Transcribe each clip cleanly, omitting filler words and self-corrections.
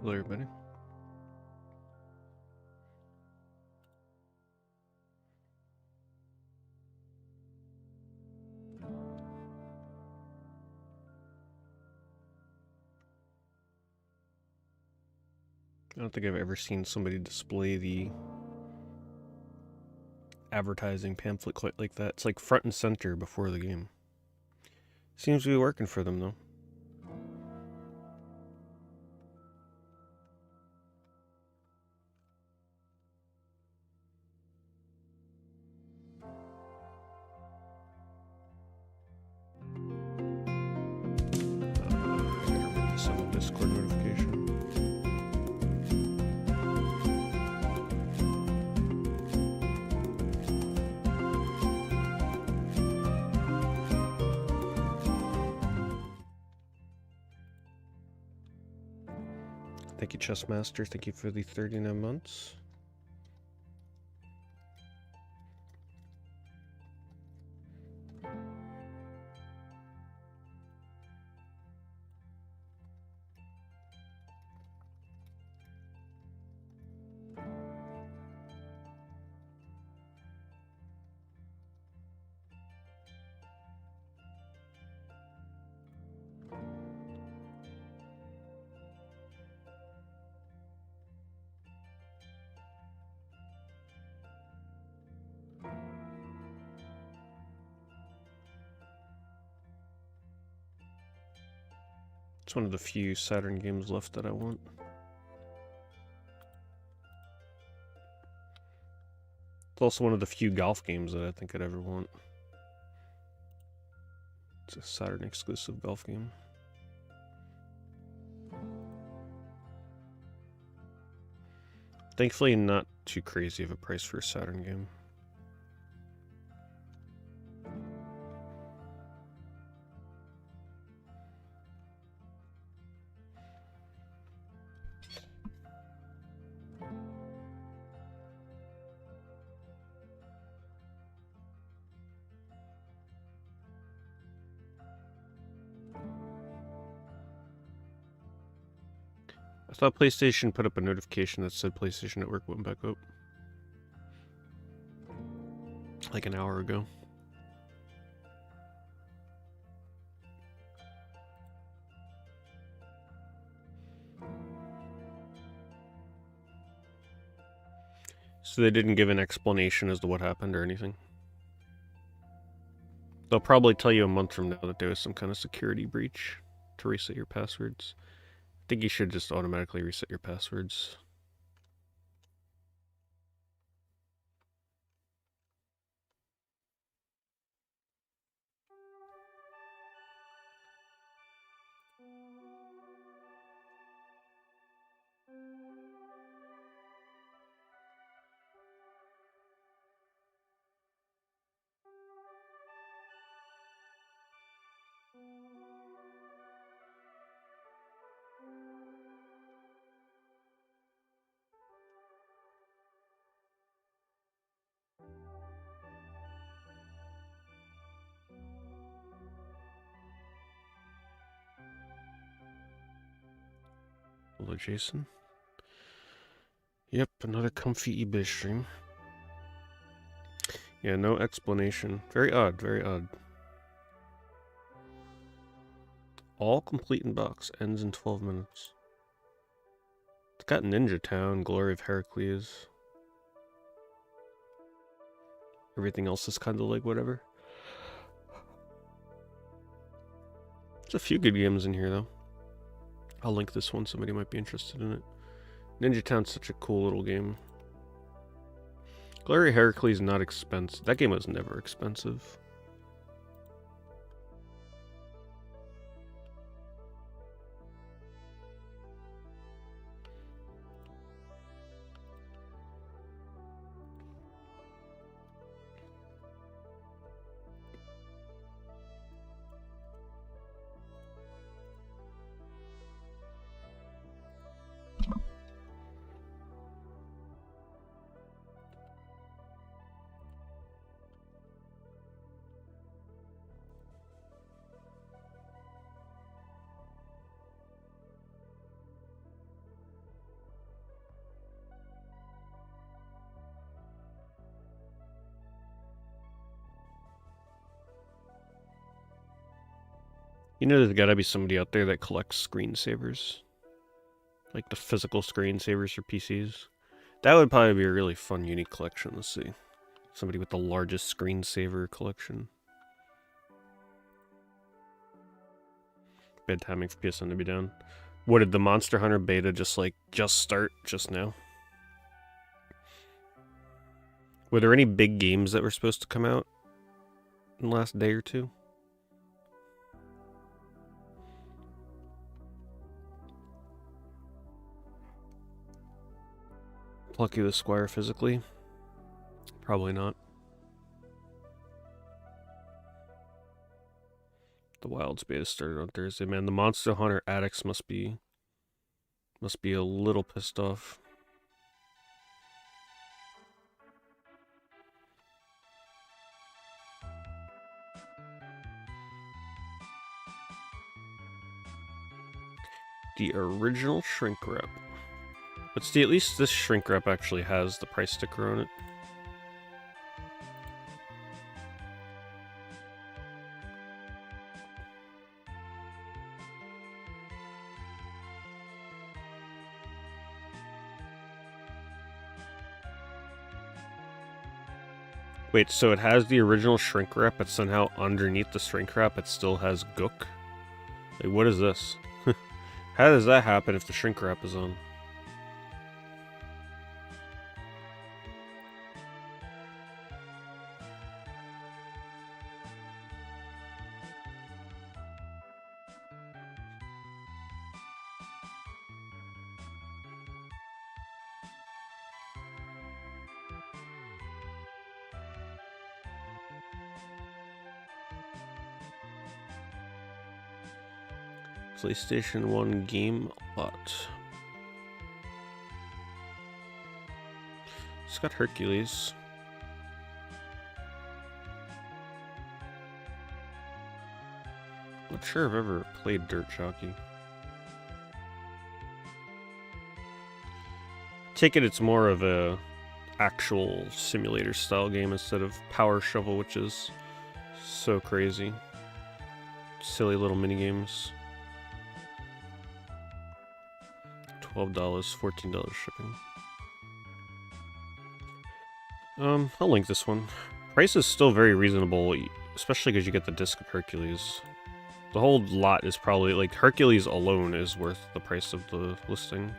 Hello, everybody. I don't think I've ever seen somebody display the advertising pamphlet quite like that. It's like front and center before the game. Seems to be working for them, though. Send a Discord notification. Thank you, Chessmaster. Thank you for the 39 months. It's one of the few Saturn games left that I want. It's also one of the few golf games that I think I'd ever want. It's a Saturn exclusive golf game. Thankfully, not too crazy of a price for a Saturn game. I thought PlayStation put up a notification that said PlayStation Network went back up. Like an hour ago. So they didn't give an explanation as to what happened or anything. They'll probably tell you a month from now that there was some kind of security breach to reset your passwords. I think you should just automatically reset your passwords. Hello, Jason. Yep, another comfy eBay stream. Yeah, no explanation. Very odd, very odd. All complete in box. Ends in 12 minutes. It's got Ninja Town, Glory of Heracles. Everything else is kind of like whatever. There's a few good games in here, though. I'll link this one. Somebody might be interested in it. Ninja Town's such a cool little game. Glory of Heracles is not expensive. That game was never expensive. You know there's gotta be somebody out there that collects screensavers. Like the physical screensavers for PCs. That would probably be a really fun, unique collection. Let's see. Somebody with the largest screensaver collection. Bad timing for PSN to be down. What, did the Monster Hunter beta just start just now? Were there any big games that were supposed to come out in the last day or two? Plucky the Squire physically? Probably not. The Wilds beta started on Thursday. Man, the Monster Hunter addicts must be a little pissed off. The original shrink wrap. But see, at least this shrink wrap actually has the price sticker on it. Wait, so it has the original shrink wrap, but somehow underneath the shrink wrap it still has gook? Like, what is this? How does that happen if the shrink wrap is on? PlayStation 1 game lot. It's got Hercules. Not sure I've ever played Dirt Jockey. Take it, it's more of a actual simulator style game instead of Power Shovel, which is so crazy. Silly little mini games. $12, $14 shipping. I'll link this one. Price is still very reasonable, especially because you get the disc of Hercules. The whole lot is probably, like, Hercules alone is worth the price of the listing.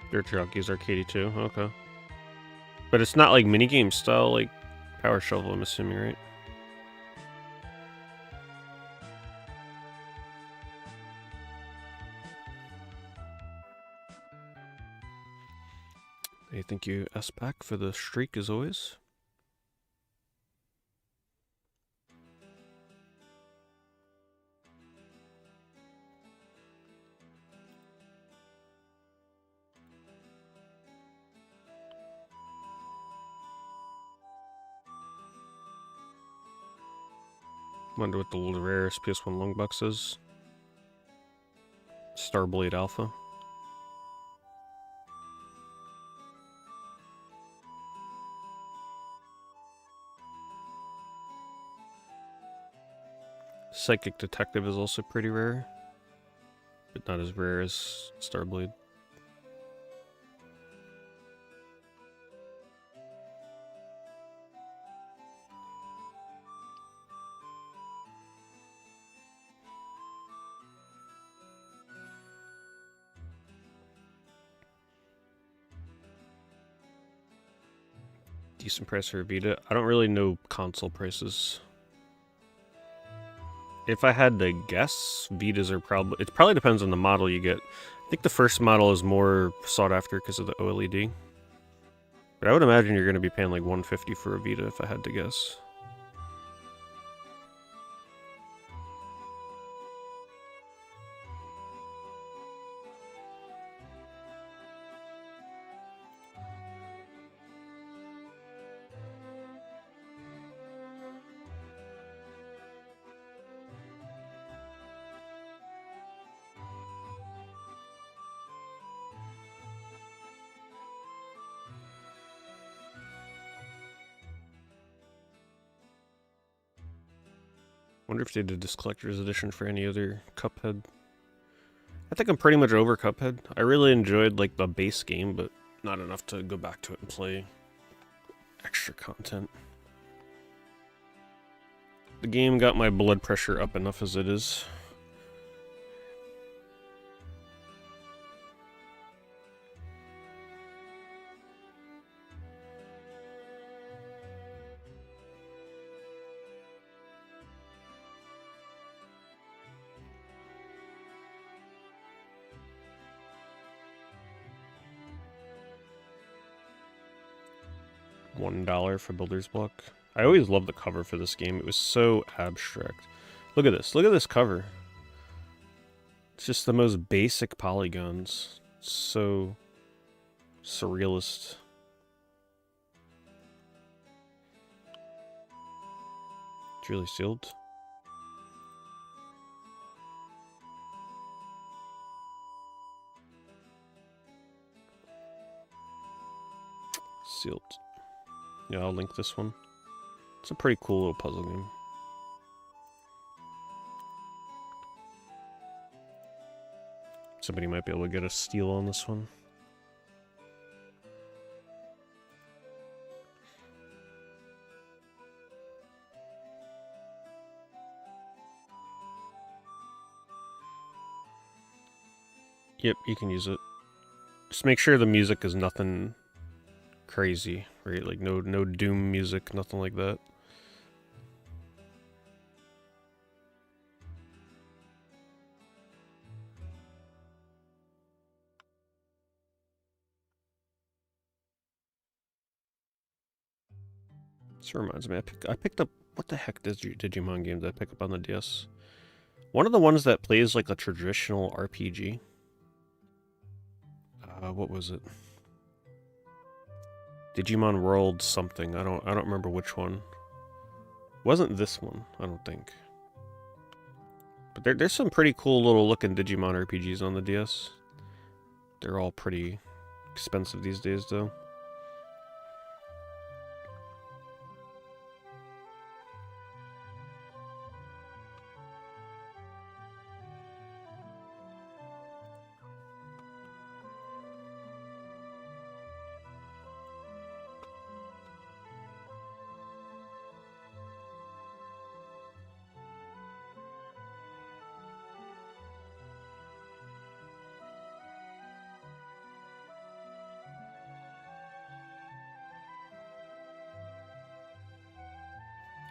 Dirt Jockey's arcadey too, okay. But it's not like minigame style, like Power Shovel, I'm assuming, right? Hey, thank you, S-Pack, for the streak as always. Wonder what the rarest PS1 long box is. Starblade Alpha. Psychic Detective is also pretty rare, but not as rare as Starblade. Decent price for a Vita. I don't really know console prices. If I had to guess, Vitas are probably... It probably depends on the model you get. I think the first model is more sought after because of the OLED. But I would imagine you're going to be paying like $150 for a Vita if I had to guess. Wonder if they did this collector's edition for any other Cuphead. I think I'm pretty much over Cuphead. I really enjoyed like the base game, but not enough to go back to it and play extra content. The game got my blood pressure up enough as it is. $1 for Builder's Block. I always loved the cover for this game. It was so abstract. Look at this. Look at this cover. It's just the most basic polygons. So surrealist. It's really sealed. Sealed. Yeah, I'll link this one. It's a pretty cool little puzzle game. Somebody might be able to get a steal on this one. Yep, you can use it. Just make sure the music is nothing crazy, right? Like no Doom music, nothing like that. This reminds me, I picked up, what the heck Digimon game did I pick up on the DS? One of the ones that plays like a traditional RPG. What was it? Digimon World something. I don't remember which one. Wasn't this one, I don't think. But there's some pretty cool little looking Digimon RPGs on the DS. They're all pretty expensive these days though.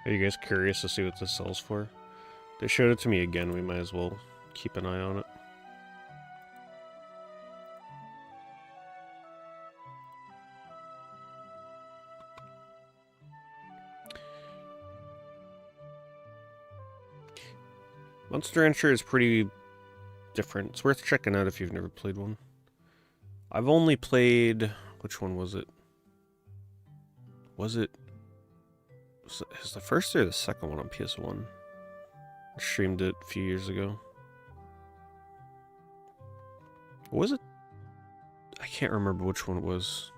Are you guys curious to see what this sells for? They showed it to me again, we might as well keep an eye on it. Monster Rancher is pretty different. It's worth checking out if you've never played one. I've only played... which one was it? Was it the first or the second one on PS1? I streamed it a few years ago. Was it? I can't remember which one it was.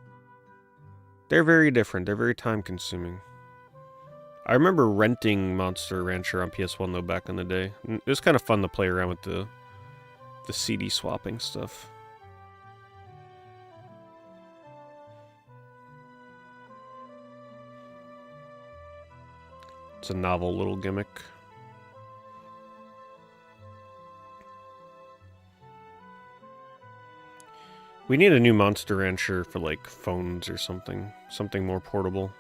They're very different. They're very time-consuming. I remember renting Monster Rancher on PS1 though back in the day. It was kind of fun to play around with the CD swapping stuff. It's a novel little gimmick. We need a new Monster Rancher for like phones or something. Something more portable.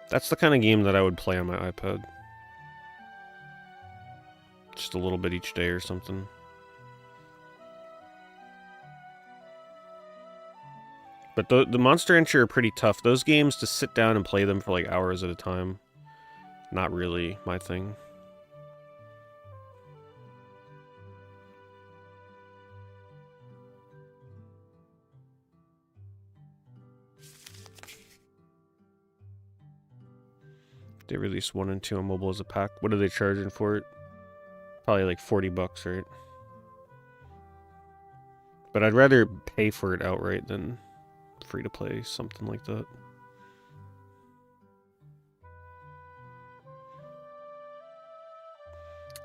That's the kind of game that I would play on my iPad. Just a little bit each day or something. But the Monster Rancher are pretty tough. Those games, to sit down and play them for like hours at a time, not really my thing. They released 1 and 2 on mobile as a pack. What are they charging for it? Probably like $40, right? But I'd rather pay for it outright than free to play something like that.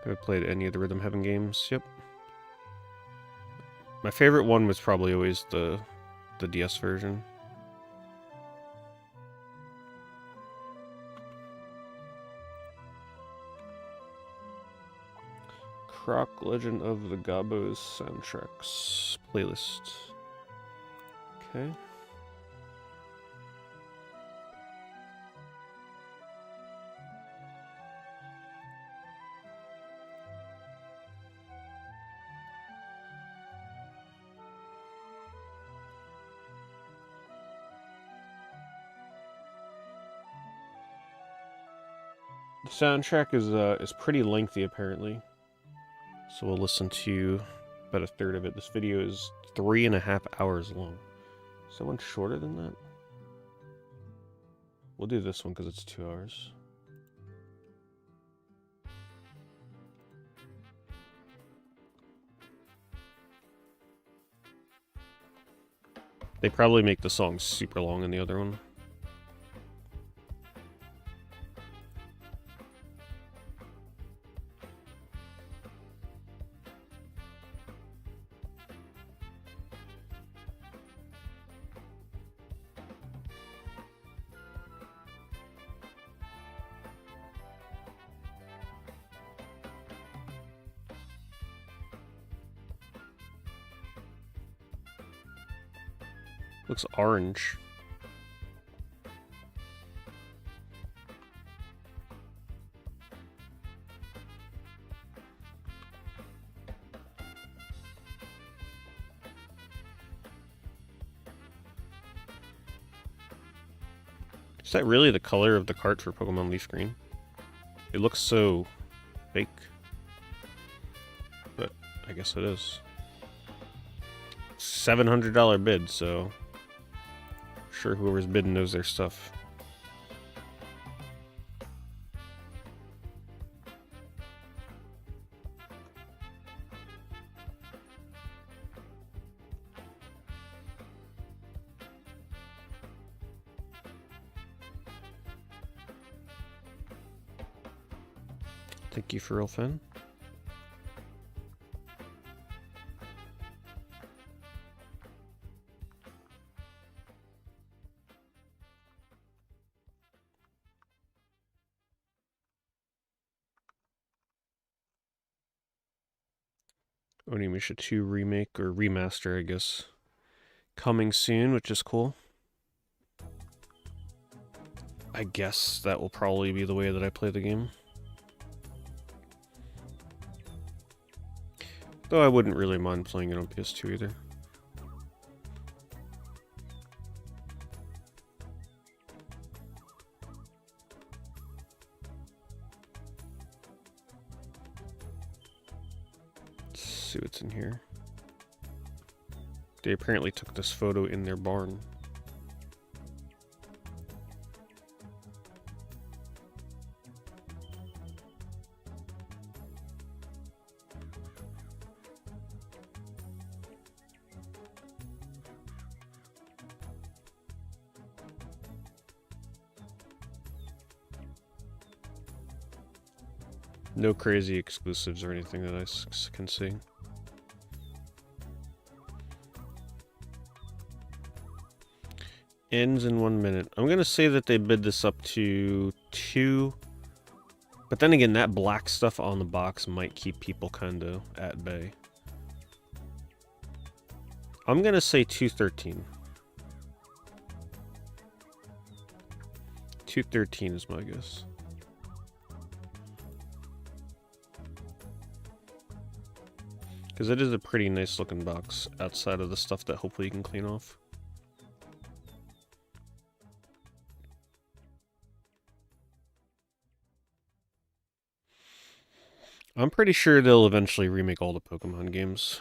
I've played any of the Rhythm Heaven games. Yep. My favorite one was probably always the DS version. Croc Legend of the Gabos soundtracks playlist. Okay. The soundtrack is pretty lengthy apparently. So we'll listen to about a third of it. This video is 3.5 hours long. Is that one shorter than that? We'll do this one because it's 2 hours. They probably make the songs super long in the other one. Looks orange. Is that really the color of the cart for Pokemon Leaf Green? It looks so fake. But I guess it is. $700 bid, so I'm sure whoever's bidding knows their stuff. Thank you for real fan. Onimusha 2 remake or remaster, I guess, coming soon, which is cool. I guess that will probably be the way that I play the game. Though I wouldn't really mind playing it on PS2 either. Let's see what's in here. They apparently took this photo in their barn. No crazy exclusives or anything that I can see. Ends in 1 minute. I'm gonna say that they bid this up to 2. But then again, that black stuff on the box might keep people kinda at bay. I'm gonna say 213. 213 is my guess. Because it is a pretty nice looking box outside of the stuff that hopefully you can clean off. I'm pretty sure they'll eventually remake all the Pokemon games.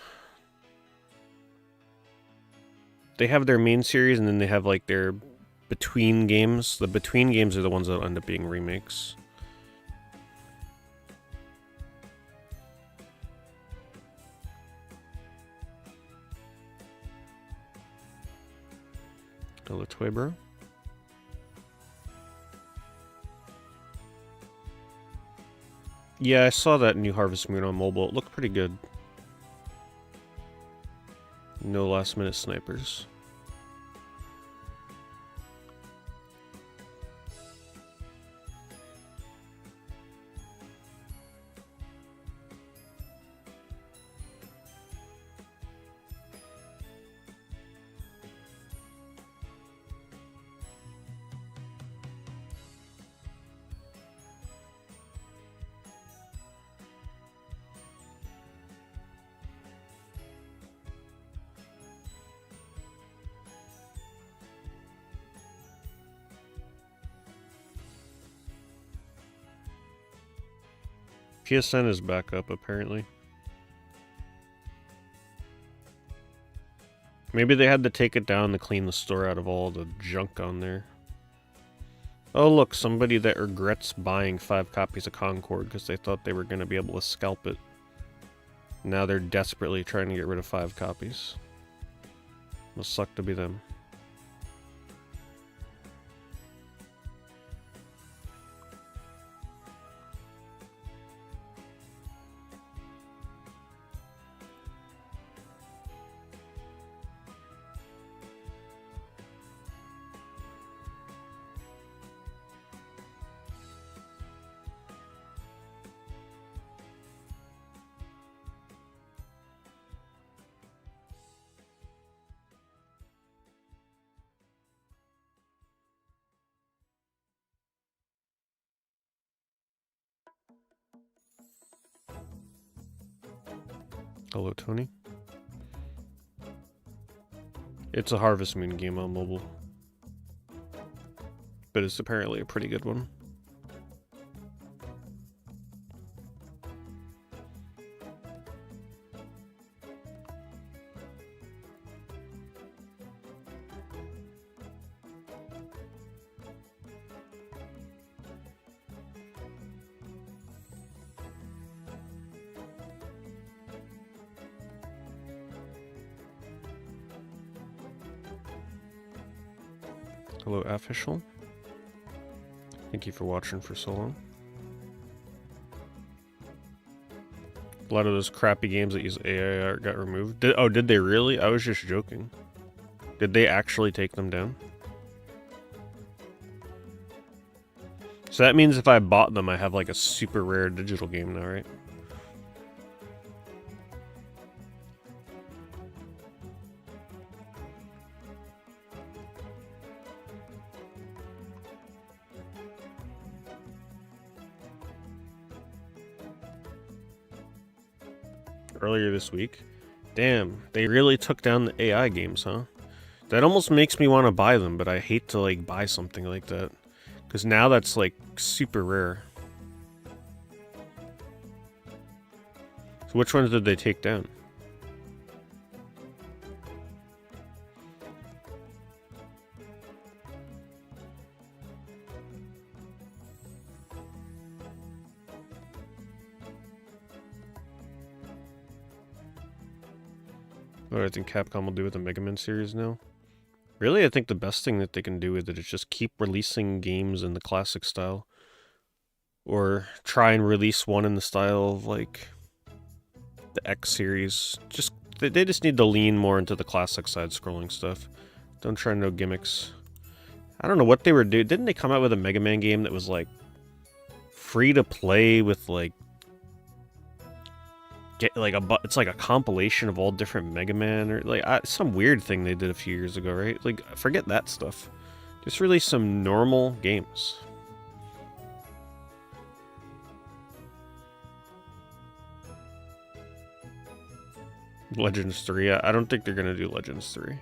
They have their main series and then they have like their between games. The between games are the ones that end up being remakes. Hello, Toy Bro. Yeah, I saw that new Harvest Moon on mobile. It looked pretty good. No last-minute snipers. PSN is back up, apparently. Maybe they had to take it down to clean the store out of all the junk on there. Oh look, somebody that regrets buying 5 copies of Concord because they thought they were going to be able to scalp it. Now they're desperately trying to get rid of 5 copies. Must suck to be them. Hello, Tony. It's a Harvest Moon game on mobile. But it's apparently a pretty good one. Hello, official. Thank you for watching for so long. A lot of those crappy games that use AI art got removed. Did they really? I was just joking. Did they actually take them down? So that means if I bought them, I have like a super rare digital game now, right? Earlier this week. Damn, they really took down the AI games, huh? That almost makes me want to buy them, but I hate to like buy something like that. Because now that's like super rare. So which ones did they take down? What do I think Capcom will do with the Mega Man series now? Really, I think the best thing that they can do with it is just keep releasing games in the classic style. Or try and release one in the style of, like, the X series. They just need to lean more into the classic side-scrolling stuff. Don't try no gimmicks. I don't know what they were doing. Didn't they come out with a Mega Man game that was, like, free to play with, like, it's like a compilation of all different Mega Man, or like some weird thing they did a few years ago, right? Like, forget that stuff. Just release some normal games. Legends 3, I don't think they're gonna do Legends 3.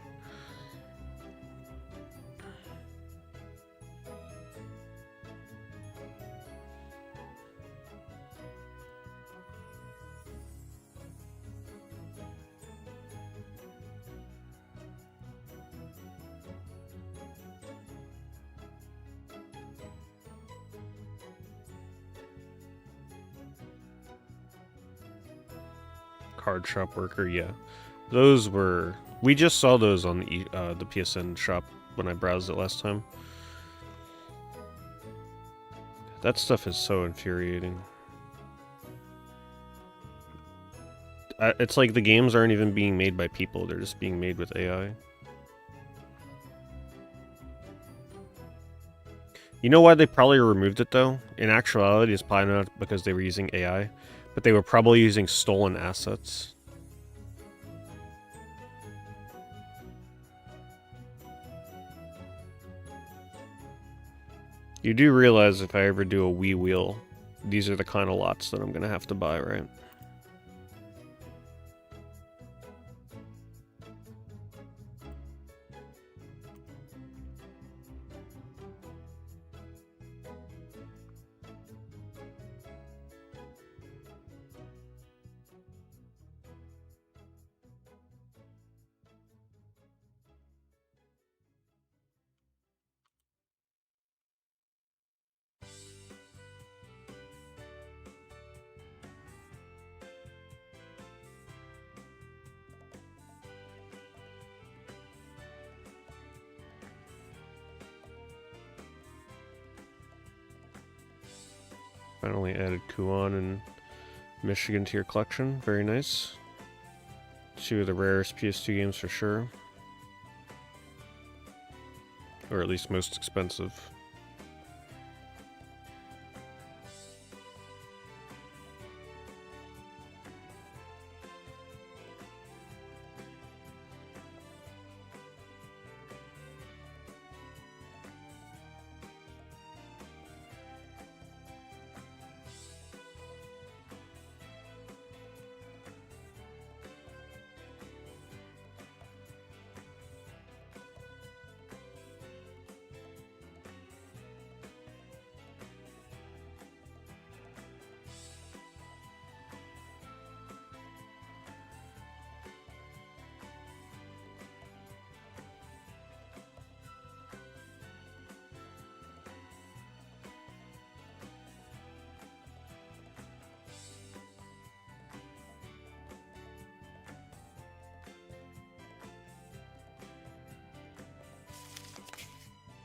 Card shop worker, yeah. Those were... We just saw those on the PSN shop when I browsed it last time. That stuff is so infuriating. It's like the games aren't even being made by people, they're just being made with AI. You know why they probably removed it though? In actuality, it's probably not because they were using AI, but they were probably using stolen assets. You do realize if I ever do a Wii wheel, these are the kind of lots that I'm gonna have to buy, right? Finally added Kuon and Michigan to your collection. Very nice. Two of the rarest PS2 games for sure. Or at least most expensive.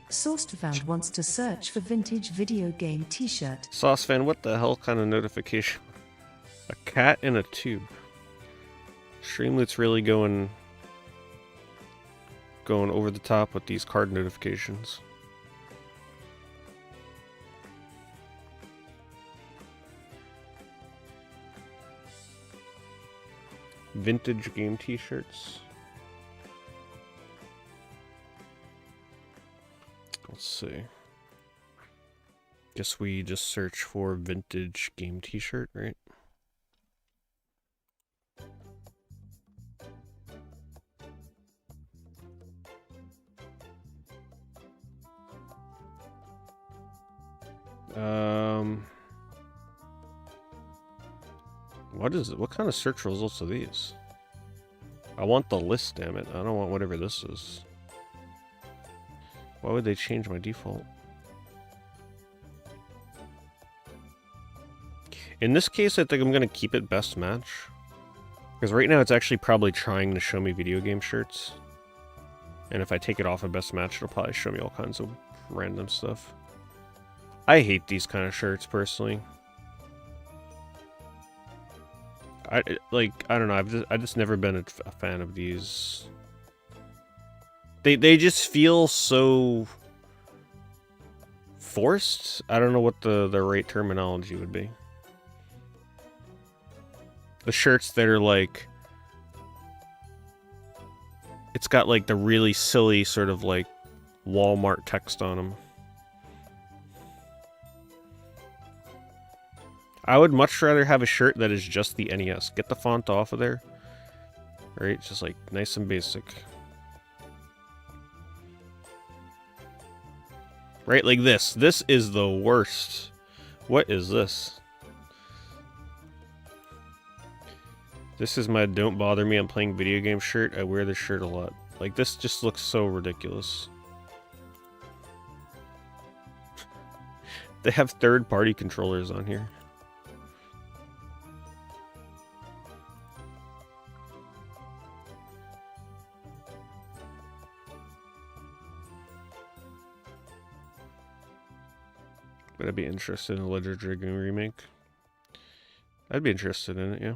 Saucefound wants to search for vintage video game t-shirt. Saucefan, what the hell kind of notification? A cat in a tube. Streamlet's really going over the top with these card notifications. Vintage game t-shirts. Let's see. Guess we just search for vintage game t-shirt, right? What is it? What kind of search results are these? I want the list, damn it. I don't want whatever this is. Why would they change my default? In this case, I think I'm going to keep it best match. Because right now it's actually probably trying to show me video game shirts. And if I take it off of best match, it'll probably show me all kinds of random stuff. I hate these kind of shirts, personally. I don't know, I've just never been a fan of these. They just feel so forced. I don't know what the right terminology would be. The shirts that are like, it's got like the really silly sort of like Walmart text on them. I would much rather have a shirt that is just the NES. Get the font off of there. Right, just like nice and basic. Right, like this. This is the worst. What is this? This is my don't bother me, I'm playing video game shirt. I wear this shirt a lot. Like, this just looks so ridiculous. They have third-party controllers on here. But I'd be interested in a Legend Dragoon remake. I'd be interested in it, yeah.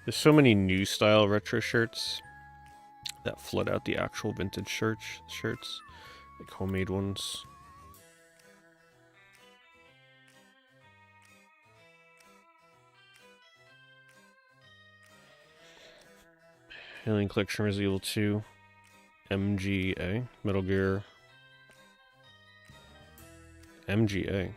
There's so many new style retro shirts that flood out the actual vintage shirts, like homemade ones. Alien Collection Resident Evil 2, MGA, Metal Gear, MGA.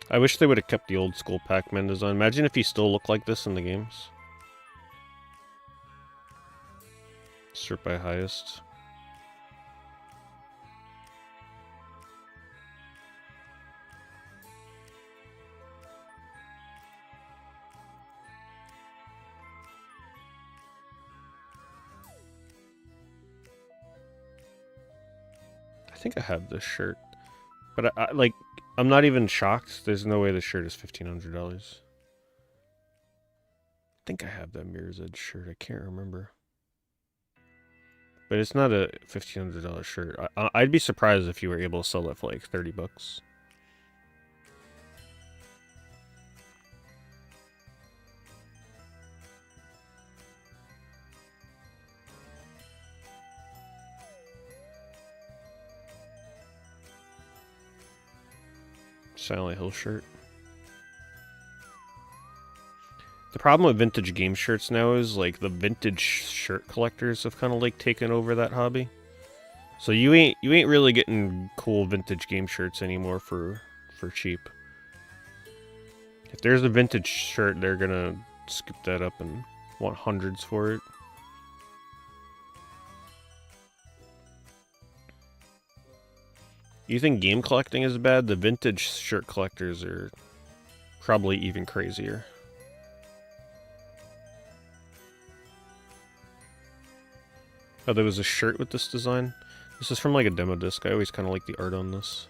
I wish they would have kept the old school Pac-Man design. Imagine if he still looked like this in the games. Sort by highest. I think I have this shirt. But I'm not even shocked. There's no way this shirt is $1,500. I think I have that Mirror's Edge shirt. I can't remember. But it's not a $1,500 shirt. I'd be surprised if you were able to sell it for like 30 bucks. Silent Hill shirt. The problem with vintage game shirts now is like the vintage shirt collectors have kind of like taken over that hobby. So you ain't really getting cool vintage game shirts anymore for cheap. If there's a vintage shirt, they're gonna scoop that up and want hundreds for it. You think game collecting is bad? The vintage shirt collectors are probably even crazier. Oh, there was a shirt with this design. This is from like a demo disc. I always kind of like the art on this.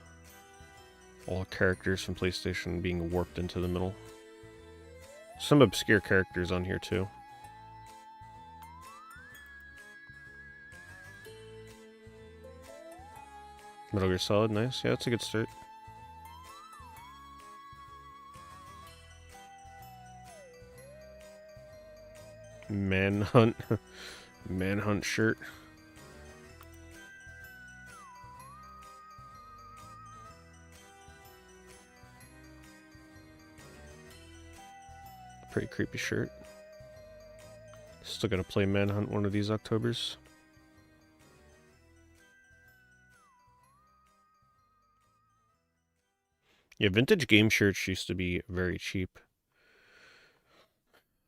All characters from PlayStation being warped into the middle. Some obscure characters on here too. Metal Gear Solid, nice. Yeah, that's a good start. Manhunt. Manhunt shirt. Pretty creepy shirt. Still gonna play Manhunt one of these Octobers. Yeah, vintage game shirts used to be very cheap.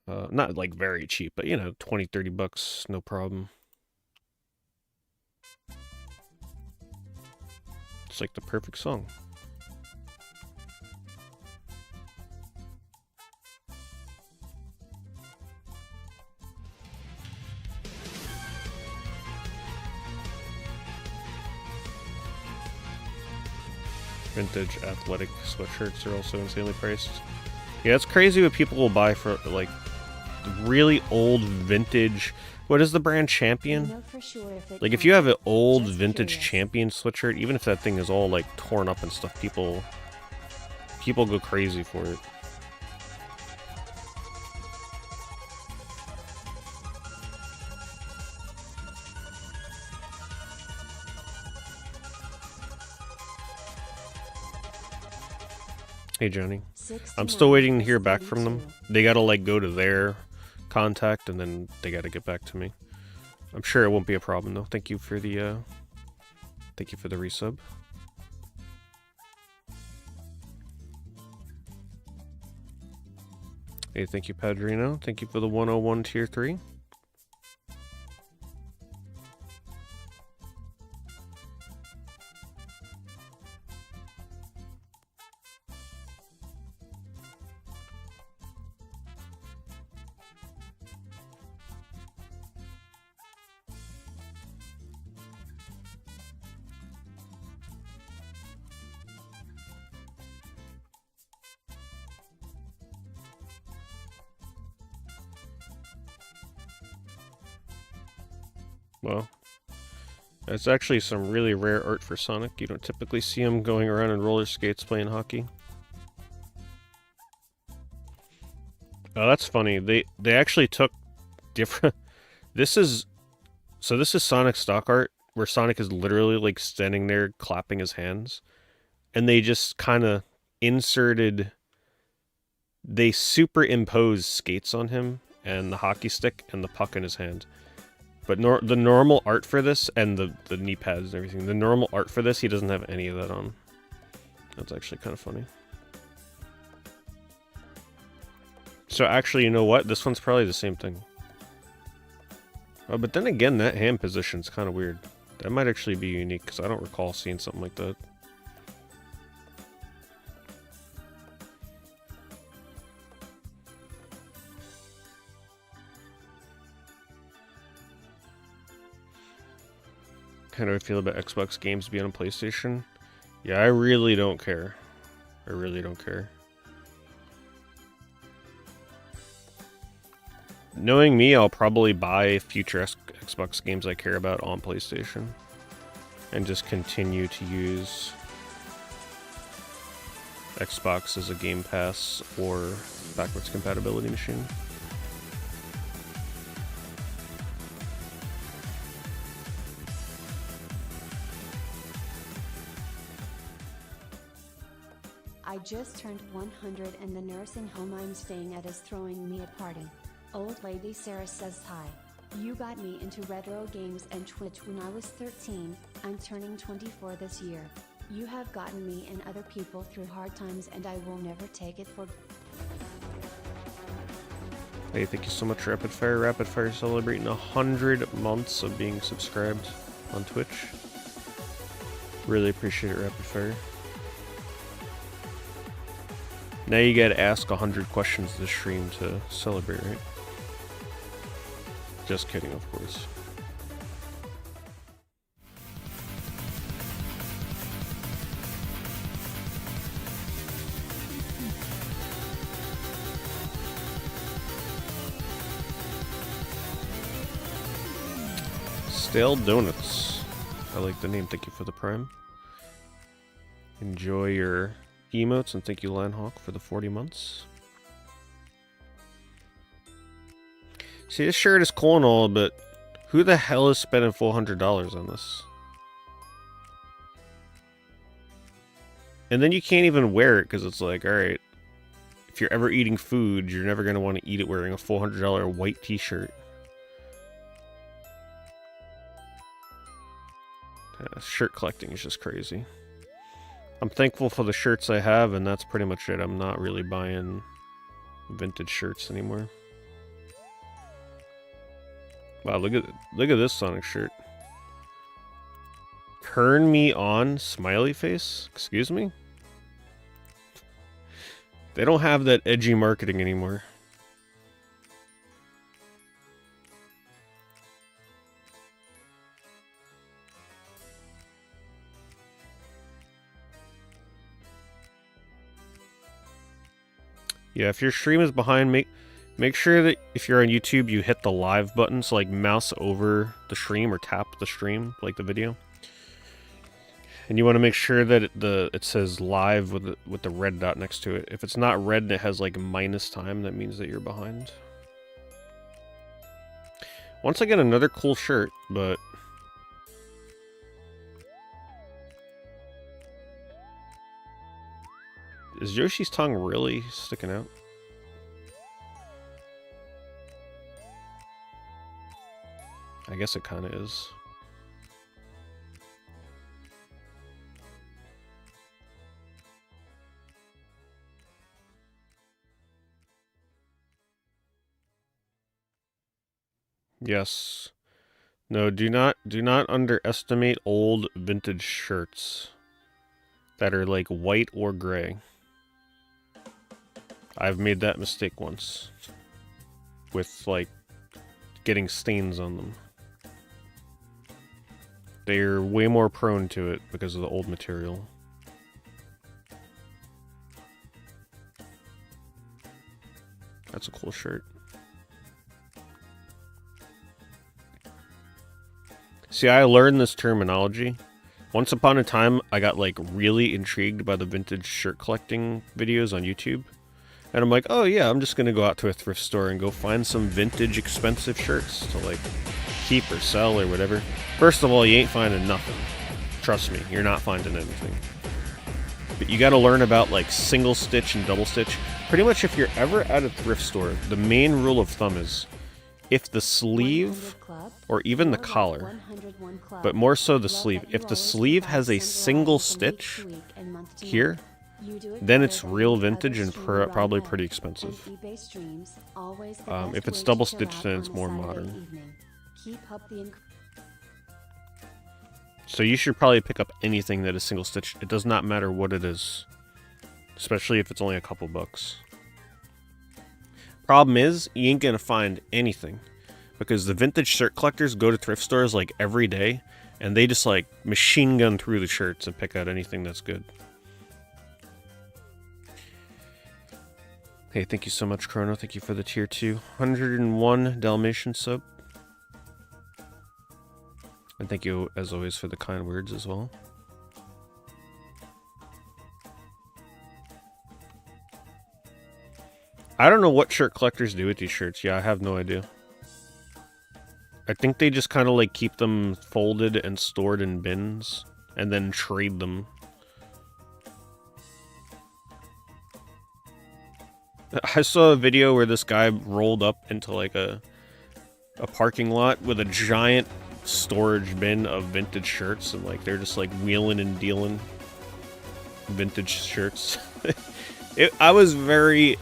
Not like very cheap, but you know, 20, 30 bucks, no problem. It's like the perfect song. Vintage athletic sweatshirts are also insanely priced. Yeah, it's crazy what people will buy for like really old vintage. What is the brand? Champion? Like if you have an old vintage Champion sweatshirt, even if that thing is all like torn up and stuff, people go crazy for it. Hey Johnny, I'm still waiting to hear back from them. They gotta like go to their contact and then they gotta get back to me. I'm sure it won't be a problem though. Thank you for the resub. Hey, thank you Padrino. Thank you for the 101 tier 3. Well, it's actually some really rare art for Sonic. You don't typically see him going around in roller skates playing hockey. Oh, that's funny. They actually took different... This is Sonic stock art, where Sonic is literally, like, standing there clapping his hands. And they just kind of inserted... They superimposed skates on him, and the hockey stick, and the puck in his hand. But the normal art for this, and the knee pads and everything, the normal art for this, he doesn't have any of that on. That's actually kind of funny. So actually, you know what? This one's probably the same thing. Oh, but then again, that hand position's kind of weird. That might actually be unique, because I don't recall seeing something like that. How do I feel about Xbox games being on PlayStation? Yeah, I really don't care. I really don't care. Knowing me, I'll probably buy future Xbox games I care about on PlayStation. And just continue to use Xbox as a Game Pass or backwards compatibility machine. I just turned 100 and the nursing home I'm staying at is throwing me a party. Old lady Sarah says hi. You got me into retro games and Twitch when I was 13, I'm turning 24 this year. You have gotten me and other people through hard times and I will never take it for... Hey, thank you so much, Rapid Fire. Rapid Fire celebrating 100 months of being subscribed on Twitch. Really appreciate it, Rapid Fire. Now you gotta ask 100 questions this stream to celebrate, right? Just kidding, of course. Stale Donuts. I like the name. Thank you for the prime. Enjoy your emotes, and thank you, Landhawk, for the 40 months. See, this shirt is cool and all, but who the hell is spending $400 on this? And then you can't even wear it because it's like, alright, if you're ever eating food, you're never going to want to eat it wearing a $400 white t-shirt. Shirt collecting is just crazy. I'm thankful for the shirts I have, and that's pretty much it. I'm not really buying vintage shirts anymore. Wow, look at this Sonic shirt. Turn me on, smiley face? Excuse me? They don't have that edgy marketing anymore. Yeah, if your stream is behind, make sure that if you're on YouTube, you hit the live button. So like mouse over the stream or tap the stream, like the video. And you want to make sure that it says live with the red dot next to it. If it's not red and it has like minus time, that means that you're behind. Once again, another cool shirt, but is Yoshi's tongue really sticking out? I guess it kind of is. Yes. No, do not underestimate old vintage shirts that are like white or gray. I've made that mistake once with like getting stains on them. They're way more prone to it because of the old material. That's a cool shirt. See, I learned this terminology. Once upon a time, I got like really intrigued by the vintage shirt collecting videos on YouTube. And I'm like, oh yeah, I'm just gonna go out to a thrift store and go find some vintage expensive shirts to like keep or sell or whatever. First of all, you ain't finding nothing. Trust me, you're not finding anything. But you gotta learn about like single stitch and double stitch. Pretty much if you're ever at a thrift store, the main rule of thumb is if the sleeve or even the collar, but more so the sleeve, if the sleeve has a single stitch here, then it's real vintage and probably pretty expensive. If it's double stitched, then it's more modern. So you should probably pick up anything that is single stitched. It does not matter what it is, especially if it's only a couple bucks. Problem is, you ain't gonna find anything because the vintage shirt collectors go to thrift stores like every day and they just like machine gun through the shirts and pick out anything that's good. Hey, thank you so much, Chrono. Thank you for the tier 2. 101 Dalmatian sub. And thank you, as always, for the kind words as well. I don't know what shirt collectors do with these shirts. Yeah, I have no idea. I think they just kind of like keep them folded and stored in bins and then trade them. I saw a video where this guy rolled up into like a parking lot with a giant storage bin of vintage shirts and like they're just like wheeling and dealing vintage shirts. I was very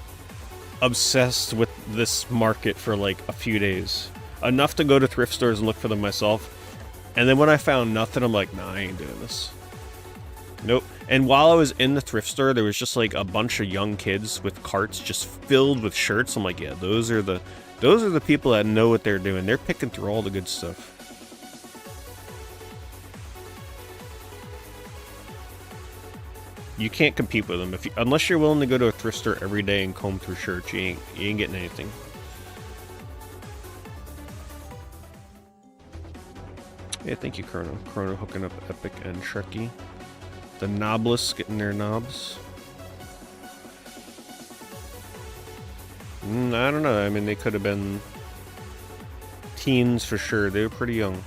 obsessed with this market for like a few days. Enough to go to thrift stores and look for them myself. And then when I found nothing, I'm like, nah, I ain't doing this. Nope. And while I was in the thrift store, there was just like a bunch of young kids with carts just filled with shirts. I'm like, yeah, those are the people that know what they're doing. They're picking through all the good stuff. You can't compete with them unless you're willing to go to a thrift store every day and comb through shirts. You ain't getting anything. Yeah, thank you, Chrono. Chrono hooking up Epic and Shrekky. The knoblists getting their knobs. I don't know. I mean, they could have been teens for sure. They were pretty young.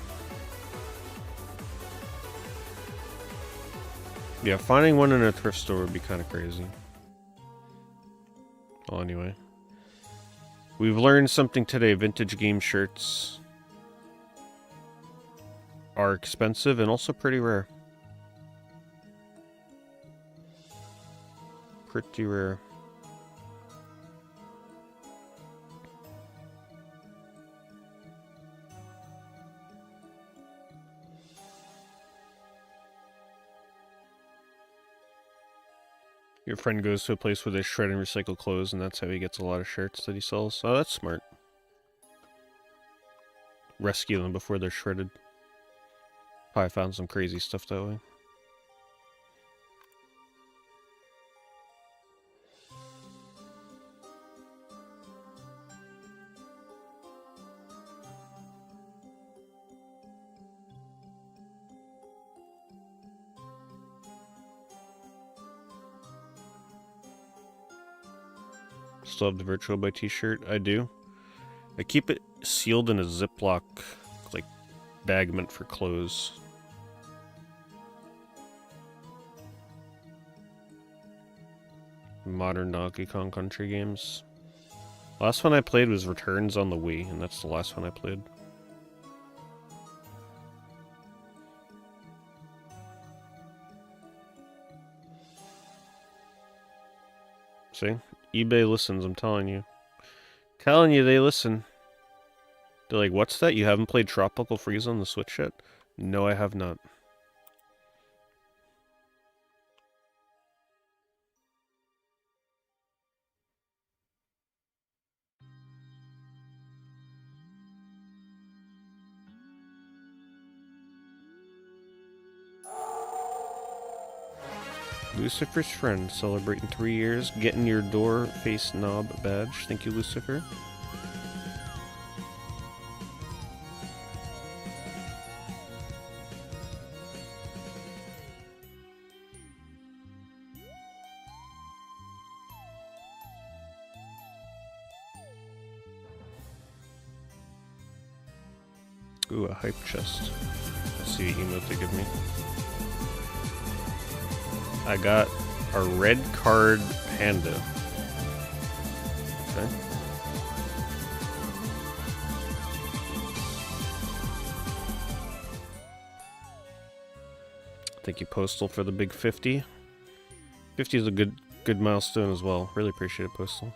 Yeah, finding one in a thrift store would be kind of crazy. Well, anyway. We've learned something today. Vintage game shirts are expensive and also pretty rare. Pretty rare. Your friend goes to a place where they shred and recycle clothes, and that's how he gets a lot of shirts that he sells. Oh, that's smart. Rescue them before they're shredded. Probably found some crazy stuff that way. Still have the Virtual Boy t-shirt? I do. I keep it sealed in a Ziploc, like, bag meant for clothes. Modern Donkey Kong Country games. Last one I played was Returns on the Wii, and that's the last one I played. See? eBay listens, I'm telling you. Telling you they listen. They're like, what's that? You haven't played Tropical Freeze on the Switch yet? No, I have not. Lucifer's friend, celebrating 3 years, getting your door face knob badge. Thank you, Lucifer. Ooh, a hype chest. Let's see what emote they give me. I got a red card panda. Okay. Thank you, Postal, for the big 50. 50 is a good milestone as well. Really appreciate it, Postal.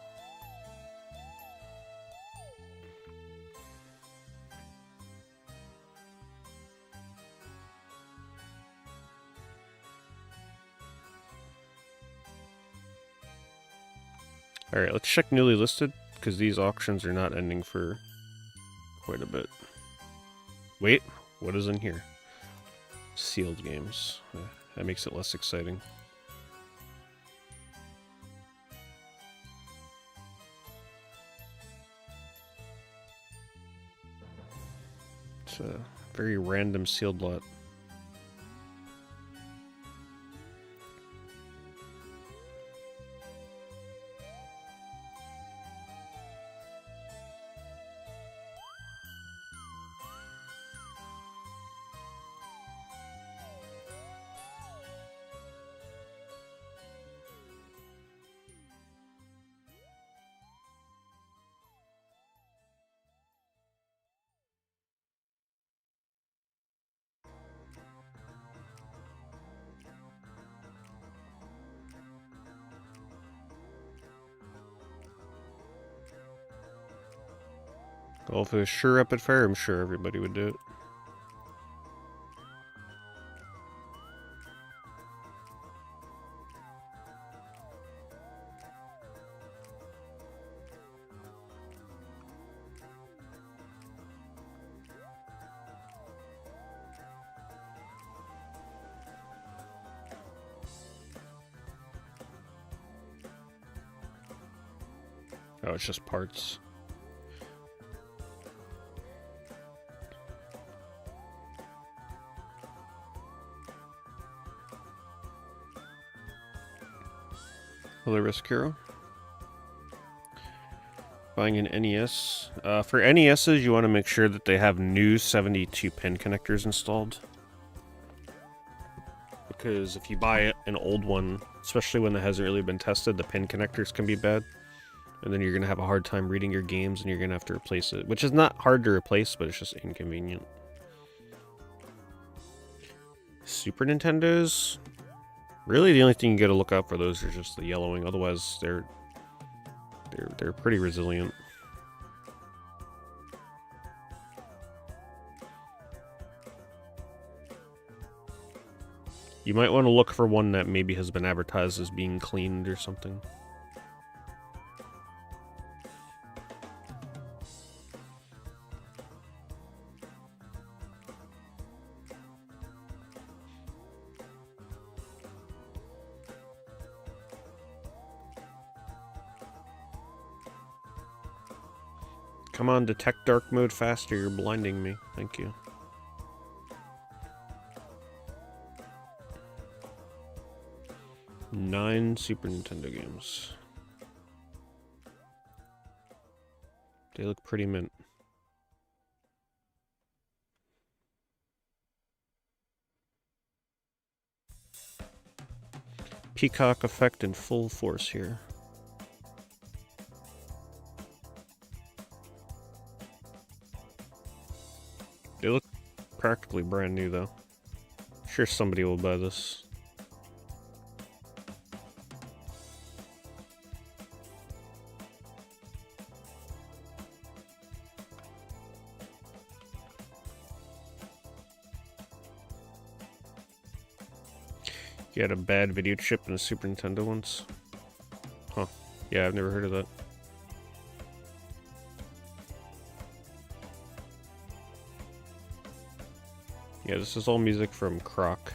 Alright, let's check newly listed, because these auctions are not ending for quite a bit. Wait, what is in here? Sealed games. That makes it less exciting. It's a very random sealed lot. Well, if it was sure rapid fire, I'm sure everybody would do it. Oh, it's just parts. Hello, Risk Hero. Buying an NES. For NESs, you want to make sure that they have new 72-pin connectors installed. Because if you buy an old one, especially one that hasn't really been tested, the pin connectors can be bad. And then you're going to have a hard time reading your games, and you're going to have to replace it. Which is not hard to replace, but it's just inconvenient. Super Nintendos? Really, the only thing you got to look out for those are just the yellowing. Otherwise, they're pretty resilient. You might want to look for one that maybe has been advertised as being cleaned or something. Come on, detect dark mode faster, you're blinding me. Thank you. Nine Super Nintendo games. They look pretty mint. Peacock effect in full force here. They look practically brand new, though. Sure, somebody will buy this. You had a bad video chip in a Super Nintendo once? Huh. Yeah, I've never heard of that. Yeah, this is all music from Croc.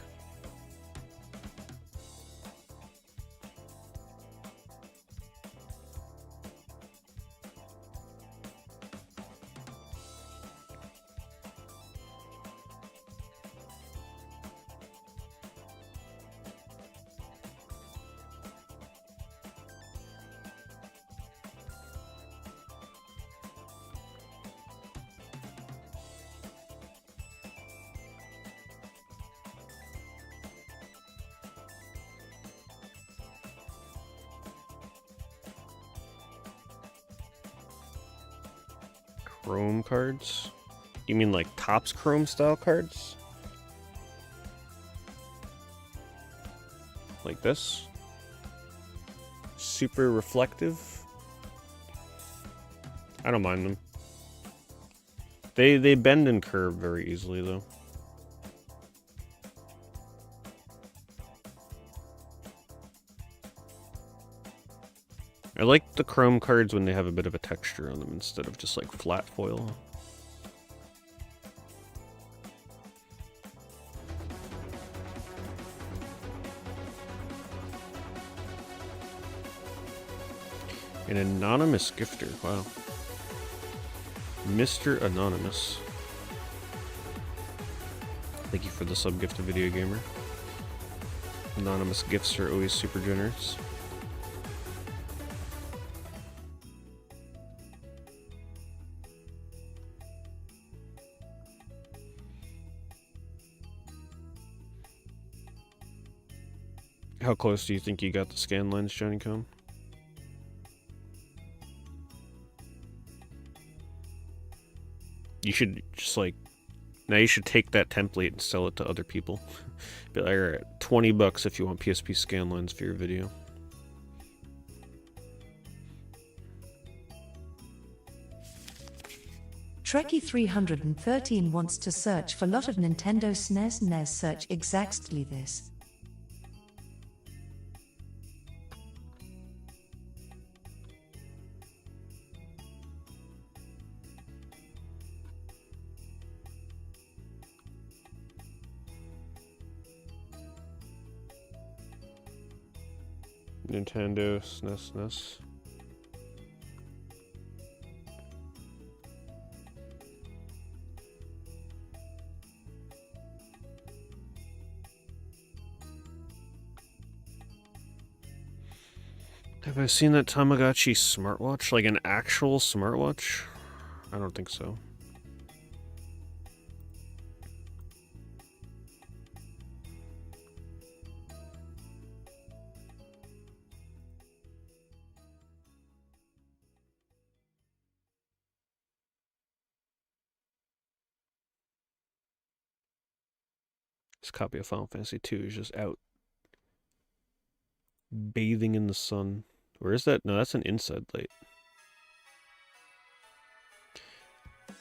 Chrome cards? You mean like Topps Chrome style cards? Like this? Super reflective? I don't mind them. They bend and curve very easily though. I like the chrome cards when they have a bit of a texture on them instead of just like flat foil. An anonymous gifter, wow. Mr. Anonymous. Thank you for the sub-gift to Video Gamer. Anonymous gifts are always super generous. How close do you think you got the scan lens, Johnny Cone? You should just like, now you should take that template and sell it to other people. Be like, alright, 20 bucks if you want PSP scan lens for your video. Trekkie 313 wants to search for lot of Nintendo SNES NES search exactly this. Nintendo SNES NES. Have I seen that Tamagotchi smartwatch? Like an actual smartwatch? I don't think so. This copy of Final Fantasy II is just out bathing in the sun. Where is that? No, that's an inside light.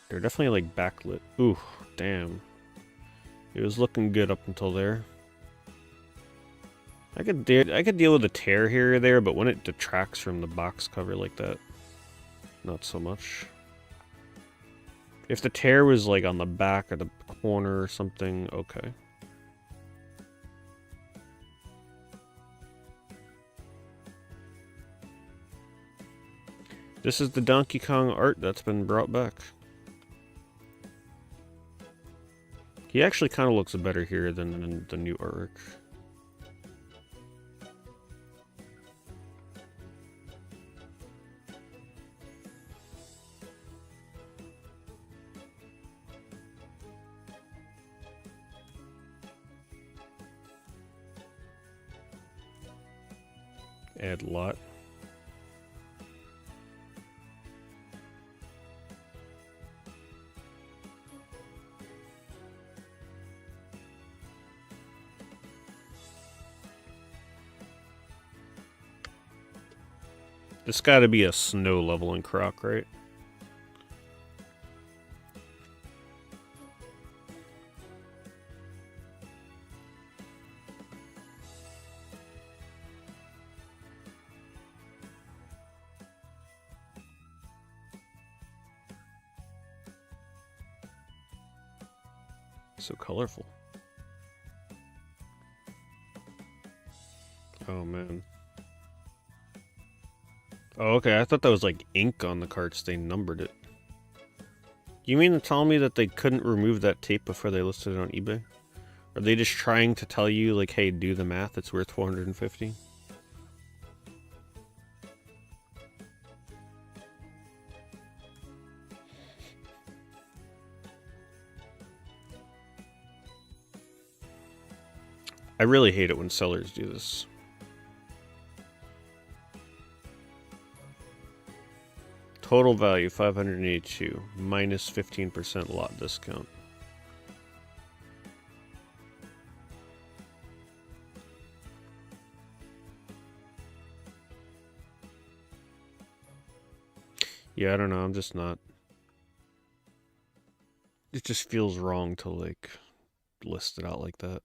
They're definitely like backlit. Ooh, damn. It was looking good up until there. I could deal with a tear here or there, but when it detracts from the box cover like that, not so much. If the tear was like on the back or the corner or something, okay. This is the Donkey Kong art that's been brought back. He actually kind of looks better here than in the new artwork. Add lot. This gotta be a snow leveling croc, right? So colorful. Oh man. Oh, okay, I thought that was like ink on the carts. They numbered it. You mean to tell me that they couldn't remove that tape before they listed it on eBay? Are they just trying to tell you, like, hey, do the math, it's worth 450? I really hate it when sellers do this. Total value 582 minus 15% lot discount. Yeah, I don't know. I'm just not. It just feels wrong to like list it out like that.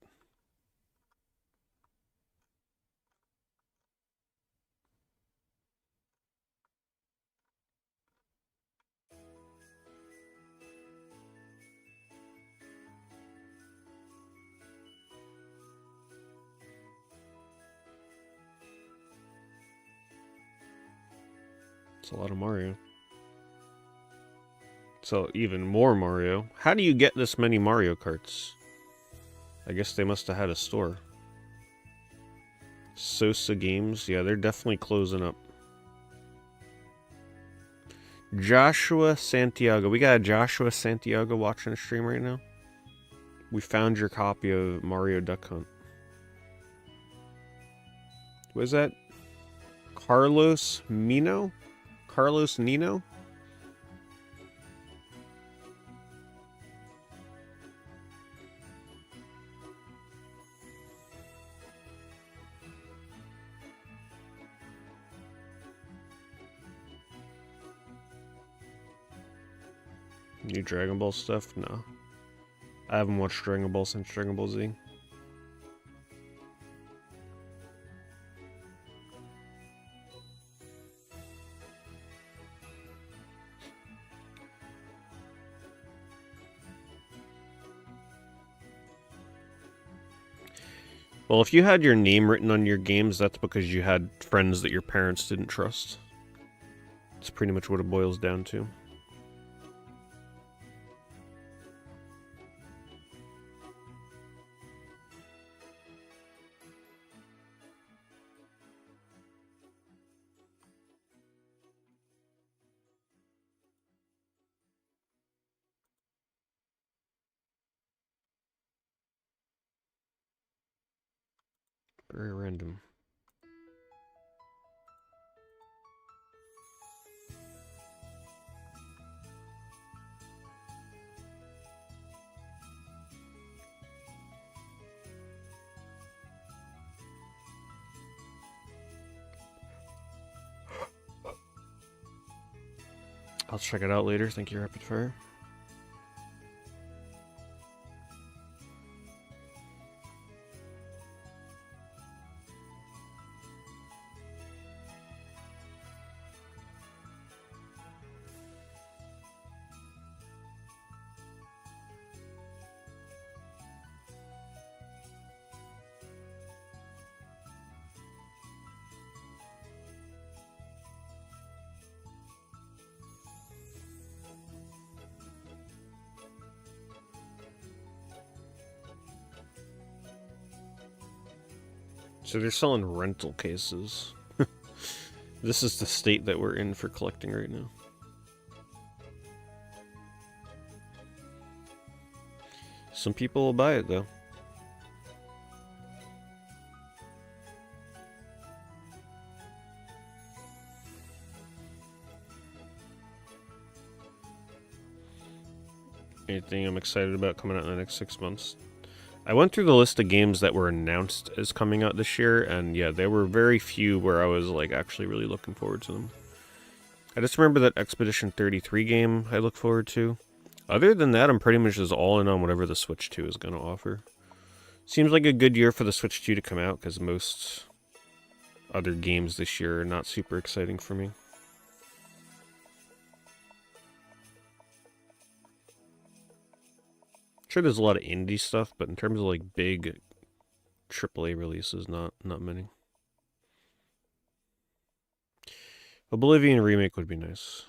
It's a lot of Mario. So even more Mario. How do you get this many Mario Karts? I guess they must have had a store. Sosa Games. Yeah, they're definitely closing up. Joshua Santiago. We got a Joshua Santiago watching a stream right now. We found your copy of Mario Duck Hunt. Was that Carlos Mino? Carlos Nino? New Dragon Ball stuff? No. I haven't watched Dragon Ball since Dragon Ball Z. Well, if you had your name written on your games, that's because you had friends that your parents didn't trust. That's pretty much what it boils down to. Very random. I'll check it out later. Thank you, Rapid Fire. So they're selling rental cases. This is the state that we're in for collecting right now. Some people will buy it, though. Anything I'm excited about coming out in the next 6 months? I went through the list of games that were announced as coming out this year, and yeah, there were very few where I was like actually really looking forward to them. I just remember that Expedition 33 game I look forward to. Other than that, I'm pretty much just all in on whatever the Switch 2 is going to offer. Seems like a good year for the Switch 2 to come out, because most other games this year are not super exciting for me. Sure, there's a lot of indie stuff, but in terms of like big AAA releases, not many. Oblivion remake would be nice.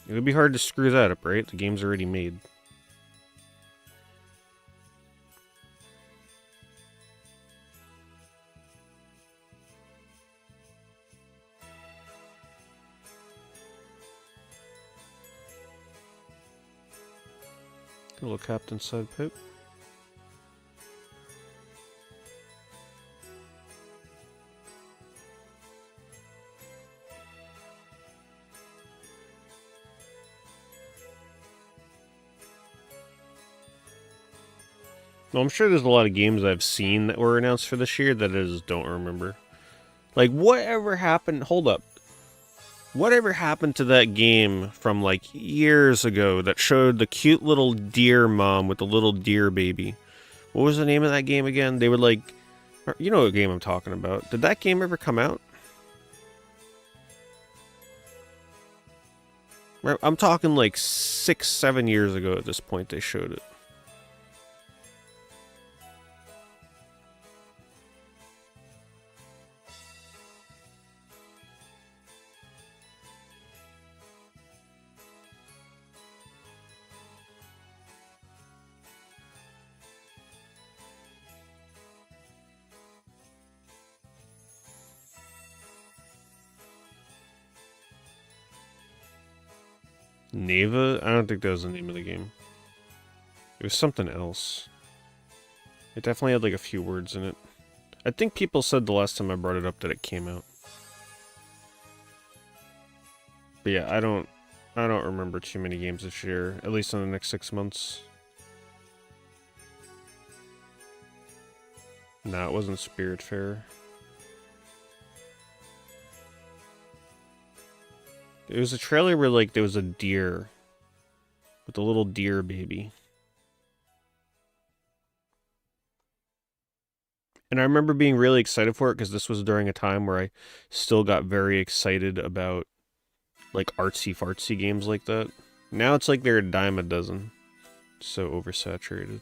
It would be hard to screw that up, right? The game's already made. Hello, Captain Side Pipe. Well, I'm sure there's a lot of games I've seen that were announced for this year that I just don't remember. Like, whatever happened... Hold up. Whatever happened to that game from, like, years ago that showed the cute little deer mom with the little deer baby? What was the name of that game again? They were like... You know what game I'm talking about. Did that game ever come out? I'm talking like 6-7 years ago at this point they showed it. Neva? I don't think that was the name of the game. It was something else. It definitely had like a few words in it. I think people said the last time I brought it up that it came out. But yeah, I don't remember too many games this year, at least in the next 6 months. No, it wasn't Spirit Fair. It was a trailer where, like, there was a deer. With a little deer baby. And I remember being really excited for it because this was during a time where I still got very excited about, like, artsy-fartsy games like that. Now it's like they're a dime a dozen. So oversaturated.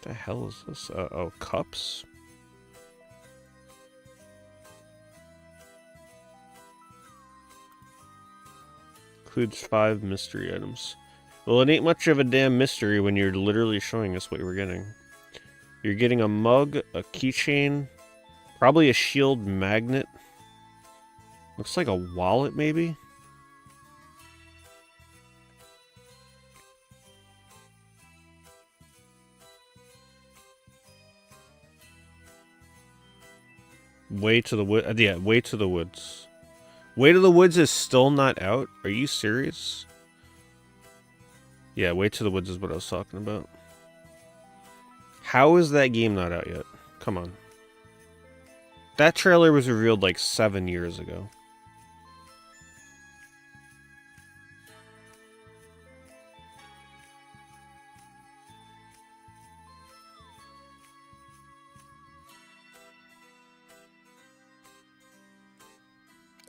The hell is this? Oh, cups? Includes 5 mystery items. Well, it ain't much of a damn mystery when you're literally showing us what we're getting. You're getting a mug, a keychain, probably a shield magnet. Looks like a wallet, maybe? Way to the Woods. Yeah, Way to the Woods. Way to the Woods is still not out? Are you serious? Yeah, Way to the Woods is what I was talking about. How is that game not out yet? Come on. That trailer was revealed like 7 years ago.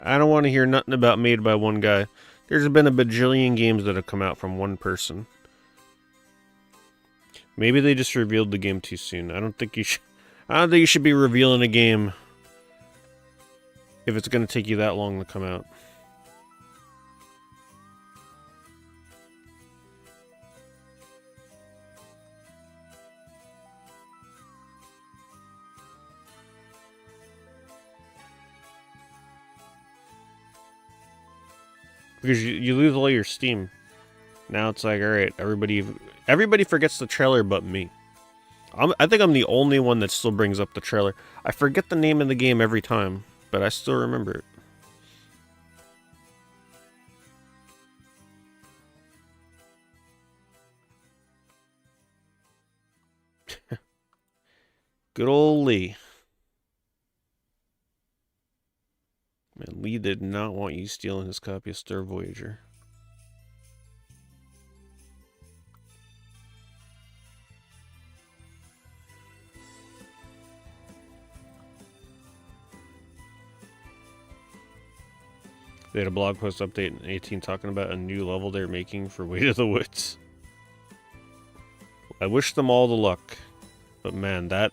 I don't want to hear nothing about made by one guy. There's been a bajillion games that have come out from one person. Maybe they just revealed the game too soon. I don't think you should be revealing a game if it's going to take you that long to come out. Because you lose all your steam. Now it's like, alright, everybody forgets the trailer but me. I think I'm the only one that still brings up the trailer. I forget the name of the game every time, but I still remember it. Good old Lee. Man, Lee did not want you stealing his copy of Star Voyager. They had a blog post update in 18 talking about a new level they're making for Way to the Woods. I wish them all the luck. But man, that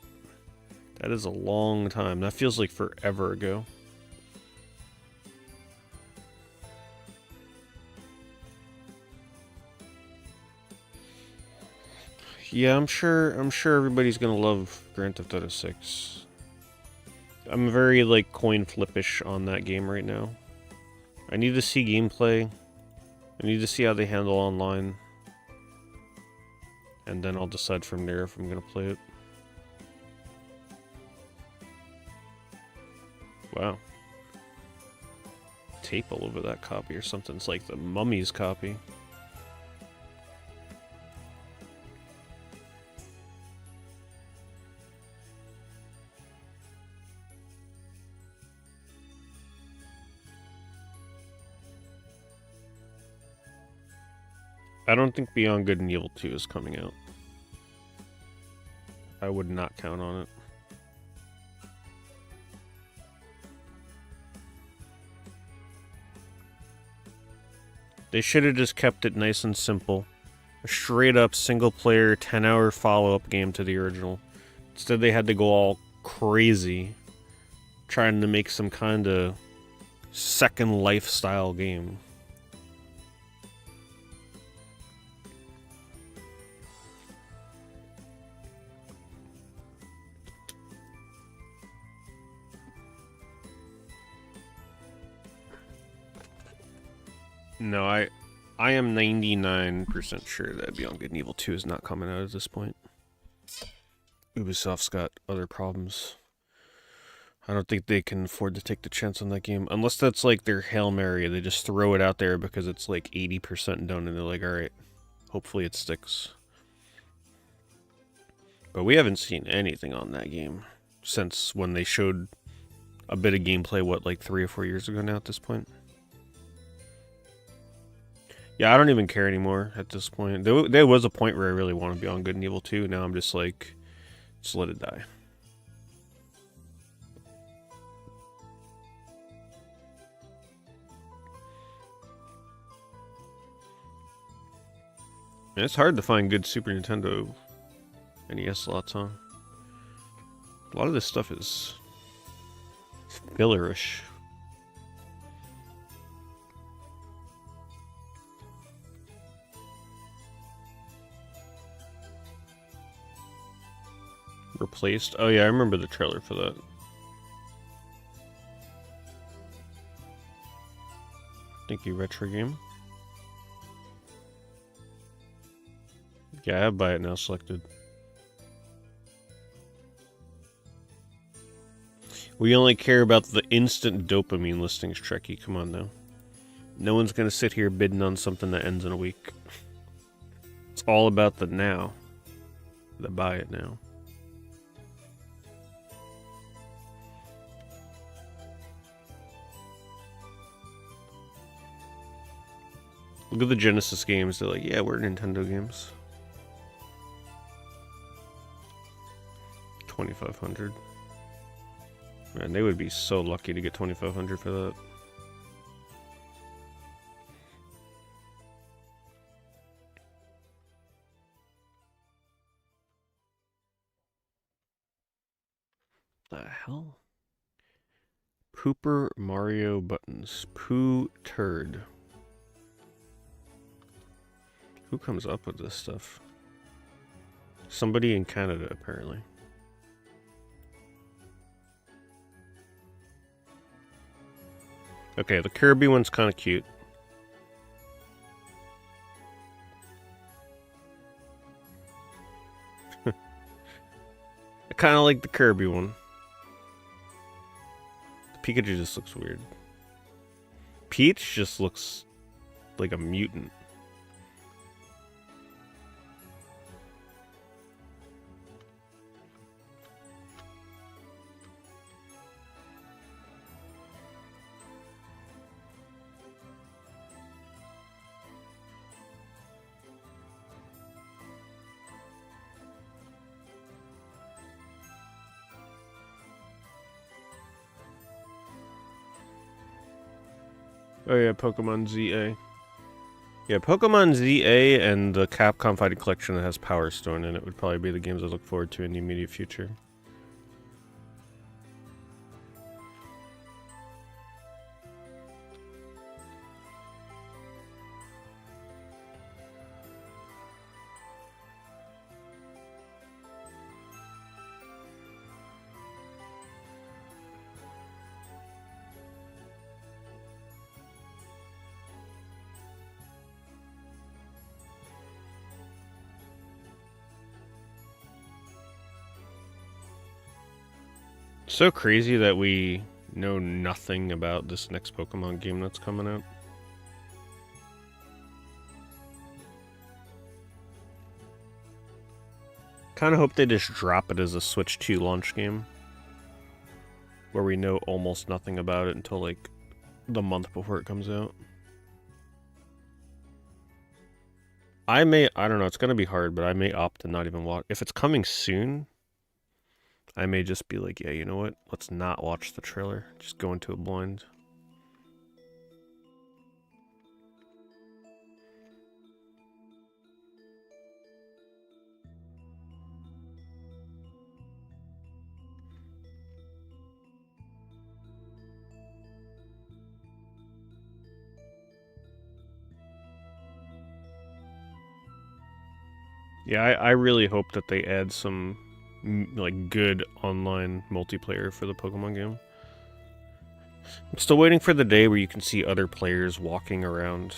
is a long time. That feels like forever ago. Yeah, I'm sure everybody's gonna love Grand Theft Auto 6. I'm very, like, coin flippish on that game right now. I need to see gameplay. I need to see how they handle online. And then I'll decide from there if I'm gonna play it. Wow. tape all over that copy or something. It's like the Mummy's copy. I don't think Beyond Good and Evil 2 is coming out. I would not count on it. They should have just kept it nice and simple. A straight up single player 10-hour follow-up game to the original. Instead they had to go all crazy trying to make some kind of second lifestyle game. No, I am 99% sure that Beyond Good and Evil 2 is not coming out at this point. Ubisoft's got other problems. I don't think they can afford to take the chance on that game. Unless that's like their Hail Mary. They just throw it out there because it's like 80% done and they're like, alright, hopefully it sticks. But we haven't seen anything on that game since when they showed a bit of gameplay, what, like 3 or 4 years ago now at this point? Yeah, I don't even care anymore at this point. There was a point where I really wanted Beyond Good and Evil 2. Now I'm just like, just let it die. And it's hard to find good Super Nintendo NES slots, huh? A lot of this stuff is fillerish. Replaced? Oh yeah, I remember the trailer for that. Thank you, Retro Game. Yeah, I have Buy It Now selected. We only care about the instant dopamine listings, Trekkie. Come on now. No one's gonna sit here bidding on something that ends in a week. It's all about the now. The Buy It Now. Look at the Genesis games. They're like, yeah, we're Nintendo games. 2,500. Man, they would be so lucky to get 2,500 for that. The hell? Pooper Mario buttons. Poo turd. Who comes up with this stuff? Somebody in Canada, apparently. Okay, the Kirby one's kind of cute. I kind of like the Kirby one. The Pikachu just looks weird. Peach just looks like a mutant. Oh yeah, Pokemon ZA. Yeah, Pokemon ZA and the Capcom Fighting Collection that has Power Stone in it would probably be the games I look forward to in the immediate future. So crazy that we know nothing about this next Pokemon game that's coming out. Kind of hope they just drop it as a Switch 2 launch game, where we know almost nothing about it until like the month before it comes out. I don't know, it's gonna be hard, but I may opt to not even watch. If it's coming soon, I may just be like, yeah, you know what? Let's not watch the trailer. Just go into it blind. Yeah, I really hope that they add some like good online multiplayer for the Pokemon game. I'm still waiting for the day where you can see other players walking around.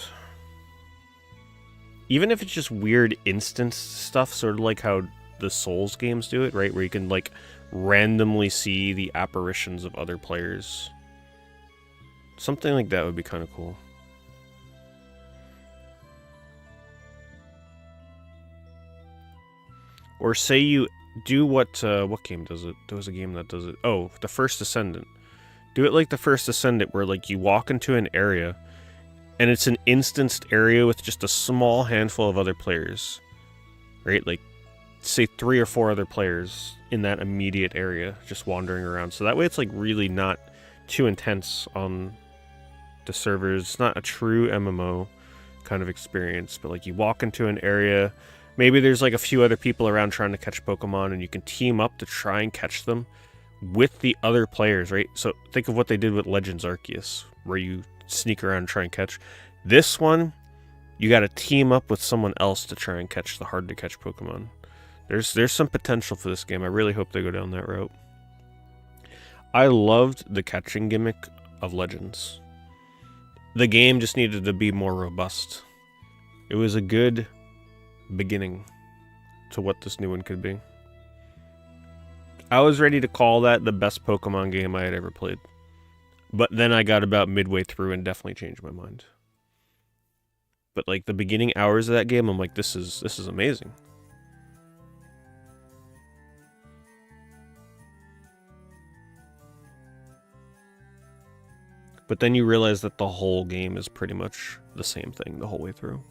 Even if it's just weird instance stuff, sort of like how the Souls games do it, right? Where you can like randomly see the apparitions of other players. Something like that would be kind of cool. Or say you do what game does it? There was a game that does it. Oh, the First Ascendant. Do it like the First Ascendant, where like you walk into an area, and it's an instanced area with just a small handful of other players, right? Like, say 3 or 4 other players in that immediate area, just wandering around. So that way, it's like really not too intense on the servers. It's not a true MMO kind of experience, but like you walk into an area. Maybe there's like a few other people around trying to catch Pokemon, and you can team up to try and catch them with the other players, right? So think of what they did with Legends Arceus, where you sneak around and try and catch. This one, you got to team up with someone else to try and catch the hard-to-catch Pokemon. There's some potential for this game. I really hope they go down that route. I loved the catching gimmick of Legends. The game just needed to be more robust. It was a good beginning to what this new one could be. I was ready to call that the best Pokemon game I had ever played. But then I got about midway through and definitely changed my mind. But like the beginning hours of that game, I'm like, this is amazing. But then you realize that the whole game is pretty much the same thing the whole way through.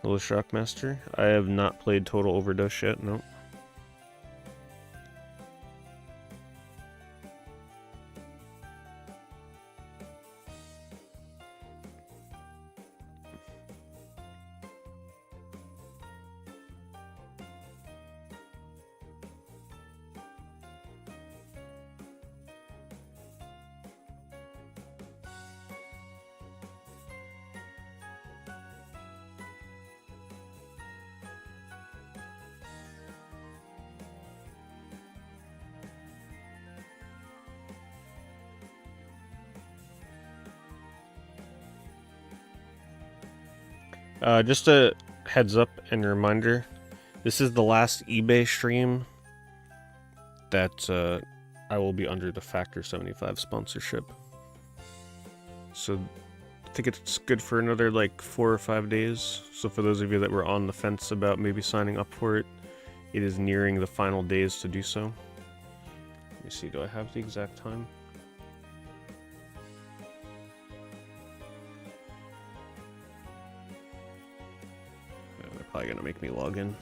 Hello, Shockmaster. I have not played Total Overdose yet, no. Just a heads up and a reminder, this is the last eBay stream that I will be under the Factor 75 sponsorship. So I think it's good for another like 4 or 5 days. So for those of you that were on the fence about maybe signing up for it, it is nearing the final days to do so. Let me see, do I have the exact time? Probably gonna make me log in.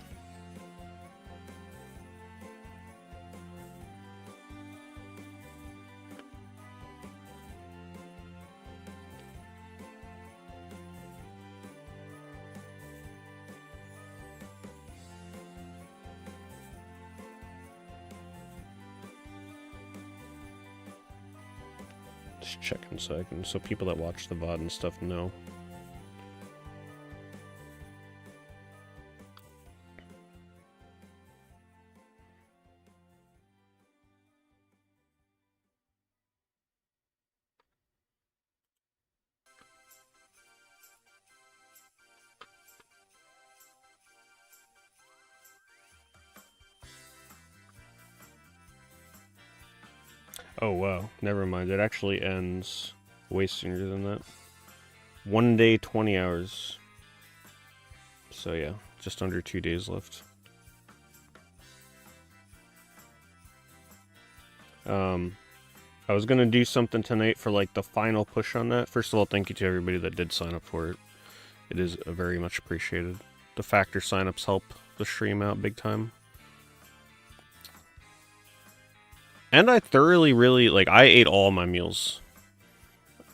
Just checking so people that watch the VOD and stuff know. Oh, wow. Never mind. It actually ends way sooner than that. 1 day, 20 hours. So yeah, just under 2 days left. I was gonna do something tonight for like the final push on that. First of all, thank you to everybody that did sign up for it. It is very much appreciated. The factor signups help the stream out big time. And I thoroughly really, like, I ate all my meals.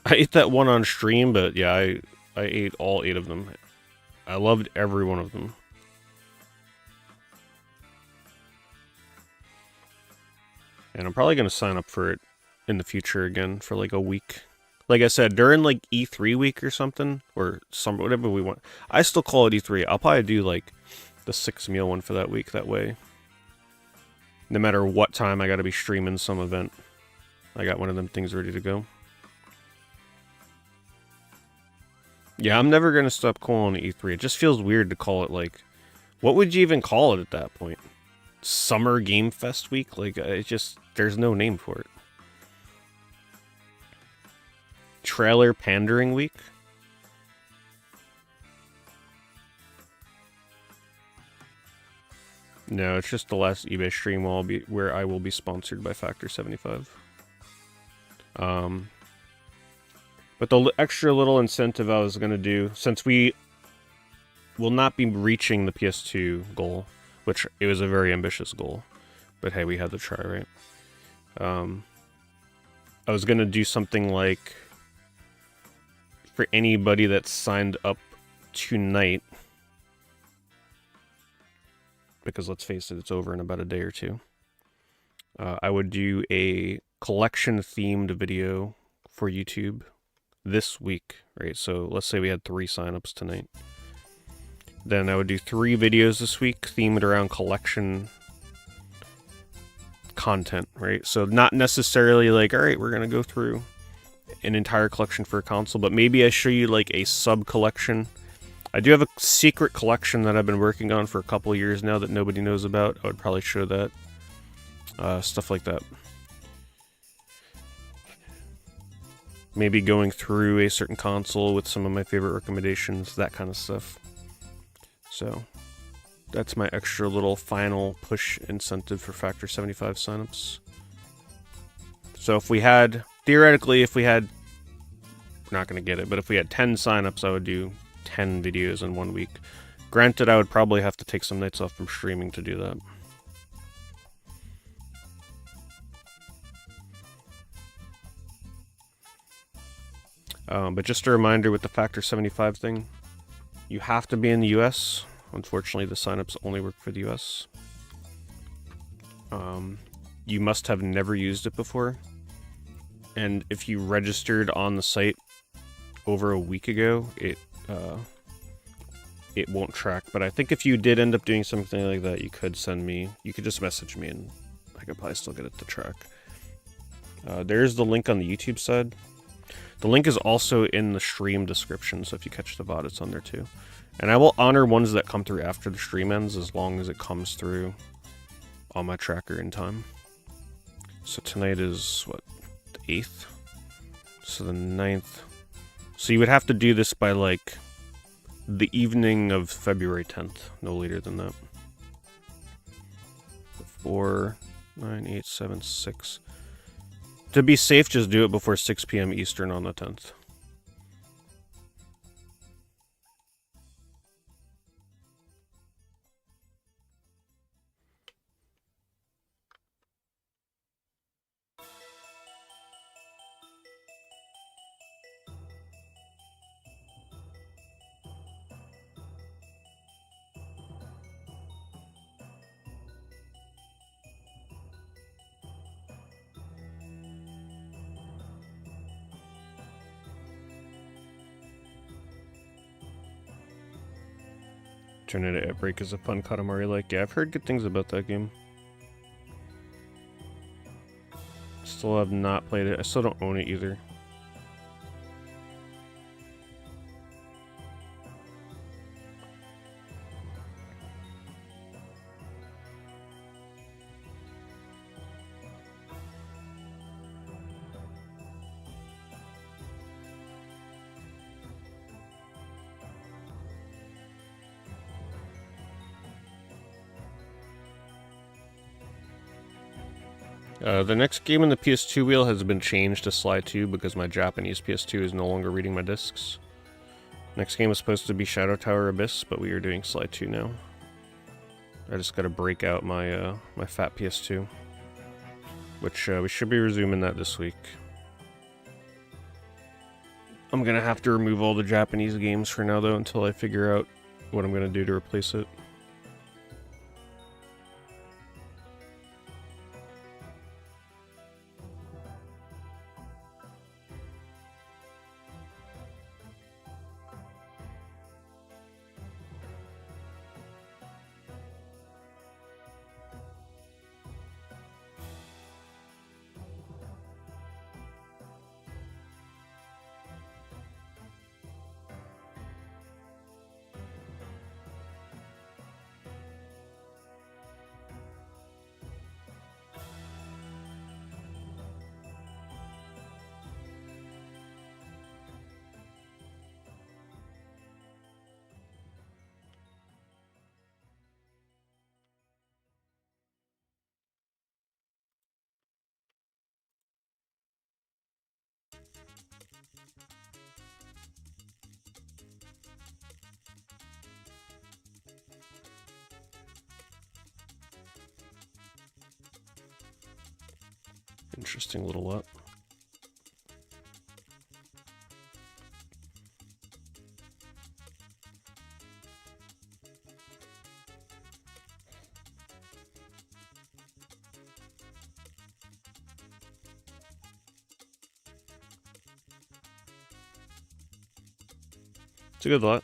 I ate that one on stream, but yeah, I ate all 8 of them. I loved every one of them. And I'm probably going to sign up for it in the future again for like a week. Like I said, during like E3 week or something, or whatever we want. I still call it E3. I'll probably do like the 6-meal one for that week. That way, no matter what time I got to be streaming some event, I got one of them things ready to go. Yeah, I'm never going to stop calling it E3. It just feels weird to call it like... What would you even call it at that point? Summer Game Fest week? Like, it just... There's no name for it. Trailer Pandering week? No, it's just the last eBay stream where I will be sponsored by Factor 75. But the extra little incentive I was going to do, since we will not be reaching the PS2 goal, which it was a very ambitious goal, but hey, we had to try, right? I was going to do something like, for anybody that signed up tonight, because let's face it, it's over in about a day or two, I would do a collection-themed video for YouTube this week, right? So let's say we had 3 signups tonight. Then I would do 3 videos this week themed around collection content, right? So not necessarily like, all right, we're going to go through an entire collection for a console, but maybe I show you like a sub-collection. I do have a secret collection that I've been working on for a couple years now that nobody knows about. I would probably show that. Stuff like that. Maybe going through a certain console with some of my favorite recommendations, that kind of stuff. So, that's my extra little final push incentive for Factor 75 signups. So if we had, theoretically, we're not going to get it, but if we had 10 signups, I would do 10 videos in 1 week. Granted, I would probably have to take some nights off from streaming to do that. But just a reminder with the Factor 75 thing, you have to be in the US. Unfortunately, the signups only work for the US. You must have never used it before. And if you registered on the site over a week ago, it won't track. But I think if you did end up doing something like that, you could just message me and I could probably still get it to track. There's the link on the YouTube side. The link is also in the stream description, so if you catch the VOD, it's on there too. And I will honor ones that come through after the stream ends, as long as it comes through on my tracker in time. So tonight is, what, the 8th? So the 9th. So you would have to do this by, like, the evening of February 10th, no later than that. 4, 9, 8, 7, 6... To be safe, just do it before 6 p.m. Eastern on the 10th. Tornado Outbreak is a fun Katamari like. Yeah, I've heard good things about that game. Still have not played it. I still don't own it either. The next game in the PS2 wheel has been changed to Sly 2 because my Japanese PS2 is no longer reading my discs. Next game was supposed to be Shadow Tower Abyss, but we are doing Sly 2 now. I just gotta break out my my fat PS2, which we should be resuming that this week. I'm gonna have to remove all the Japanese games for now though until I figure out what I'm gonna do to replace it. Interesting little lot. It's a good lot.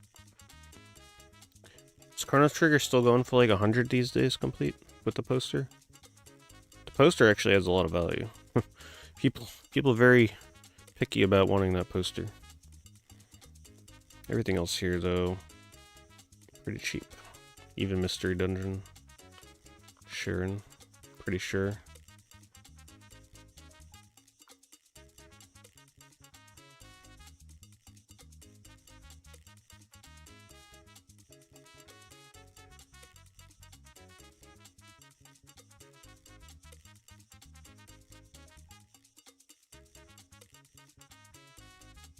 Is Chrono Trigger still going for like 100 these days complete with the poster? The poster actually has a lot of value. People are very picky about wanting that poster. Everything else here though, pretty cheap. Even Mystery Dungeon. Sharon, pretty sure.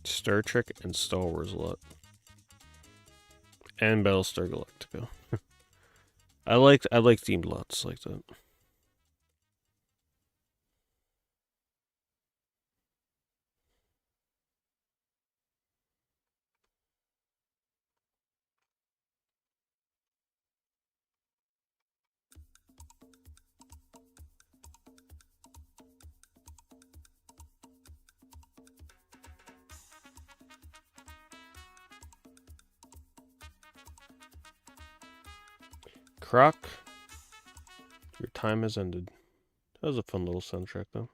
Star Trek and Star Wars a lot. And Battlestar Galactica. I like themed lots like that. Croc, your time has ended. That was a fun little soundtrack, though.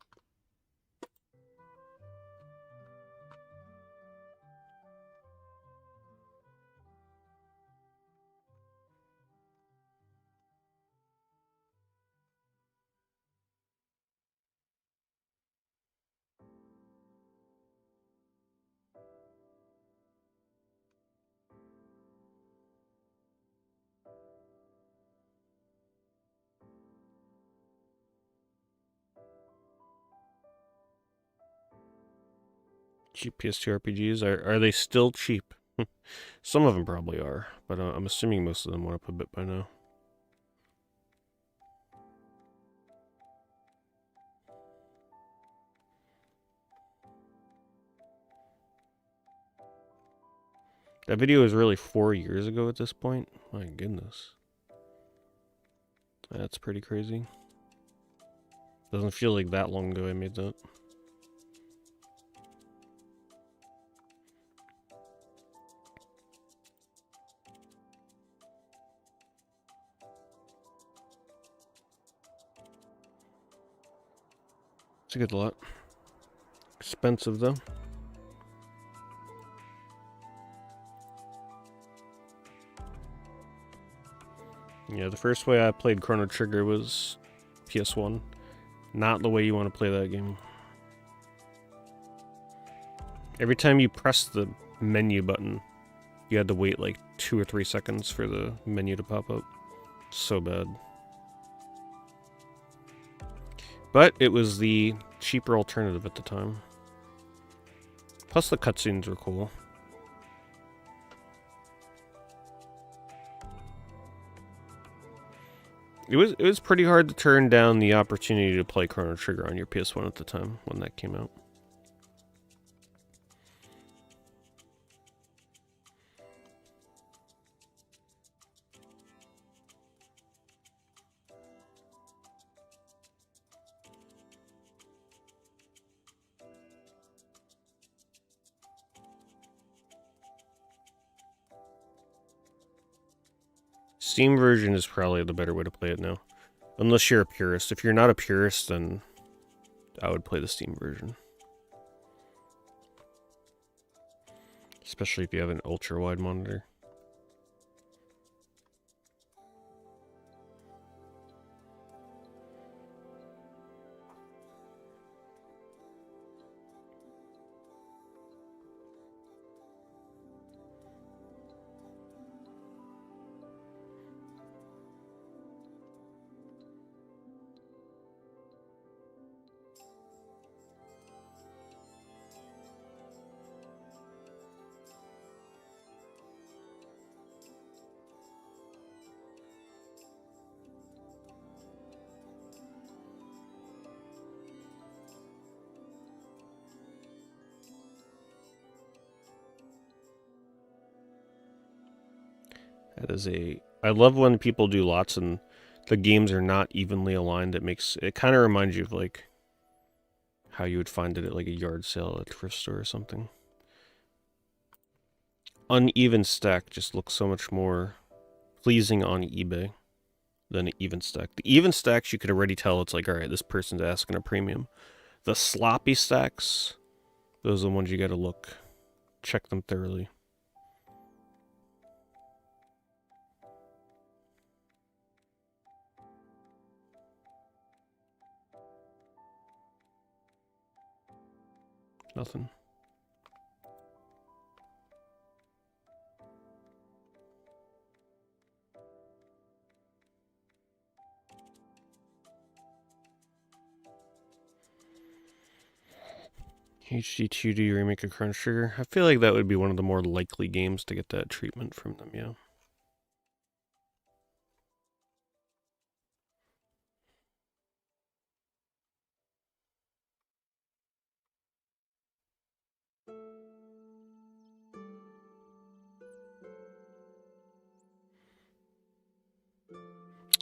Cheap PS2 RPGs, are they still cheap? Some of them probably are, but I'm assuming most of them went up a bit by now. That video was really 4 years ago at this point. My goodness. That's pretty crazy. Doesn't feel like that long ago I made that. It's a good lot. Expensive though. Yeah, the first way I played Chrono Trigger was PS1. Not the way you want to play that game. Every time you press the menu button, you had to wait like 2 or 3 seconds for the menu to pop up. So bad. But it was the cheaper alternative at the time. Plus the cutscenes were cool. It was pretty hard to turn down the opportunity to play Chrono Trigger on your PS1 at the time when that came out. Steam version is probably the better way to play it now. Unless you're a purist. If you're not a purist, then I would play the Steam version. Especially if you have an ultra-wide monitor. That is I love when people do lots and the games are not evenly aligned. It kind of reminds you of like how you would find it at like a yard sale at a thrift store or something. Uneven stack just looks so much more pleasing on eBay than an even stack. The even stacks you could already tell it's like, all right, this person's asking a premium. The sloppy stacks, those are the ones you gotta check them thoroughly. Nothing. HD 2D remake of Chrono Trigger. I feel like that would be one of the more likely games to get that treatment from them, yeah.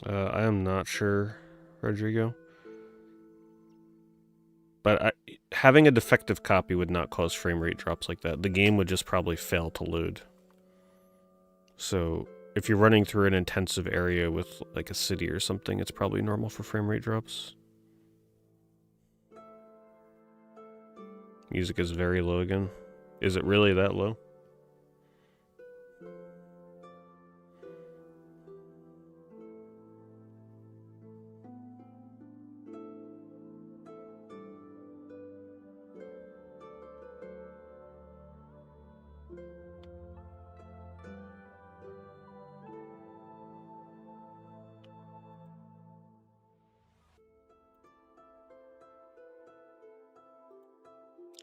I am not sure, Rodrigo. But having a defective copy would not cause frame rate drops like that. The game would just probably fail to load. So if you're running through an intensive area with like a city or something, it's probably normal for frame rate drops. Music is very low again. Is it really that low?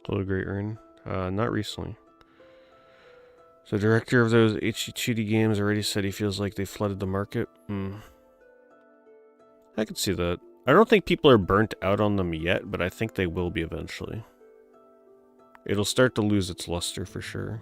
Hello, Great Earn. Not recently. The director of those HD2D games already said he feels like they flooded the market. I could see that. I don't think people are burnt out on them yet, but I think they will be eventually. It'll start to lose its luster for sure.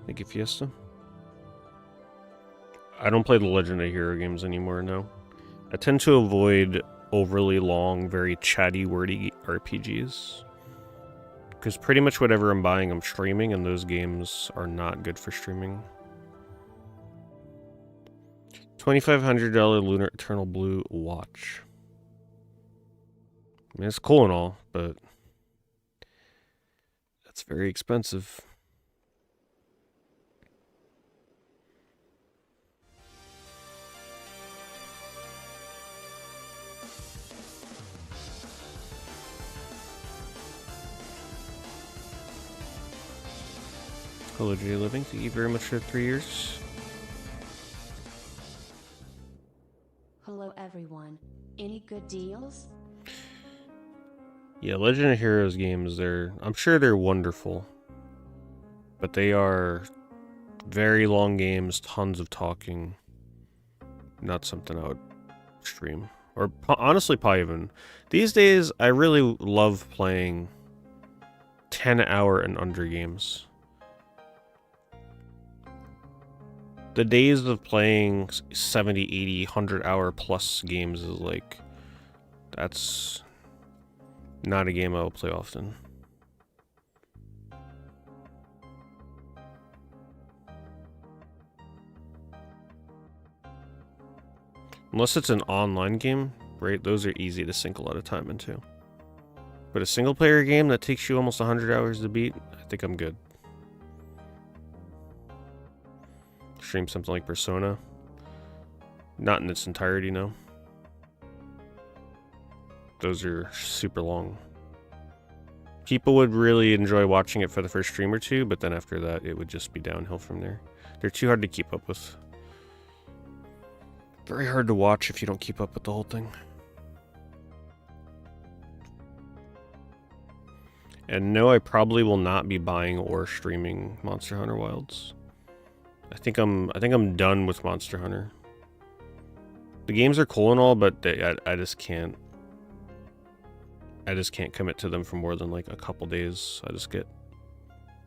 Thank you, Fiesta. I don't play the Legend of Hero games anymore, no. I tend to avoid overly long, very chatty, wordy RPGs. Because pretty much whatever I'm buying, I'm streaming, and those games are not good for streaming. $2,500 Lunar Eternal Blue watch. I mean, it's cool and all, but that's very expensive. Hello, J Living. Thank you very much for 3 years. Hello everyone. Any good deals? Yeah, Legend of Heroes games, I'm sure they're wonderful. But they are very long games, tons of talking. Not something I would stream. Or honestly, probably even. These days, I really love playing 10-hour and under games. The days of playing 70, 80, 100-hour plus games is like... That's not a game I will play often. Unless it's an online game, right? Those are easy to sink a lot of time into. But a single player game that takes you almost 100 hours to beat, I think I'm good. Stream something like Persona. Not in its entirety, no. Those are super long. People would really enjoy watching it for the first stream or two, but then after that, it would just be downhill from there. They're too hard to keep up with. Very hard to watch if you don't keep up with the whole thing. And no, I probably will not be buying or streaming Monster Hunter Wilds. I think I'm done with Monster Hunter. The games are cool and all, but I just can't. I just can't commit to them for more than like a couple days. I just get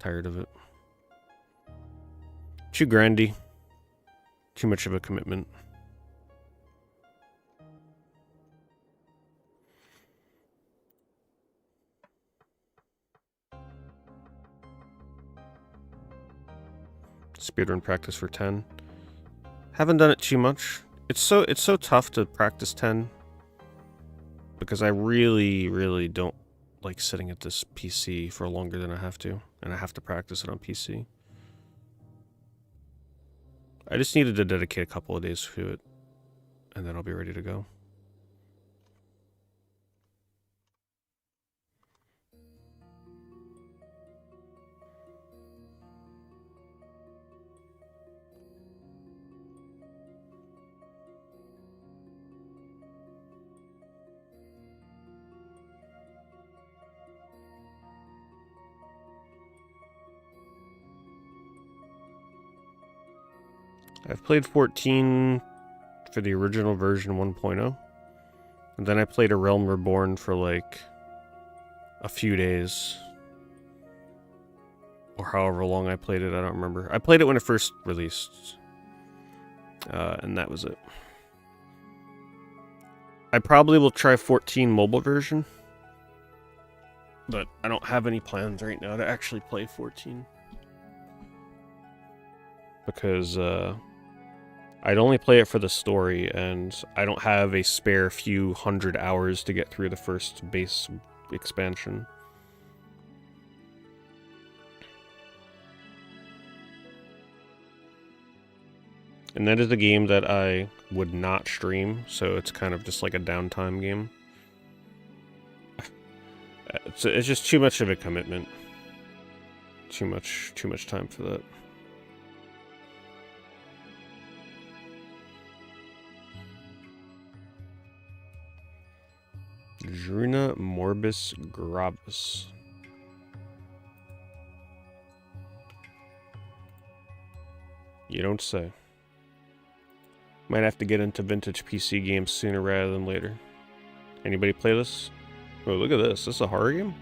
tired of it. Too grindy. Too much of a commitment. Speedrun practice for 10. Haven't done it too much. It's so tough to practice 10 because I really don't like sitting at this PC for longer than I have to, and I have to practice it on PC. I just needed to dedicate a couple of days to it, and then I'll be ready to go. I've played 14 for the original version 1.0. And then I played A Realm Reborn for like a few days. Or however long I played it, I don't remember. I played it when it first released. And that was it. I probably will try 14 mobile version. But I don't have any plans right now to actually play 14. Because, I'd only play it for the story, and I don't have a spare few 100 hours to get through the first base expansion. And that is a game that I would not stream, so it's kind of just like a downtime game. It's just too much of a commitment. Too much time for that. Druna morbis gravis. You don't say. Might have to get into vintage PC games sooner rather than later. Anybody play this? Oh, look at this. Is this a horror game?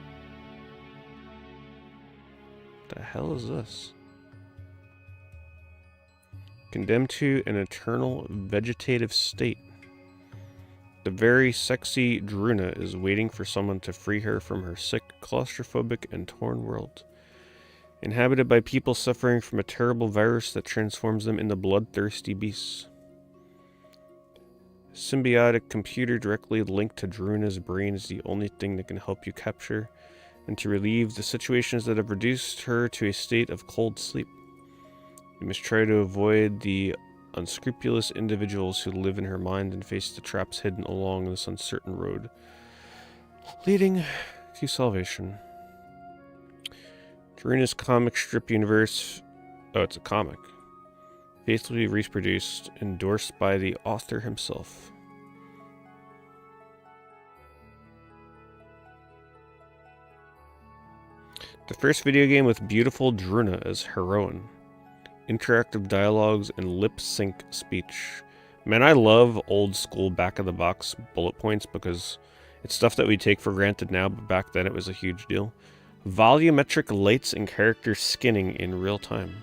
What the hell is this? Condemned to an eternal vegetative state. The very sexy Druna is waiting for someone to free her from her sick, claustrophobic, and torn world. Inhabited by people suffering from a terrible virus that transforms them into bloodthirsty beasts. Symbiotic computer directly linked to Druna's brain is the only thing that can help you capture and to relieve the situations that have reduced her to a state of cold sleep. You must try to avoid the unscrupulous individuals who live in her mind and face the traps hidden along this uncertain road, leading to salvation. Karuna's comic strip universe. Oh, it's a comic. Faithfully reproduced, endorsed by the author himself. The first video game with beautiful Druna as heroine. Interactive dialogues and lip sync speech. Man, I love old school back of the box bullet points because it's stuff that we take for granted now, but back then it was a huge deal. Volumetric lights and character skinning in real time.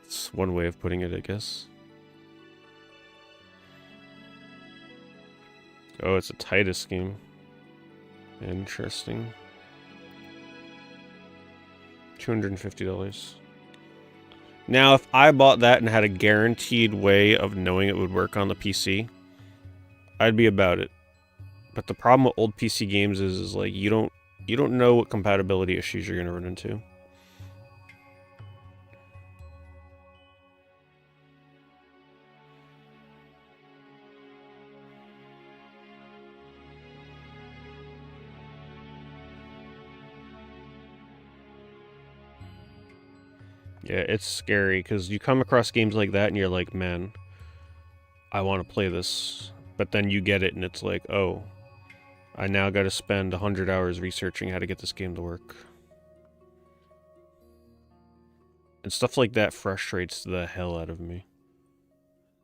It's one way of putting it, I guess. Oh, it's a Titus game. Interesting. $250. Now, if I bought that and had a guaranteed way of knowing it would work on the PC, I'd be about it. But the problem with old PC games is like you don't know what compatibility issues you're gonna run into. Yeah, it's scary because you come across games like that and you're like, man, I want to play this. But then you get it and it's like, oh, I now got to spend 100 hours researching how to get this game to work. And stuff like that frustrates the hell out of me.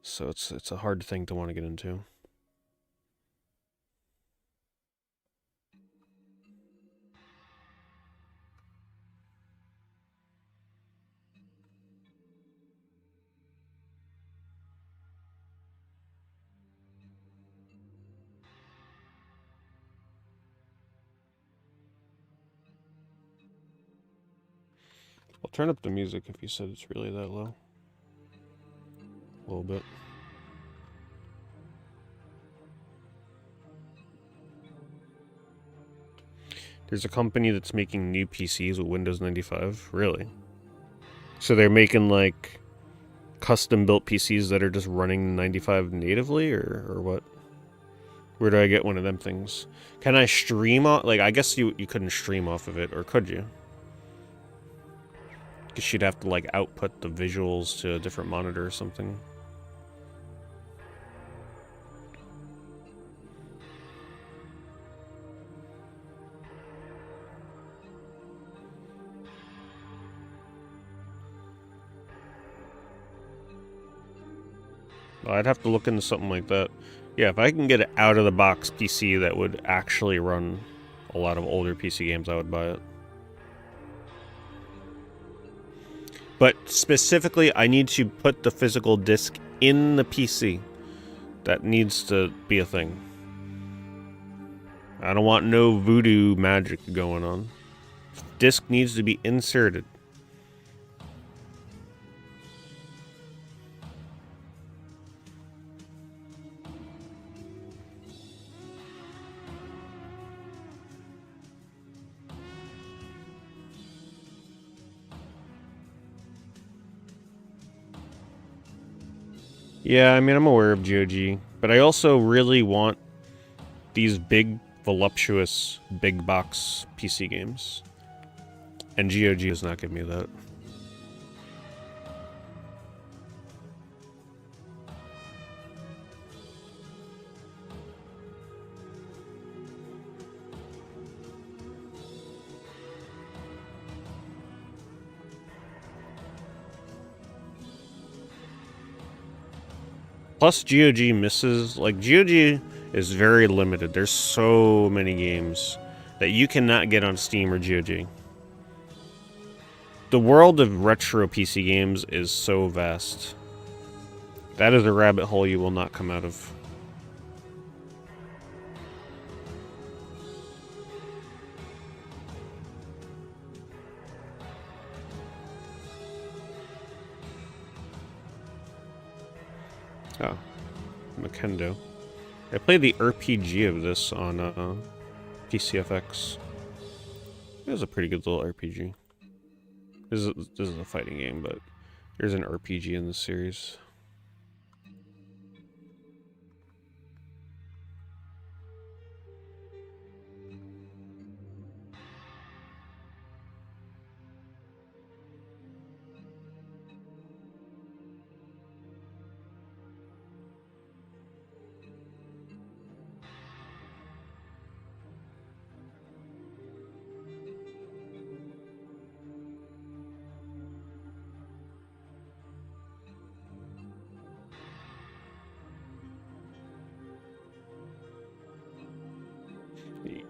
So it's a hard thing to want to get into. I'll turn up the music if you said it's really that low. A little bit. There's a company that's making new PCs with Windows 95. Really? So they're making like custom built PCs that are just running 95 natively or what? Where do I get one of them things? Can I stream off? Like, I guess you couldn't stream off of it, or could you? Guess you'd have to like output the visuals to a different monitor or something. I'd have to look into something like that. Yeah, if I can get an out-of-the-box PC that would actually run a lot of older PC games, I would buy it. But specifically, I need to put the physical disc in the PC. That needs to be a thing. I don't want no voodoo magic going on. Disc needs to be inserted. Yeah, I mean, I'm aware of GOG, but I also really want these big, voluptuous, big box PC games. And GOG does not give me that. Plus, GOG misses, like, GOG is very limited. There's so many games that you cannot get on Steam or GOG. The world of retro PC games is so vast. That is a rabbit hole you will not come out of. Oh, Makendo. I played the RPG of this on PCFX. It was a pretty good little RPG. This is a fighting game, but there's an RPG in this series.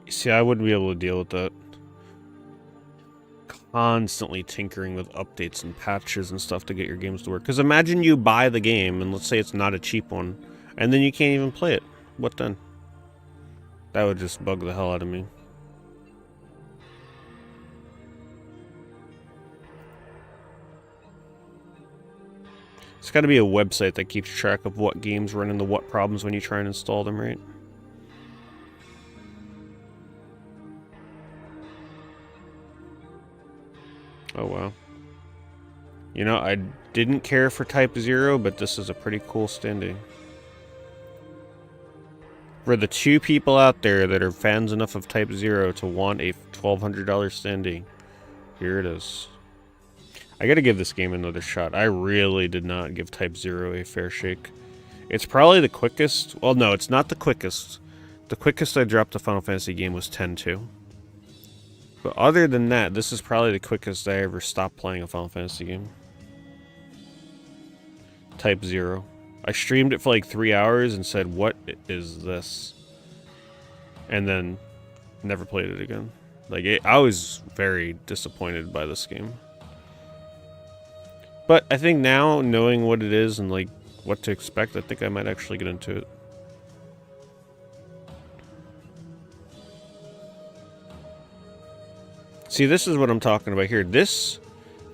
See, I wouldn't be able to deal with that. Constantly tinkering with updates and patches and stuff to get your games to work. Because imagine you buy the game, and let's say it's not a cheap one, and then you can't even play it. What then? That would just bug the hell out of me. It's got to be a website that keeps track of what games run into what problems when you try and install them, right? Oh, wow. You know, I didn't care for Type 0, but this is a pretty cool standee. For the 2 people out there that are fans enough of Type 0 to want a $1,200 standee, here it is. I gotta give this game another shot. I really did not give Type 0 a fair shake. It's probably the quickest. Well, no, it's not the quickest. The quickest I dropped a Final Fantasy game was 10-2. But other than that, this is probably the quickest I ever stopped playing a Final Fantasy game. Type 0. I streamed it for like 3 hours and said, what is this? And then never played it again. Like, I was very disappointed by this game. But I think now, knowing what it is and like what to expect, I think I might actually get into it. See, this is what I'm talking about here. This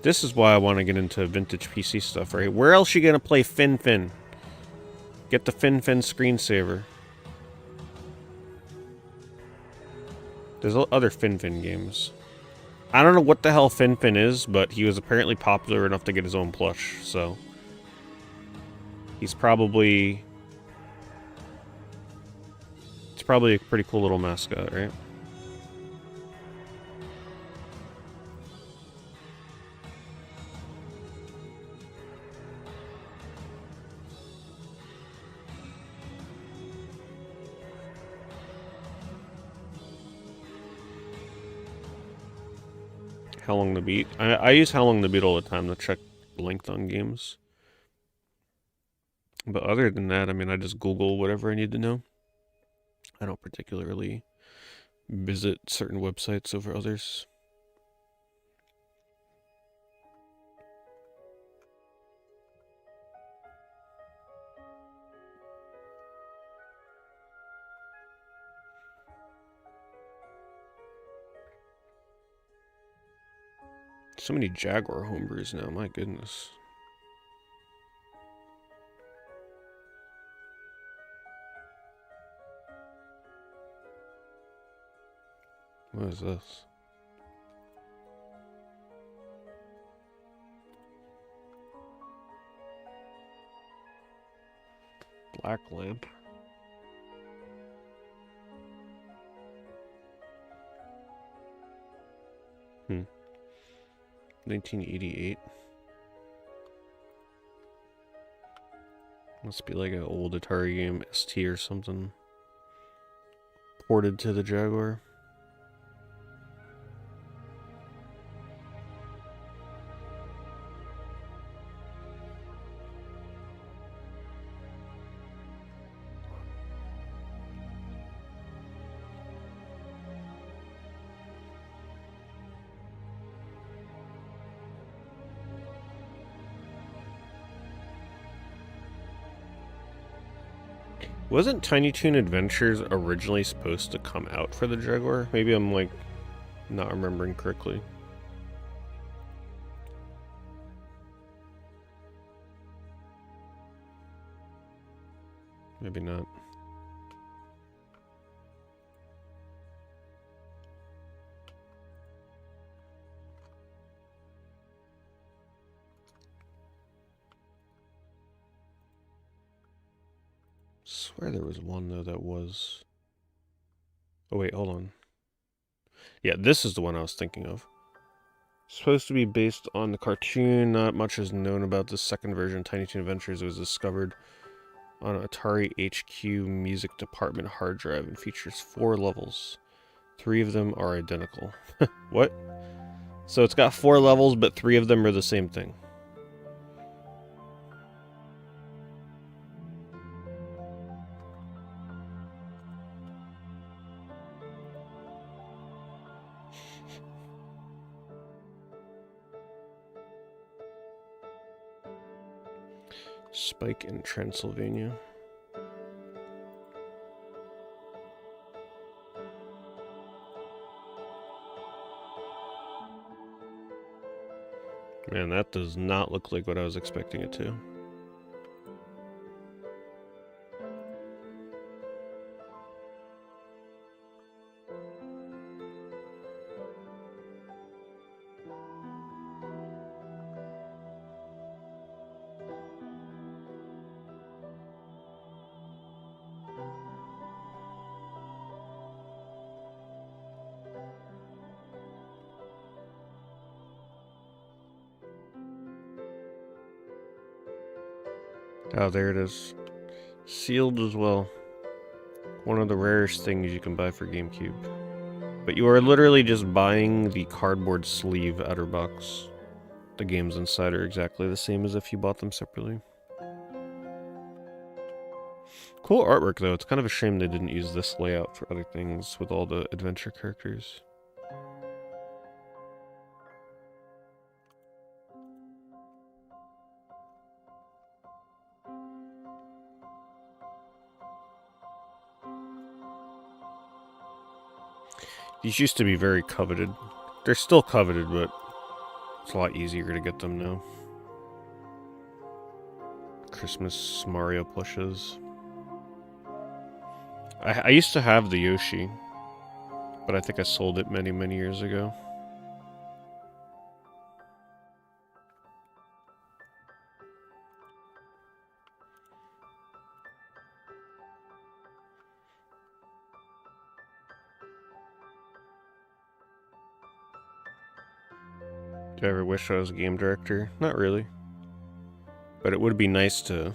is why I want to get into vintage PC stuff, right? Where else are you gonna play Fin? Get the Fin screensaver. There's other Fin games. I don't know what the hell Fin is, but he was apparently popular enough to get his own plush, so he's probably a pretty cool little mascot, right? How long to beat? I use how long to beat all the time to check length on games. But other than that, I mean, I just Google whatever I need to know. I don't particularly visit certain websites over others. So many Jaguar homebrews now, my goodness. What is this? Black lamp. 1988. Must be like an old Atari game, ST or something. Ported to the Jaguar. Wasn't Tiny Toon Adventures originally supposed to come out for the Jaguar? Maybe I'm like not remembering correctly. Maybe not. I swear there was one though that was. Oh wait, hold on. Yeah, this is the one I was thinking of. Supposed to be based on the cartoon. Not much is known about the second version, Tiny Toon Adventures. It was discovered on Atari HQ Music Department hard drive and features 4 levels. 3 of them are identical. What? So it's got 4 levels, but 3 of them are the same thing. Spike in Transylvania. Man, that does not look like what I was expecting it to. Oh, there it is. Sealed as well. One of the rarest things you can buy for GameCube. But you are literally just buying the cardboard sleeve outer box. The games inside are exactly the same as if you bought them separately. Cool artwork though. It's kind of a shame they didn't use this layout for other things with all the adventure characters. These used to be very coveted. They're still coveted, but it's a lot easier to get them now. Christmas Mario plushes. I used to have the Yoshi, but I think I sold it many, many years ago. Do I ever wish I was a game director? Not really. But it would be nice to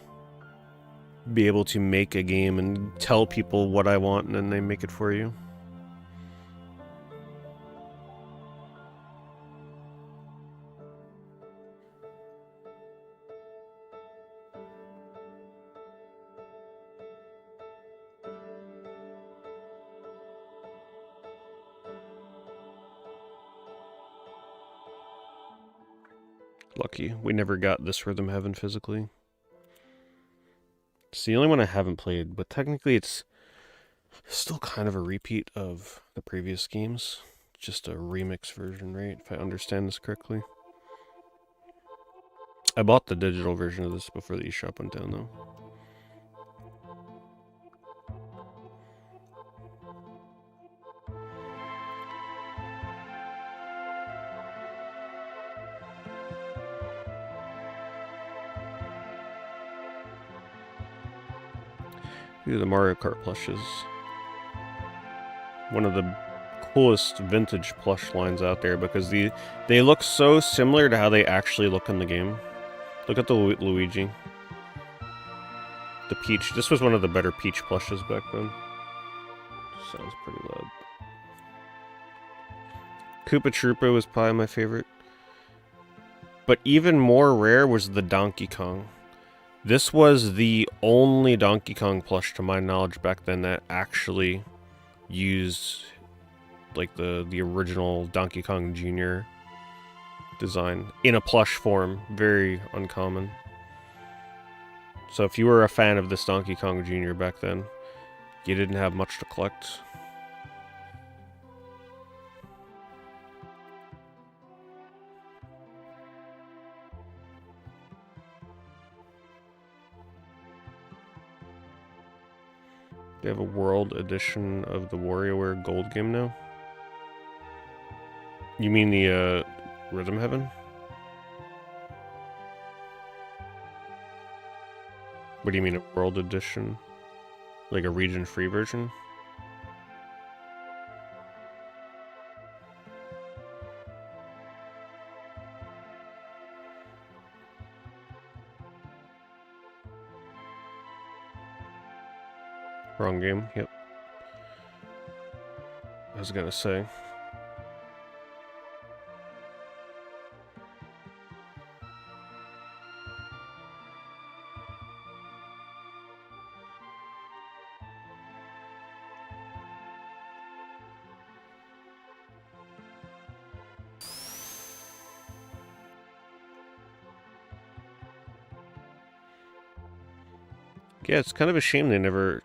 be able to make a game and tell people what I want and then they make it for you. Lucky. We never got this Rhythm Heaven physically. It's the only one I haven't played, but technically it's still kind of a repeat of the previous games. Just a remix version, right? If I understand this correctly. I bought the digital version of this before the eShop went down, though. These are the Mario Kart plushes. One of the coolest vintage plush lines out there because they look so similar to how they actually look in the game. Look at the Luigi. The Peach. This was one of the better Peach plushes back then. Sounds pretty loud. Koopa Troopa was probably my favorite. But even more rare was the Donkey Kong. This was the only Donkey Kong plush, to my knowledge, back then that actually used like the original Donkey Kong Jr. design in a plush form. Very uncommon. So if you were a fan of this Donkey Kong Jr. back then, you didn't have much to collect. They have a world edition of the WarioWare Gold game now? You mean the Rhythm Heaven? What do you mean a world edition? Like a region-free version? Wrong game, yep. I was gonna say. Yeah, it's kind of a shame they never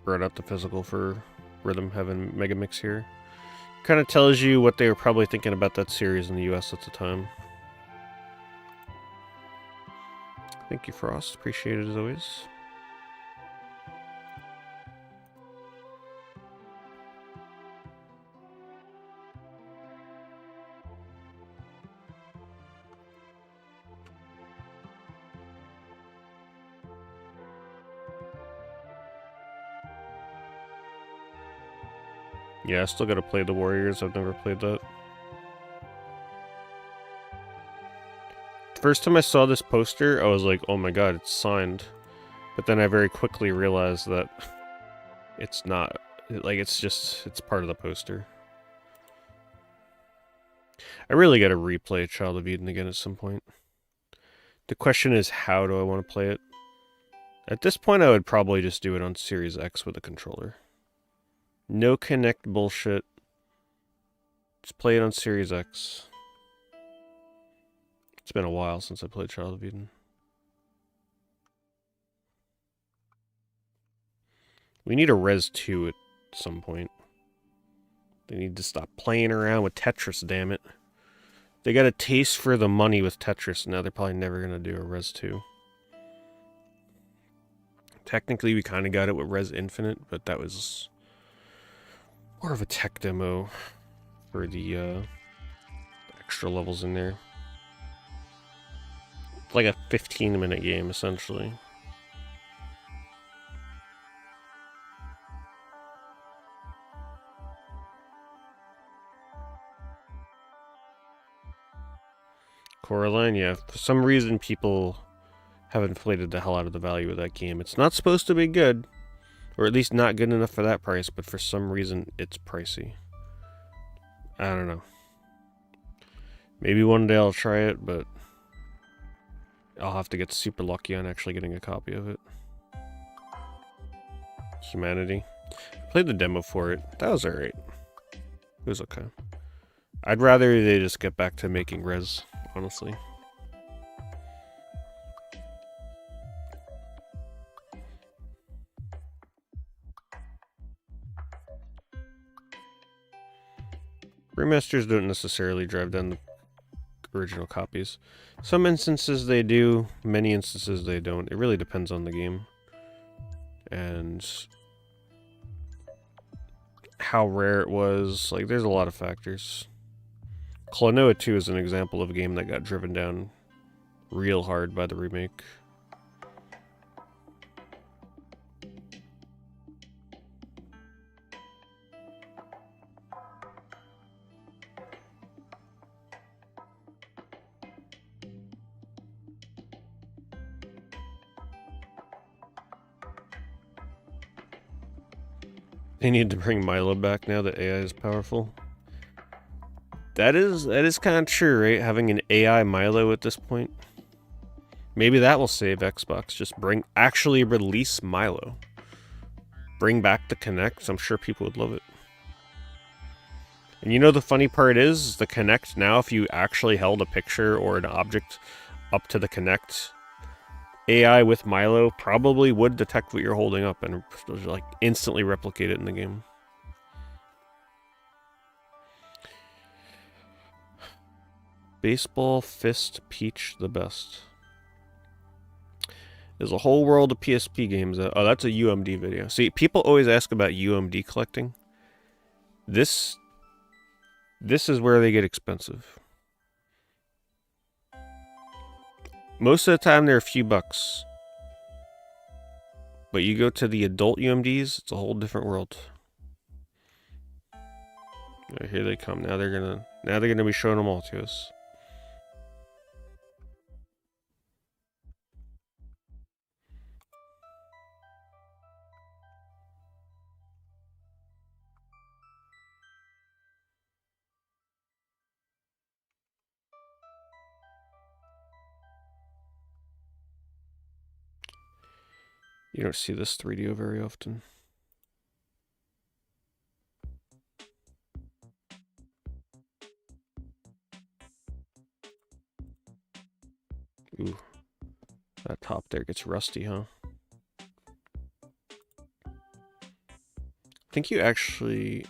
brought out the physical for Rhythm Heaven Mega Mix here. Kind of tells you what they were probably thinking about that series in the US at the time. Thank you, Frost. Appreciate it as always. Yeah, I still gotta play the Warriors. I've never played that. First time I saw this poster, I was like, oh my god, it's signed. But then I very quickly realized that it's not. Like, it's part of the poster. I really gotta replay Child of Eden again at some point. The question is, how do I want to play it? At this point, I would probably just do it on Series X with a controller. No Connect bullshit. Just play it on Series X. It's been a while since I played Child of Eden. We need a Res 2 at some point. They need to stop playing around with Tetris, damn it. They got a taste for the money with Tetris, now they're probably never going to do a Res 2. Technically, we kind of got it with Res Infinite, but that was more of a tech demo for the extra levels in there. It's like a 15-minute game, essentially. Coraline, yeah. For some reason, people have inflated the hell out of the value of that game. It's not supposed to be good, or at least not good enough for that price, but for some reason, it's pricey. I don't know. Maybe one day I'll try it, but I'll have to get super lucky on actually getting a copy of it. Humanity. I played the demo for it. That was alright. It was okay. I'd rather they just get back to making Res, honestly. Remasters don't necessarily drive down the original copies. Some instances they do, many instances they don't. It really depends on the game. And how rare it was. Like, there's a lot of factors. Klonoa 2 is an example of a game that got driven down real hard by the remake. They need to bring Milo back now that AI is powerful. That is kind of true, right? Having an AI Milo at this point. Maybe that will save Xbox. Just actually release Milo. Bring back the Kinect. I'm sure people would love it. And you know the funny part is, the Kinect now, if you actually held a picture or an object up to the Kinect, AI with Milo probably would detect what you're holding up and like instantly replicate it in the game. Baseball Fist Peach the best. There's a whole world of PSP games. Oh, that's a UMD video. See, people always ask about UMD collecting. This is where they get expensive. Most of the time, they're a few bucks. But you go to the adult UMDs, it's a whole different world. Right, here they come. Now they're gonna be showing them all to us. You don't see this 3DO very often. Ooh. That top there gets rusty, huh? think you actually...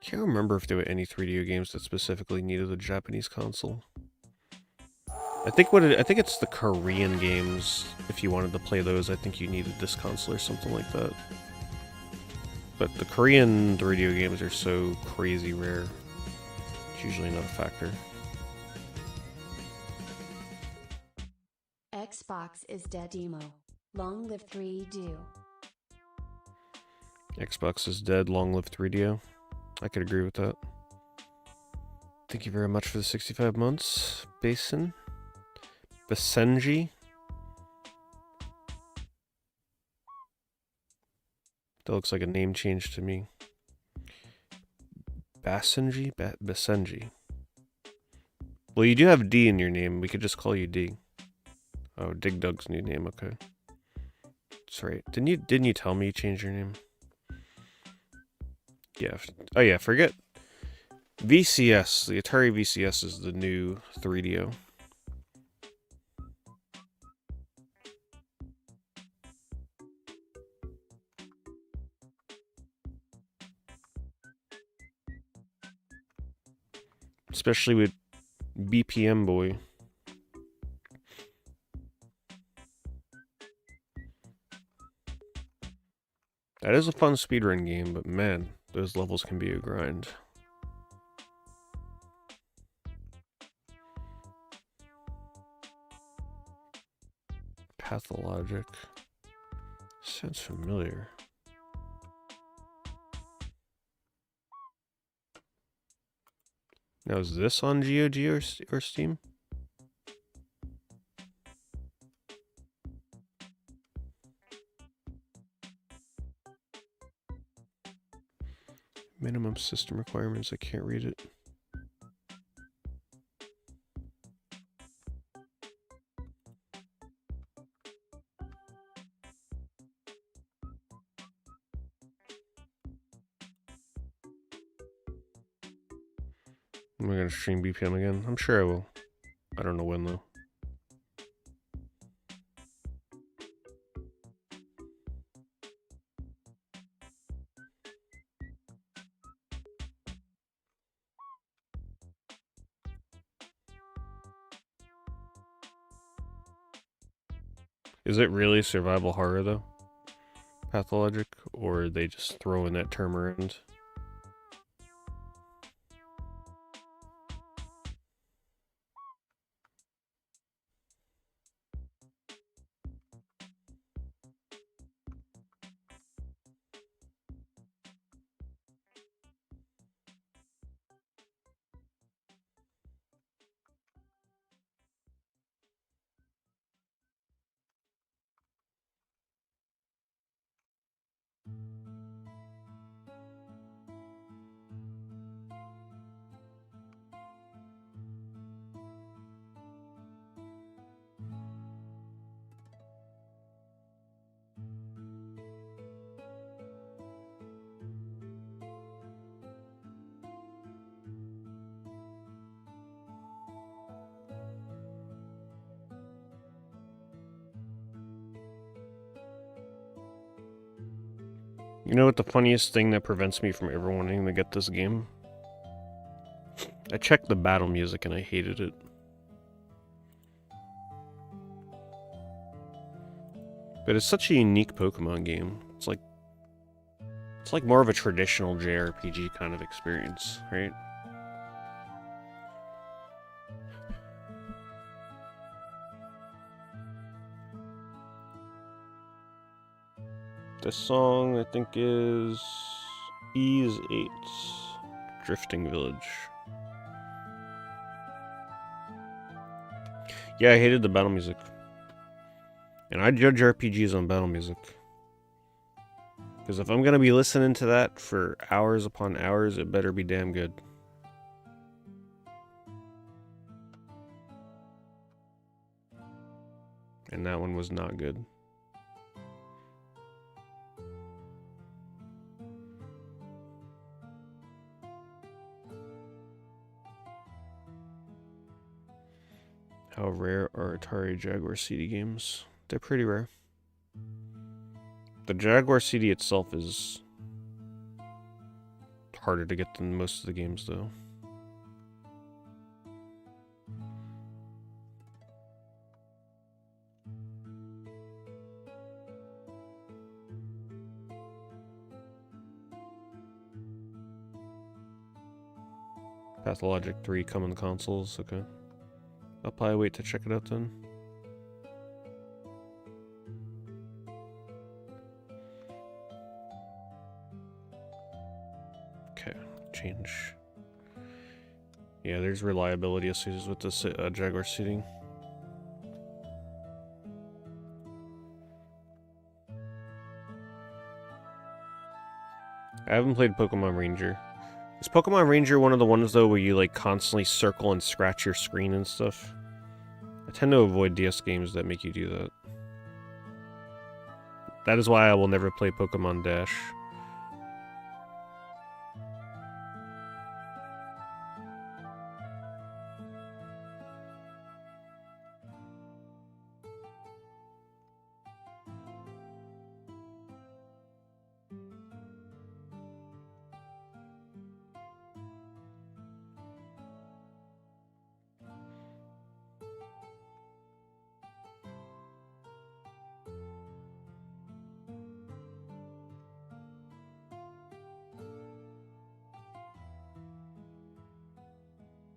Can't remember if there were any 3DO games that specifically needed a Japanese console. I think it's the Korean games. If you wanted to play those, I think you needed this console or something like that. But the Korean 3DO games are so crazy rare. It's usually not a factor. Xbox is dead emo. Long live 3DO. Xbox is dead, long live 3DO. I could agree with that. Thank you very much for the 65 months, Basin. Basenji. That looks like a name change to me. Basenji? Basenji. Well, you do have D in your name. We could just call you D. Oh, Dig Dug's new name, okay. That's right. Didn't you tell me you changed your name? Yeah. Oh yeah, forget. VCS. The Atari VCS is the new 3DO. Especially with BPM Boy. That is a fun speedrun game, but man, those levels can be a grind. Pathologic. Sounds familiar. Now, is this on GOG or Steam? Minimum system requirements, I can't read it. Am I going to stream BPM again? I'm sure I will. I don't know when, though. Is it really survival horror, though? Pathologic? Or are they just throwing that term around? You know what the funniest thing that prevents me from ever wanting to get this game? I checked the battle music and I hated it. But it's such a unique Pokemon game. It's like more of a traditional JRPG kind of experience, right? This song, I think, is Ease 8, Drifting Village. Yeah, I hated the battle music. And I judge RPGs on battle music. Because if I'm going to be listening to that for hours upon hours, it better be damn good. And that one was not good. How rare are are Atari Jaguar CD games. They're pretty rare. The Jaguar CD itself is harder to get than most of the games, though. Pathologic 3 come on consoles, okay. I'll probably wait to check it out then. Okay, change. Yeah, there's reliability issues with this Jaguar seating. I haven't played Pokemon Ranger. Is Pokemon Ranger one of the ones, though, where you, like, constantly circle and scratch your screen and stuff? I tend to avoid DS games that make you do that. That is why I will never play Pokemon Dash.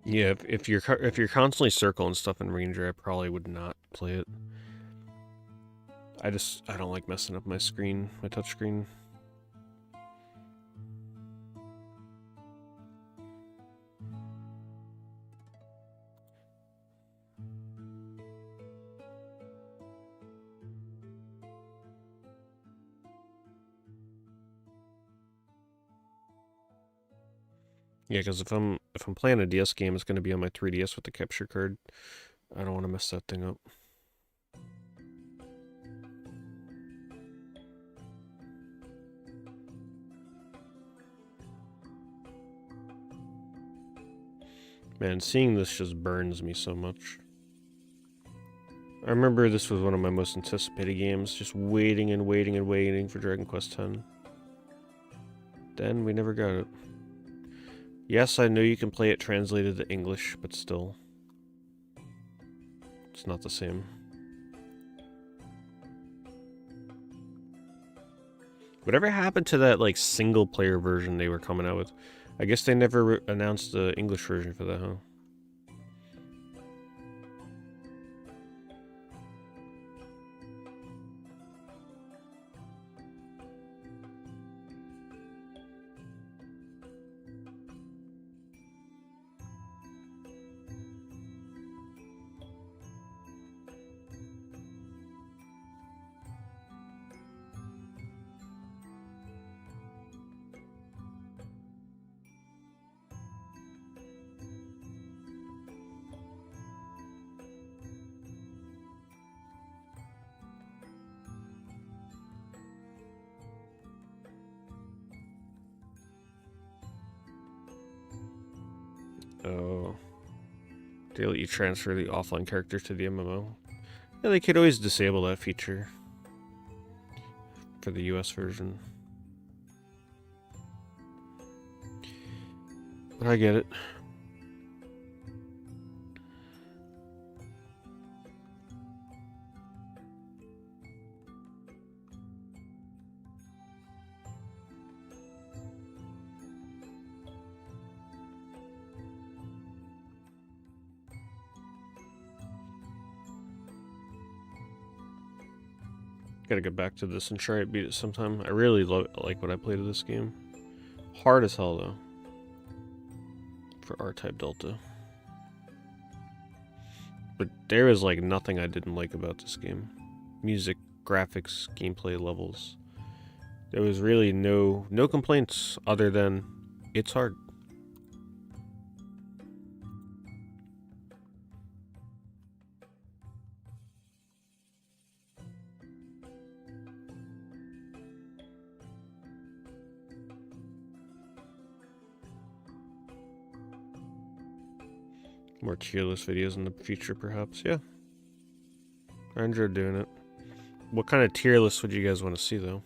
Yeah, if you're constantly circling stuff in Ranger, I probably would not play it. I don't like messing up my screen, my touch screen. Yeah, because if I'm playing a DS game, it's going to be on my 3DS with the capture card. I don't want to mess that thing up. Man, seeing this just burns me so much. I remember this was one of my most anticipated games, just waiting and waiting and waiting for Dragon Quest X. Then we never got it. Yes, I know you can play it translated to English, but still. It's not the same. Whatever happened to that, like, single-player version they were coming out with? I guess they never announced the English version for that, huh? Oh. They let you transfer the offline characters to the MMO. Yeah, they could always disable that feature for the US version. But I get it. Gotta get back to this and try to beat it sometime. I really like what I played of this game. Hard as hell, though. For R-Type Delta. But there is, like, nothing I didn't like about this game. Music, graphics, gameplay levels. There was really no complaints other than it's hard. More tier list videos in the future, perhaps. Yeah. I enjoyed doing it. What kind of tier list would you guys want to see, though?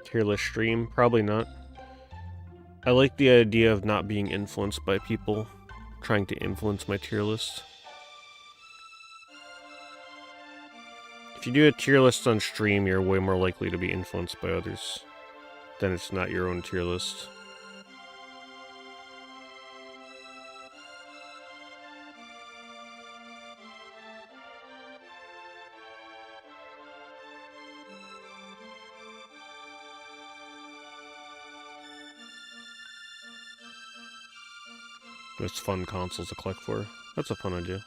Tier list stream? Probably not. I like the idea of not being influenced by people trying to influence my tier list. If you do a tier list on stream, you're way more likely to be influenced by others. Then it's not your own tier list. There's fun consoles to collect for. That's a fun idea.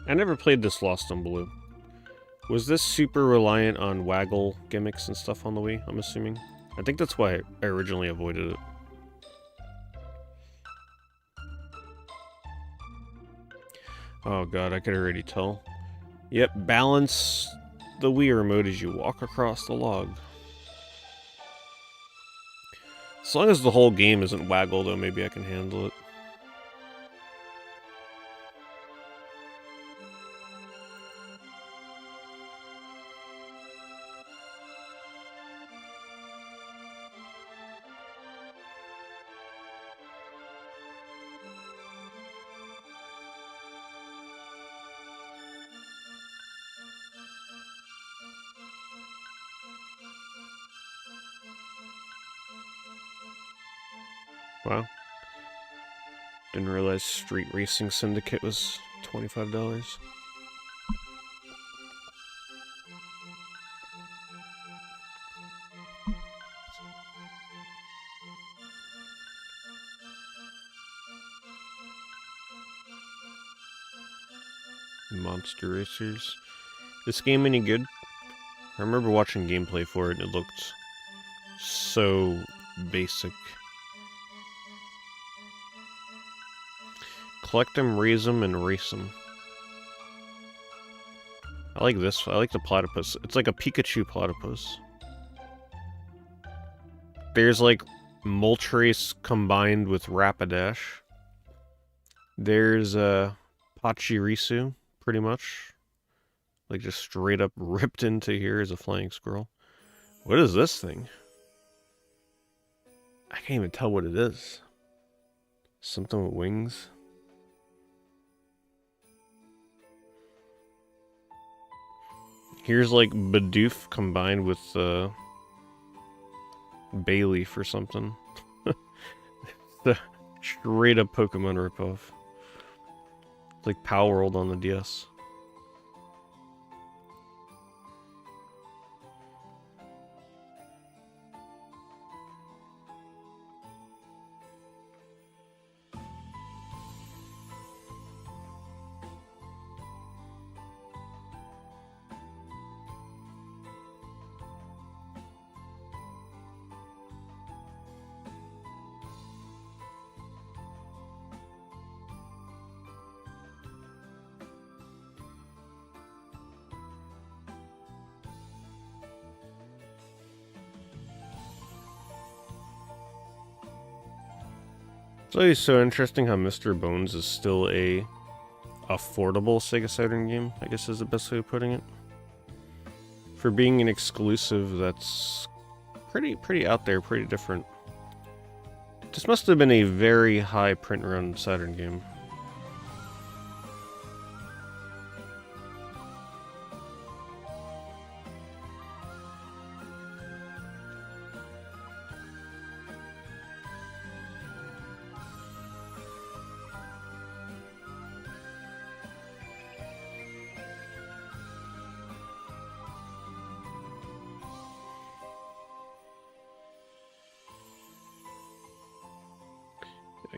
I never played this Lost on Blue. Was this super reliant on waggle gimmicks and stuff on the Wii, I'm assuming? I think that's why I originally avoided it. Oh god, I could already tell. Yep, balance the Wii remote as you walk across the log. As long as the whole game isn't waggle, though, maybe I can handle it. Wow. Didn't realize Street Racing Syndicate was $25. Monster Racers. This game any good? I remember watching gameplay for it and it looked so basic. Collect them, raise them, and race them. I like this. I like the platypus. It's like a Pikachu platypus. There's like Moltres combined with Rapidash. There's Pachirisu, pretty much. Like just straight up ripped into here as a flying squirrel. What is this thing? I can't even tell what it is. Something with wings. Here's like Bidoof combined with Bayleaf or something. The straight up Pokemon ripoff. It's like Power World on the DS. It's always so interesting how Mr. Bones is still a affordable Sega Saturn game, I guess is the best way of putting it. For being an exclusive that's pretty out there, pretty different. This must have been a very high print run Saturn game.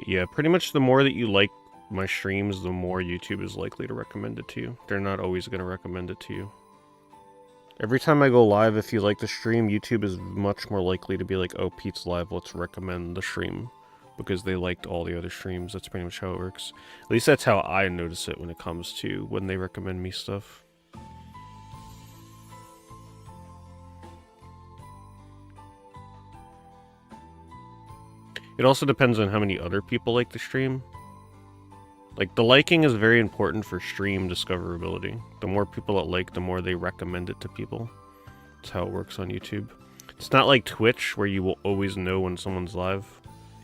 Yeah, pretty much the more that you like my streams, the more YouTube is likely to recommend it to you. They're not always going to recommend it to you. Every time I go live, if you like the stream, YouTube is much more likely to be like, oh, Pete's live, let's recommend the stream. Because they liked all the other streams. That's pretty much how it works. At least that's how I notice it when it comes to when they recommend me stuff. It also depends on how many other people like the stream. Like, the liking is very important for stream discoverability. The more people that like, the more they recommend it to people. That's how it works on YouTube. It's not like Twitch, where you will always know when someone's live.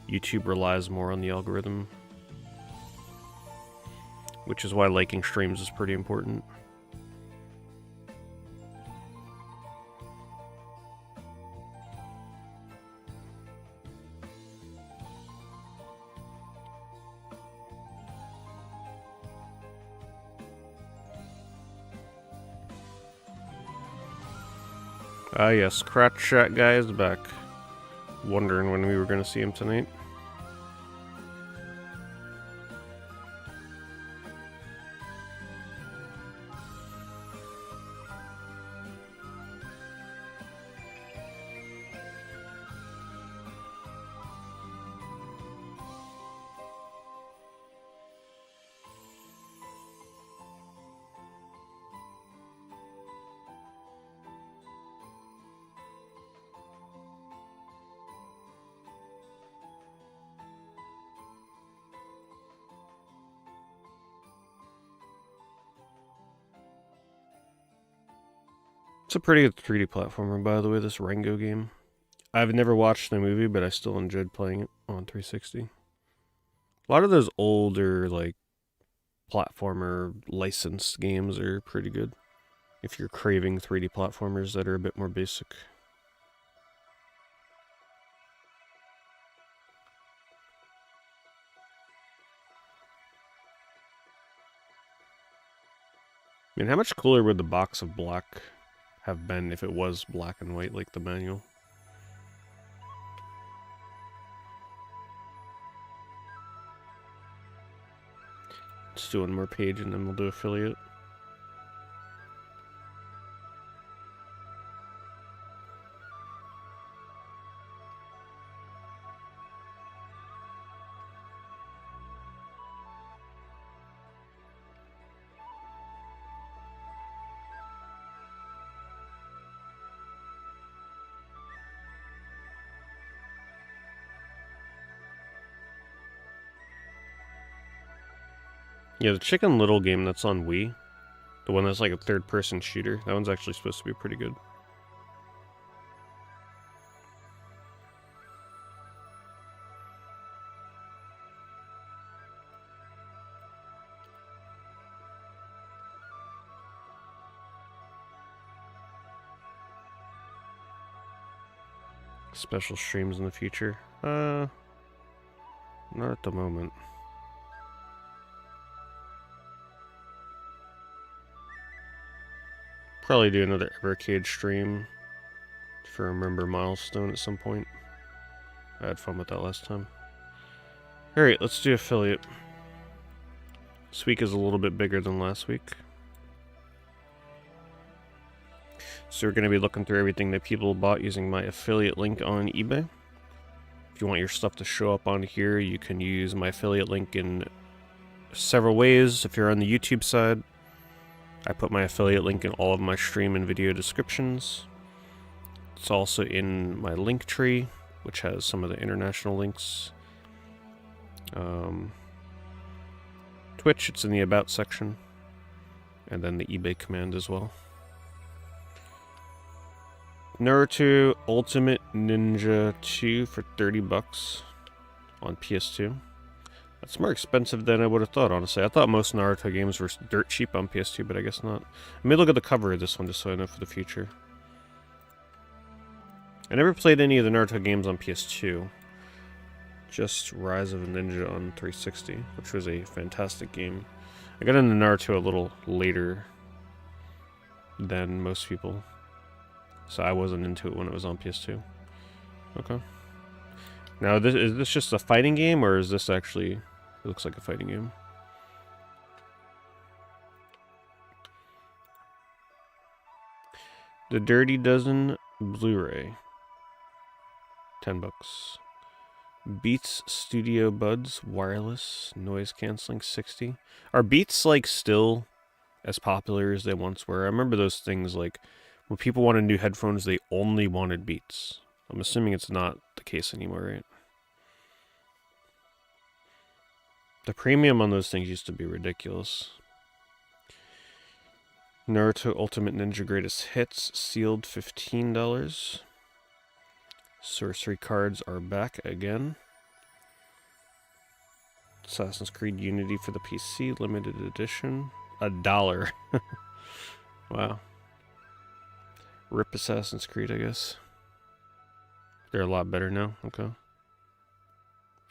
YouTube relies more on the algorithm. Which is why liking streams is pretty important. Ah yes, Cratch Chat guy is back. Wondering when we were going to see him tonight. It's a pretty good 3D platformer, by the way, this Rango game. I've never watched the movie, but I still enjoyed playing it on 360. A lot of those older, like, platformer licensed games are pretty good. If you're craving 3D platformers that are a bit more basic. I mean, how much cooler would the box of black have been if it was black and white like the manual? Let's do one more page and then we'll do affiliate. Yeah, the Chicken Little game that's on Wii, the one that's like a third-person shooter, that one's actually supposed to be pretty good. Special streams in the future? Not at the moment. Probably do another Evercade stream for Remember Milestone at some point. I had fun with that last time. Alright, let's do affiliate. This week is a little bit bigger than last week. So we're going to be looking through everything that people bought using my affiliate link on eBay. If you want your stuff to show up on here, you can use my affiliate link in several ways. If you're on the YouTube side, I put my affiliate link in all of my stream and video descriptions. It's also in my link tree, which has some of the international links. Twitch, it's in the About section. And then the eBay command as well. Naruto Ultimate Ninja 2 for $30. on PS2. That's more expensive than I would have thought, honestly. I thought most Naruto games were dirt cheap on PS2, but I guess not. Let me look at the cover of this one just so I know for the future. I never played any of the Naruto games on PS2. Just Rise of a Ninja on 360, which was a fantastic game. I got into Naruto a little later than most people, so I wasn't into it when it was on PS2. Okay. Now, is this just a fighting game, or is this actually... It looks like a fighting game. The Dirty Dozen Blu-ray. $10. Beats Studio Buds wireless noise canceling 60. Are Beats like still as popular as they once were? I remember those things like when people wanted new headphones, they only wanted Beats. I'm assuming it's not the case anymore, right? The premium on those things used to be ridiculous. Naruto Ultimate Ninja Greatest Hits sealed $15. Sorcery cards are back again. Assassin's Creed Unity for the PC, limited edition. $1. Wow. Rip Assassin's Creed, I guess. They're a lot better now. Okay.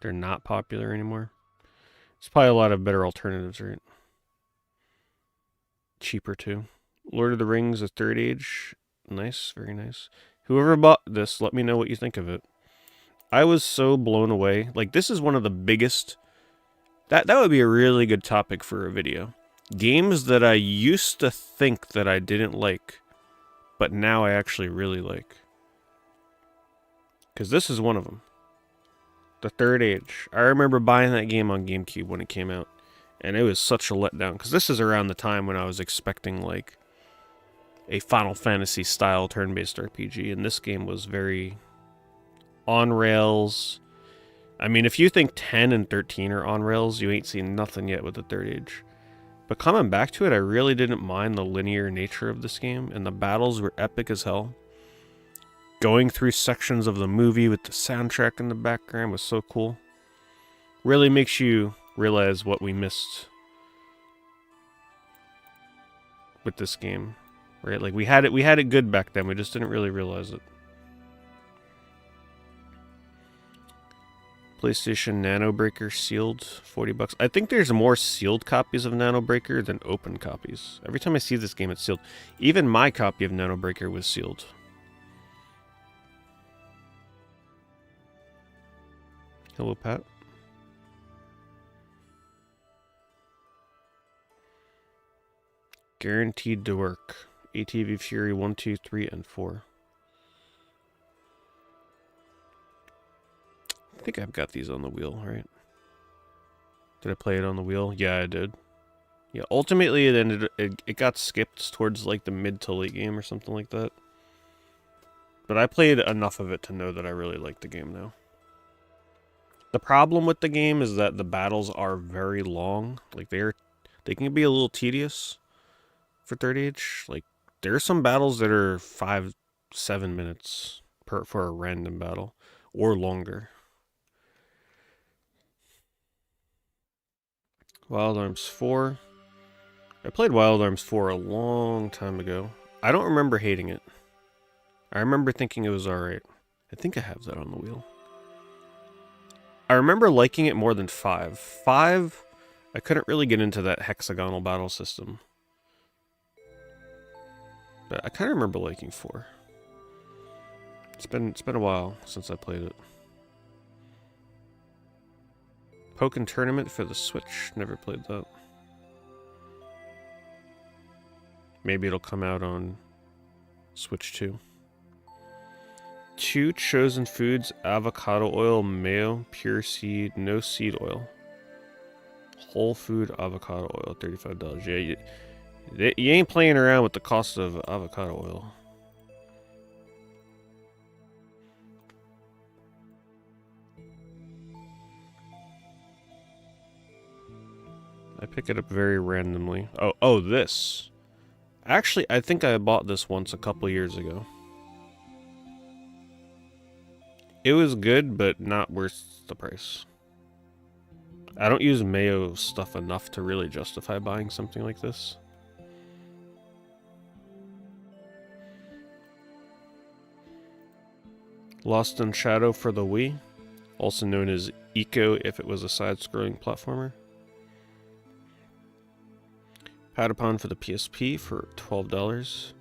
They're not popular anymore. There's probably a lot of better alternatives, right? Cheaper, too. Lord of the Rings, The Third Age. Nice, very nice. Whoever bought this, let me know what you think of it. I was so blown away. Like, this is one of the biggest... That would be a really good topic for a video. Games that I used to think that I didn't like, but now I actually really like. Because this is one of them. The Third Age. I remember buying that game on GameCube when it came out. And it was such a letdown. Because this is around the time when I was expecting, like, a Final Fantasy style turn-based RPG. And this game was very on rails. I mean, if you think 10 and 13 are on rails, you ain't seen nothing yet with the Third Age. But coming back to it, I really didn't mind the linear nature of this game. And the battles were epic as hell. Going through sections of the movie with the soundtrack in the background was so cool. Really makes you realize what we missed with this game, right? Like we had it good back then. We just didn't really realize it. PlayStation Nano Breaker sealed, $40. I think there's more sealed copies of Nano Breaker than open copies. Every time I see this game, it's sealed. Even my copy of Nano Breaker was sealed. Hello, Pat. Guaranteed to work. ATV Fury 1, 2, 3, and 4. I think I've got these on the wheel, right? Did I play it on the wheel? Yeah, I did. Yeah, ultimately it got skipped towards like the mid to late game or something like that. But I played enough of it to know that I really like the game now. The problem with the game is that the battles are very long. Like they can be a little tedious for Third Age. Like there are some battles that are 5-7 minutes for a random battle or longer. Wild Arms 4. I played Wild Arms 4 a long time ago. I don't remember hating it. I remember thinking it was alright. I think I have that on the wheel. I remember liking it more than 5. 5, I couldn't really get into that hexagonal battle system. But I kind of remember liking 4. It's been a while since I played it. Pokken Tournament for the Switch. Never played that. Maybe it'll come out on Switch 2. 2 Chosen Foods, avocado oil, mayo, pure seed, no seed oil. Whole food avocado oil, $35. Yeah, you ain't playing around with the cost of avocado oil. I pick it up very randomly. Oh, this. Actually, I think I bought this once a couple years ago. It was good, but not worth the price. I don't use Mayo stuff enough to really justify buying something like this. Lost in Shadow for the Wii, also known as Eco if it was a side-scrolling platformer. Patapon for the PSP for $12.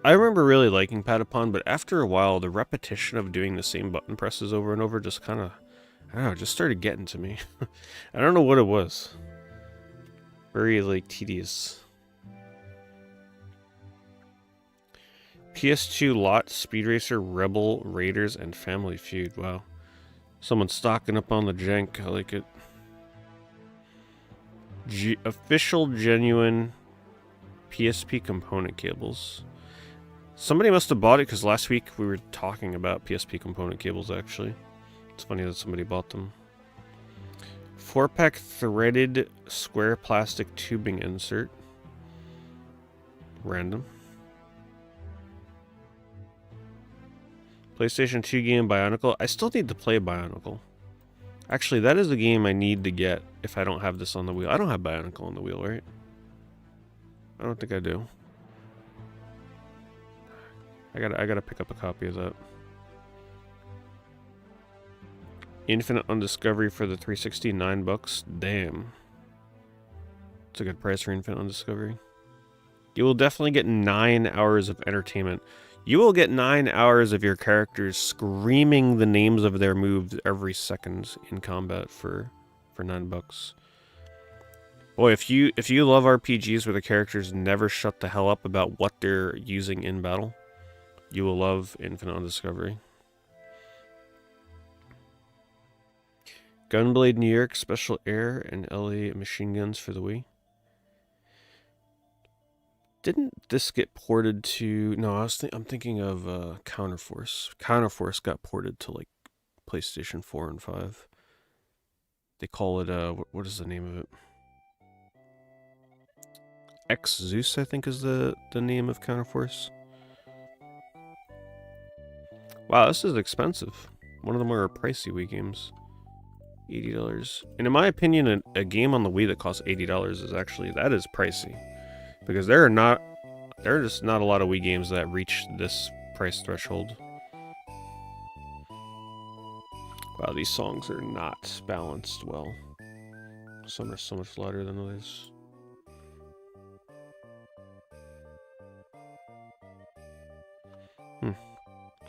I remember really liking Patapon, but after a while, the repetition of doing the same button presses over and over just kind of, I don't know, just started getting to me. I don't know what it was. Very, like, tedious. PS2 Lot, Speed Racer, Rebel, Raiders, and Family Feud. Wow. Someone's stocking up on the jank. I like it. Official genuine PSP component cables. Somebody must have bought it because last week we were talking about PSP component cables, actually. It's funny that somebody bought them. 4-pack threaded square plastic tubing insert. Random. PlayStation 2 game Bionicle. I still need to play Bionicle. Actually, that is the game I need to get if I don't have this on the wheel. I don't have Bionicle on the wheel, right? I don't think I do. I gotta pick up a copy of that. Infinite Undiscovery for the 360, $9. Damn. It's a good price for Infinite Undiscovery. You will definitely get 9 hours of entertainment. You will get 9 hours of your characters screaming the names of their moves every second in combat for $9. Boy, if you love RPGs where the characters never shut the hell up about what they're using in battle, you will love Infinite Undiscovery. Gunblade New York, Special Air, and LA Machine Guns for the Wii. Didn't this get ported to... No, I'm thinking of Counterforce. Counterforce got ported to, like, PlayStation 4 and 5. They call it, what is the name of it? X Zeus, I think, is the name of Counterforce. Wow, this is expensive. One of the more pricey Wii games. $80. And in my opinion, a game on the Wii that costs $80 is actually... That is pricey. Because there are just not a lot of Wii games that reach this price threshold. Wow, these songs are not balanced well. Some are so much louder than others.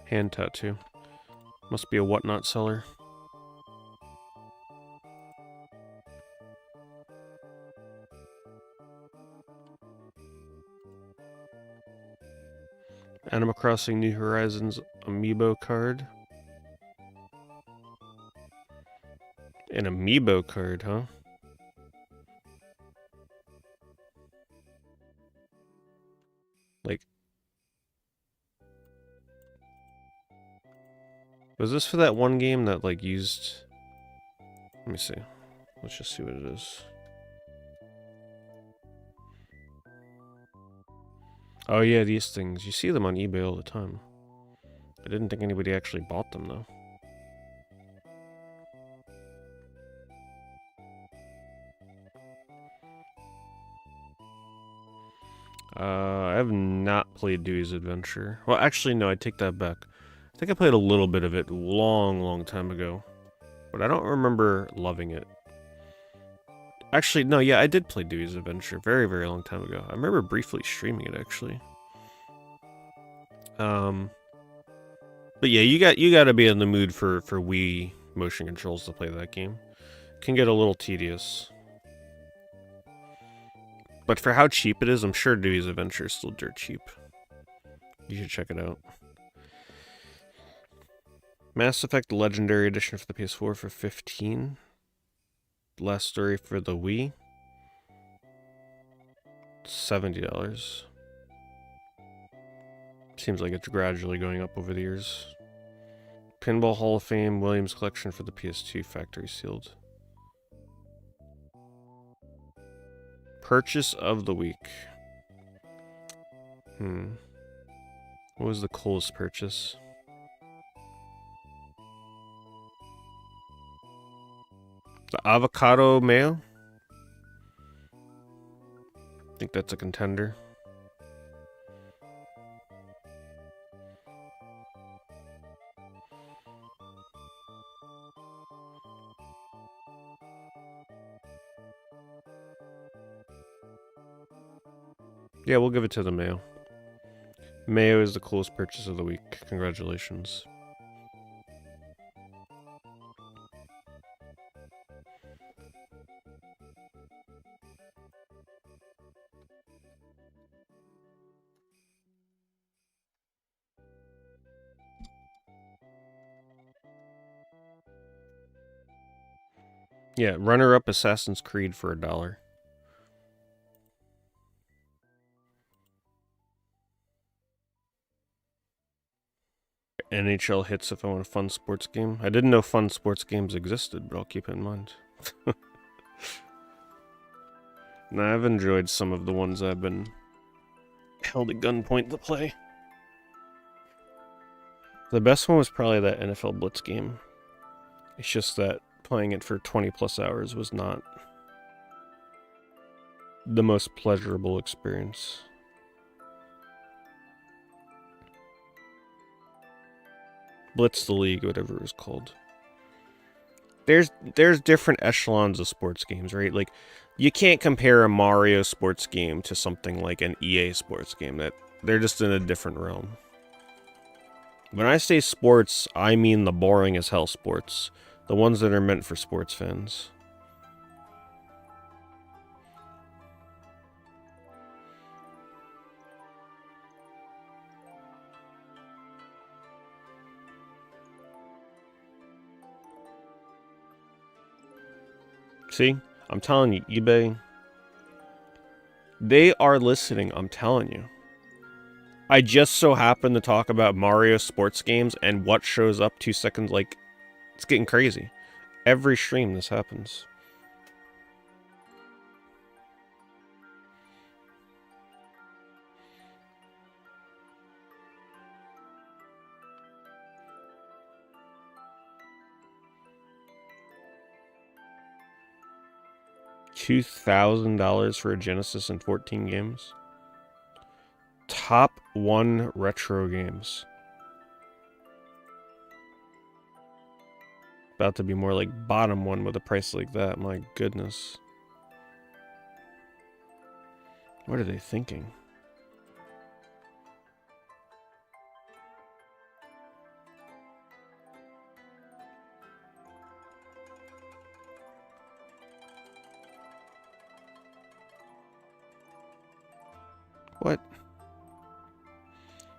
Hand tattoo. Must be a whatnot seller. Animal Crossing New Horizons amiibo card. An amiibo card, huh? Like... Was this for that one game that, like, used... Let me see. Let's just see what it is. Oh yeah, these things. You see them on eBay all the time. I didn't think anybody actually bought them, though. I have not played Dewey's Adventure. Well, actually, no, I take that back. I think I played a little bit of it long time ago. But I don't remember loving it. Actually, no, yeah, I did play Dewey's Adventure very long time ago. I remember briefly streaming it, actually. But yeah, you gotta be in the mood for Wii motion controls to play that game. It can get a little tedious. But for how cheap it is, I'm sure Dewey's Adventure is still dirt cheap. You should check it out. Mass Effect Legendary Edition for the PS4 for $15. Last Story for the Wii, $70. Seems like it's gradually going up over the years. Pinball Hall of Fame Williams Collection for the PS2 factory sealed. Purchase of the week. What was the coolest purchase? The avocado mayo. I think that's a contender. Yeah, we'll give it to the mayo. Mayo is the coolest purchase of the week. Congratulations. Yeah, runner-up Assassin's Creed for $1. NHL hits if I want a fun sports game. I didn't know fun sports games existed, but I'll keep it in mind. Now, I've enjoyed some of the ones I've been held at gunpoint to play. The best one was probably that NFL Blitz game. It's just that playing it for 20 plus hours was not the most pleasurable experience. Blitz the League, whatever it was called. There's different echelons of sports games, right? Like, you can't compare a Mario sports game to something like an EA sports game. That they're just in a different realm. When I say sports, I mean the boring as hell sports. The ones that are meant for sports fans. See? I'm telling you, eBay. They are listening, I'm telling you. I just so happen to talk about Mario sports games and what shows up 2 seconds, like, it's getting crazy. Every stream this happens. $2,000 for a Genesis and 14 games. Top 1 retro games. About to be more like bottom 1 with a price like that. My goodness. What are they thinking? What?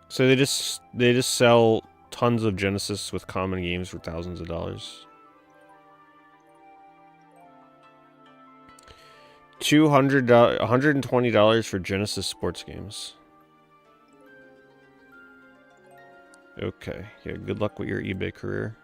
So they just sell tons of Genesis with common games for thousands of dollars. $120 for Genesis sports games. Okay, yeah, good luck with your eBay career.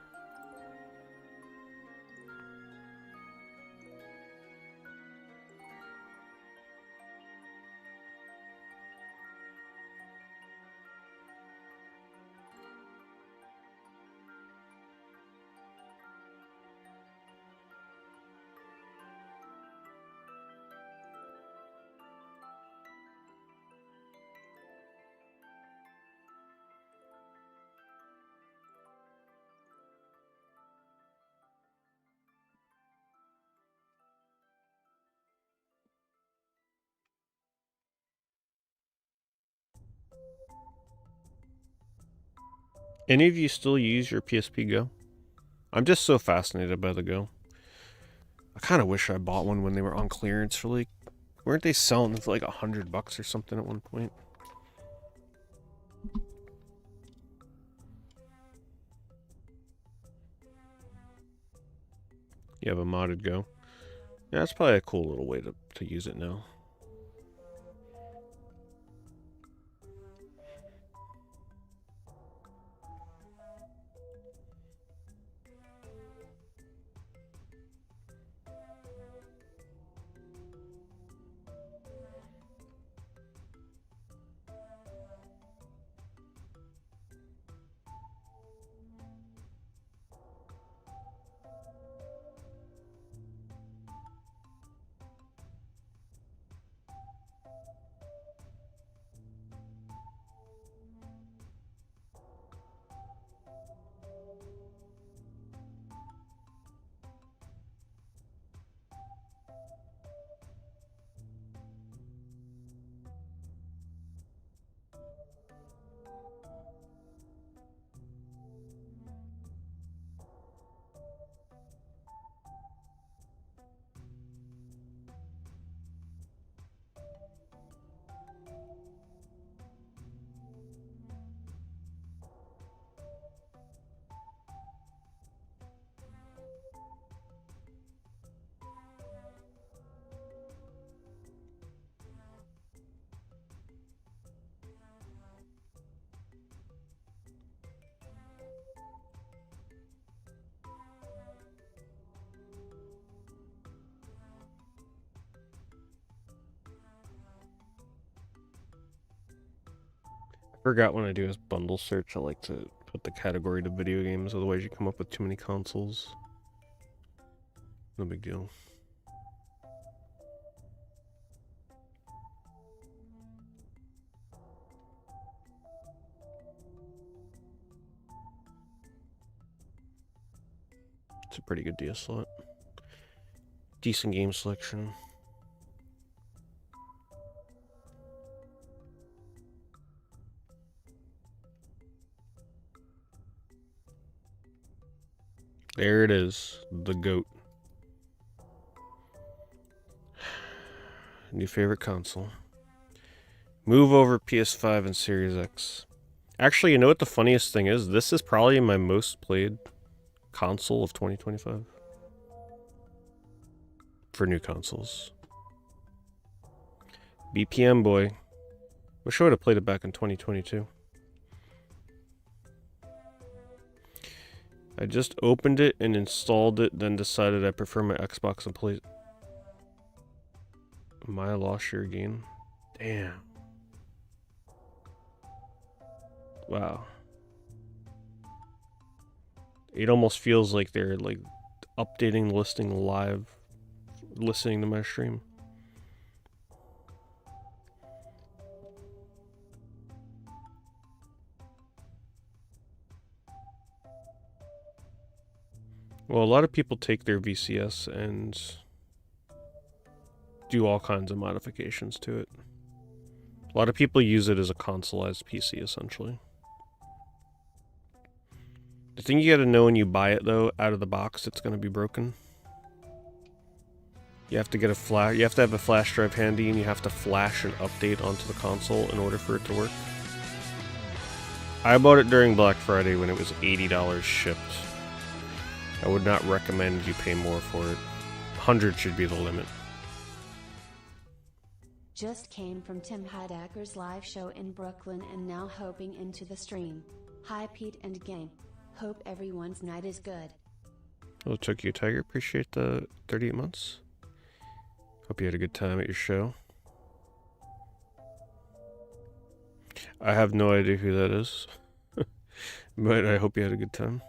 Any of you still use your PSP Go? I'm just so fascinated by the Go. I kind of wish I bought one when they were on clearance for like, weren't they selling them for like $100 or something at one point? You have a modded Go. Yeah, that's probably a cool little way to use it now. Forgot when I do this bundle search, I like to put the category to video games, otherwise you come up with too many consoles. No big deal. It's a pretty good DS slot. Decent game selection. There it is, the GOAT. New favorite console. Move over PS5 and Series X. Actually, you know what the funniest thing is? This is probably my most played console of 2025. For new consoles. BPM boy. Wish I would have played it back in 2022. I just opened it and installed it, then decided I prefer my Xbox and play. Am I lost your game? Damn. Wow. It almost feels like they're like updating the listing live, listening to my stream. Well, a lot of people take their VCS and do all kinds of modifications to it. A lot of people use it as a consoleized PC, essentially. The thing you gotta know when you buy it, though, out of the box, it's gonna be broken. You have to get a flash. You have to have a flash drive handy, and you have to flash an update onto the console in order for it to work. I bought it during Black Friday when it was $80 shipped. I would not recommend you pay more for it. 100 should be the limit. Just came from Tim Heidecker's live show in Brooklyn and now hoping into the stream. Hi Pete and gang. Hope everyone's night is good. Well, Tokyo Tiger, appreciate the 38 months. Hope you had a good time at your show. I have no idea who that is. But I hope you had a good time.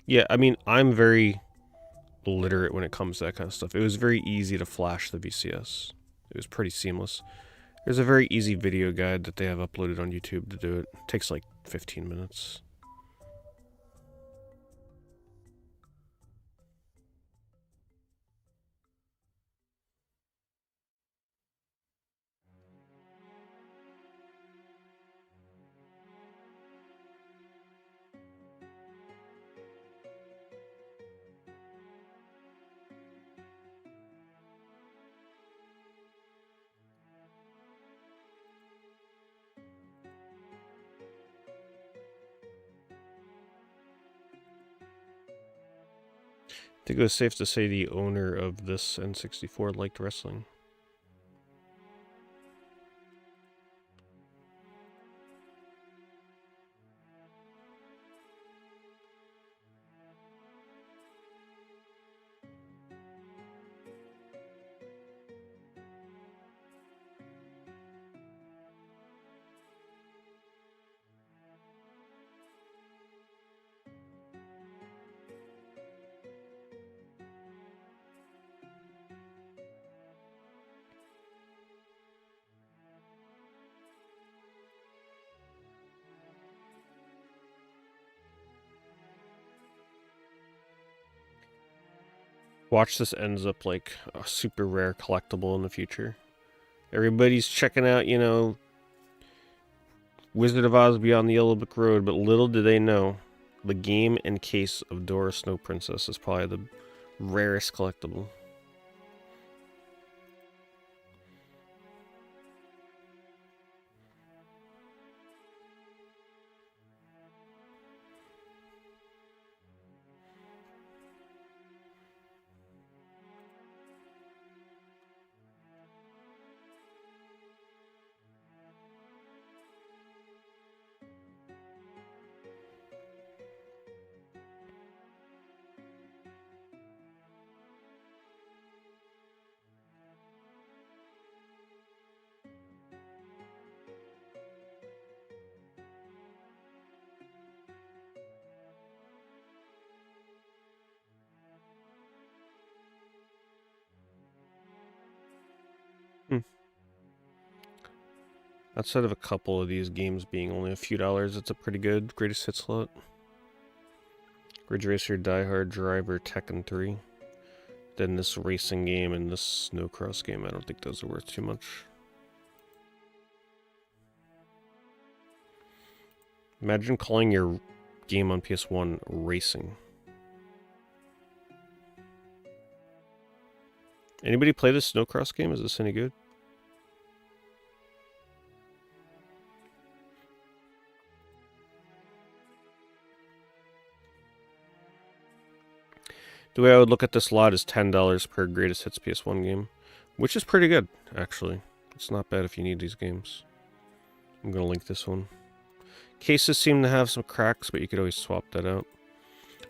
Yeah, I mean, I'm very literate when it comes to that kind of stuff. It was very easy to flash the VCS. It was pretty seamless. There's a very easy video guide that they have uploaded on YouTube to do it. It takes like 15 minutes. I think it was safe to say the owner of this N64 liked wrestling. Watch this ends up like a super rare collectible in the future. Everybody's checking out, you know, Wizard of Oz Beyond the Yellow Brick Road, but little do they know, the game and case of Dora Snow Princess is probably the rarest collectible. Outside of a couple of these games being only a few dollars, it's a pretty good greatest hit slot. Ridge Racer, Die Hard, Driver, Tekken 3. Then this racing game and this snowcross game, I don't think those are worth too much. Imagine calling your game on PS1 racing. Anybody play this snowcross game? Is this any good? The way I would look at this lot is $10 per greatest hits PS1 game, which is pretty good, actually. It's not bad if you need these games. I'm going to link this one. Cases seem to have some cracks, but you could always swap that out.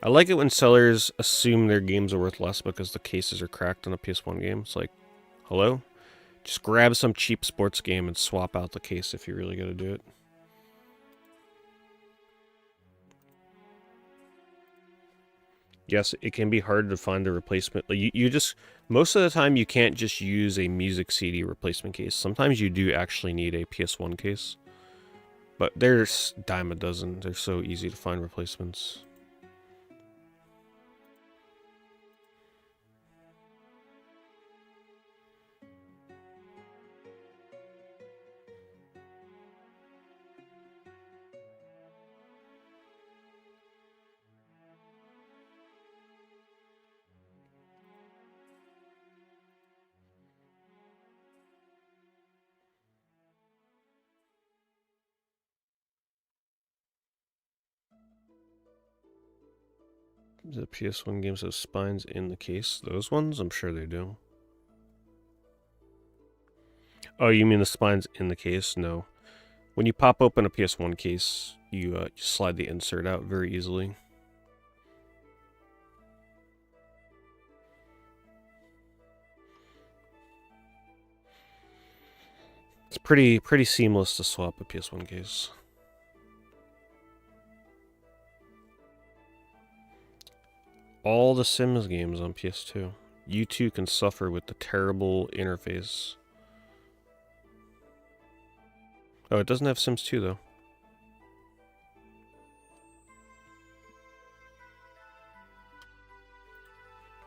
I like it when sellers assume their games are worth less because the cases are cracked on a PS1 game. It's like, hello? Just grab some cheap sports game and swap out the case if you really got to do it. Yes, it can be hard to find a replacement. Like you just, most of the time you can't just use a music CD replacement case. Sometimes you do actually need a PS1 case. But there's a dime a dozen. They're so easy to find replacements. The PS1 games have spines in the case. Those ones? I'm sure they do. Oh, you mean the spines in the case? No. When you pop open a PS1 case, you slide the insert out very easily. It's pretty seamless to swap a PS1 case. All the Sims games on PS2. You too can suffer with the terrible interface. Oh, it doesn't have Sims 2 though.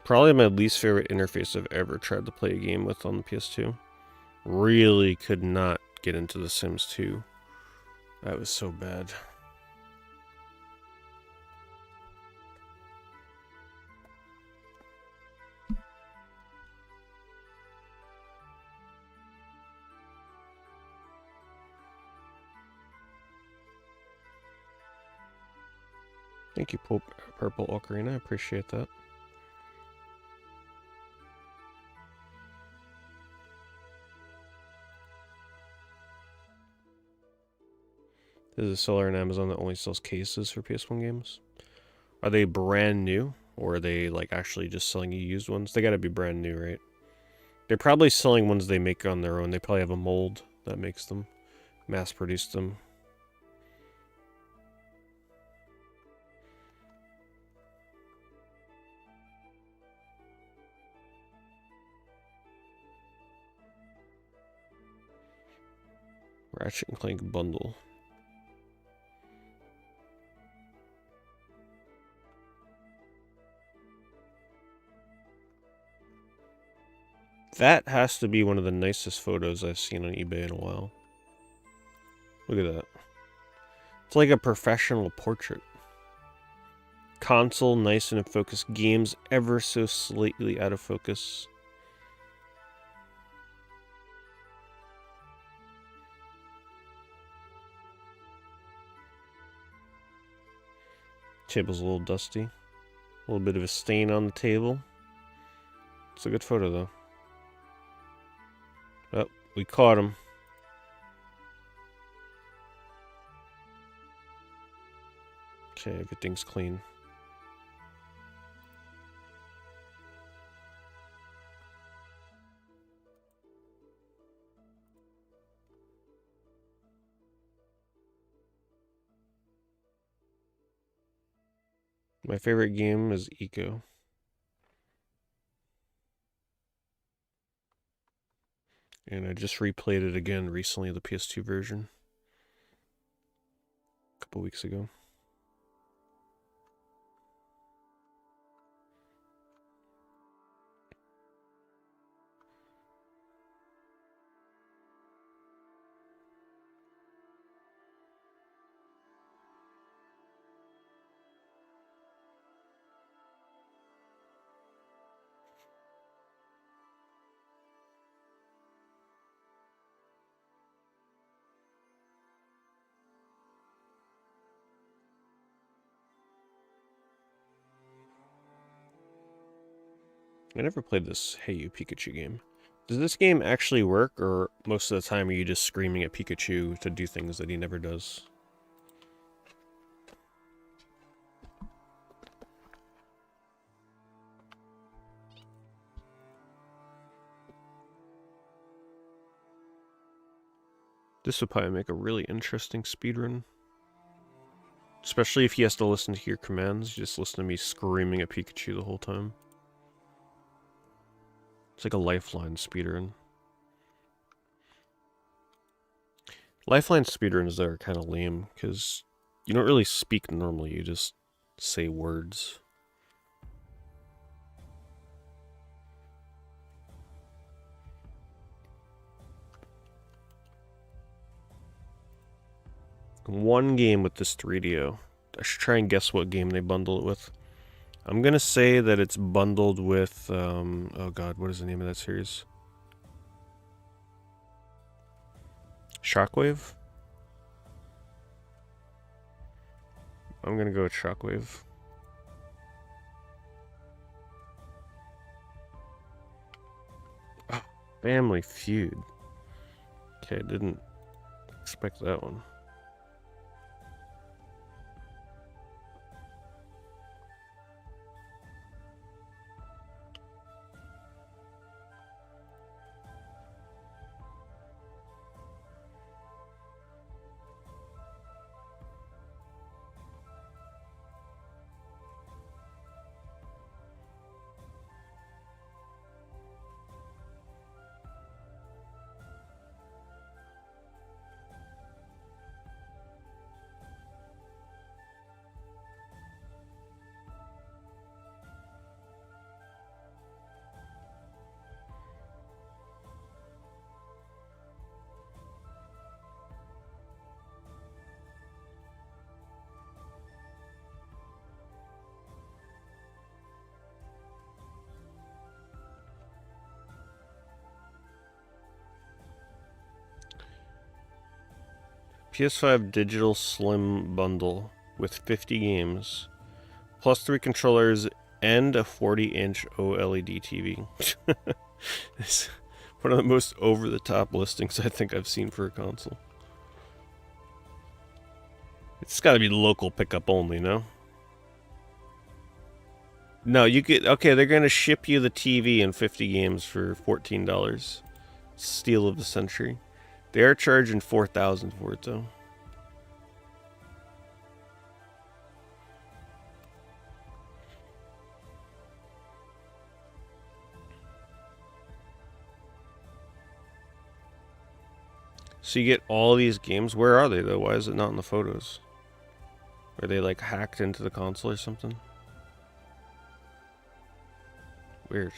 Probably my least favorite interface I've ever tried to play a game with on the PS2. Really could not get into The Sims 2. That was so bad. Thank you, Purple Ocarina. I appreciate that. There's a seller on Amazon that only sells cases for PS1 games. Are they brand new? Or are they like actually just selling you used ones? They gotta be brand new, right? They're probably selling ones they make on their own. They probably have a mold that makes them. Mass-produce them. Ratchet and Clank bundle. That has to be one of the nicest photos I've seen on eBay in a while. Look at that. It's like a professional portrait. Console nice and in focus. Games ever so slightly out of focus. Table's a little dusty. A little bit of a stain on the table. It's a good photo though. Oh, we caught him. Okay, everything's clean. My favorite game is Eco. And I just replayed it again recently, the PS2 version. A couple weeks ago. I never played this Hey You Pikachu game. Does this game actually work, or most of the time are you just screaming at Pikachu to do things that he never does? This would probably make a really interesting speedrun. Especially if he has to listen to your commands, just listen to me screaming at Pikachu the whole time. It's like a Lifeline speedrun. Lifeline speedruns are kind of lame, because you don't really speak normally, you just say words. One game with this 3DO. I should try and guess what game they bundle it with. I'm gonna say that it's bundled with, oh god, what is the name of that series? Shockwave? I'm gonna go with Shockwave. Oh, Family Feud. Okay, didn't expect that one. PS5 Digital Slim Bundle with 50 games, plus 3 controllers, and a 40-inch OLED TV. It's one of the most over-the-top listings I think I've seen for a console. It's got to be local pickup only, no? No, you get... Okay, they're going to ship you the TV and 50 games for $14. Steal of the century. They are charging $4,000 for it, though. So you get all these games. Where are they, though? Why is it not in the photos? Are they, like, hacked into the console or something? Weird.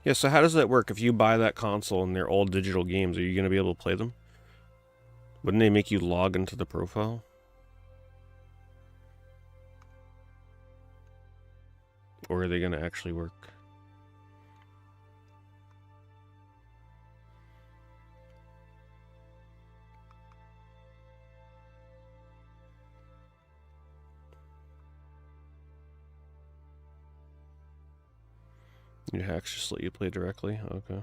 Yeah, so how does that work? If you buy that console and they're all digital games, are you going to be able to play them? Wouldn't they make you log into the profile? Or are they going to actually work? Your hacks just let you play directly? Okay.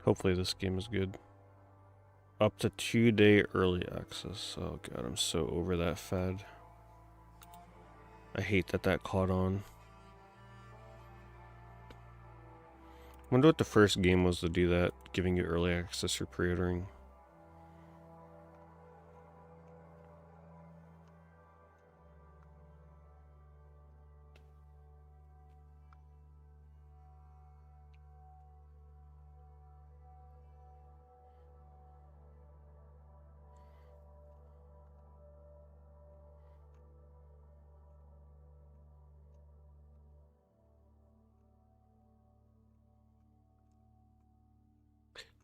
Hopefully this game is good. Up to 2-day early access. Oh god, I'm so over that fad. I hate that that caught on. Wonder what the first game was to do that, giving you early access for pre-ordering.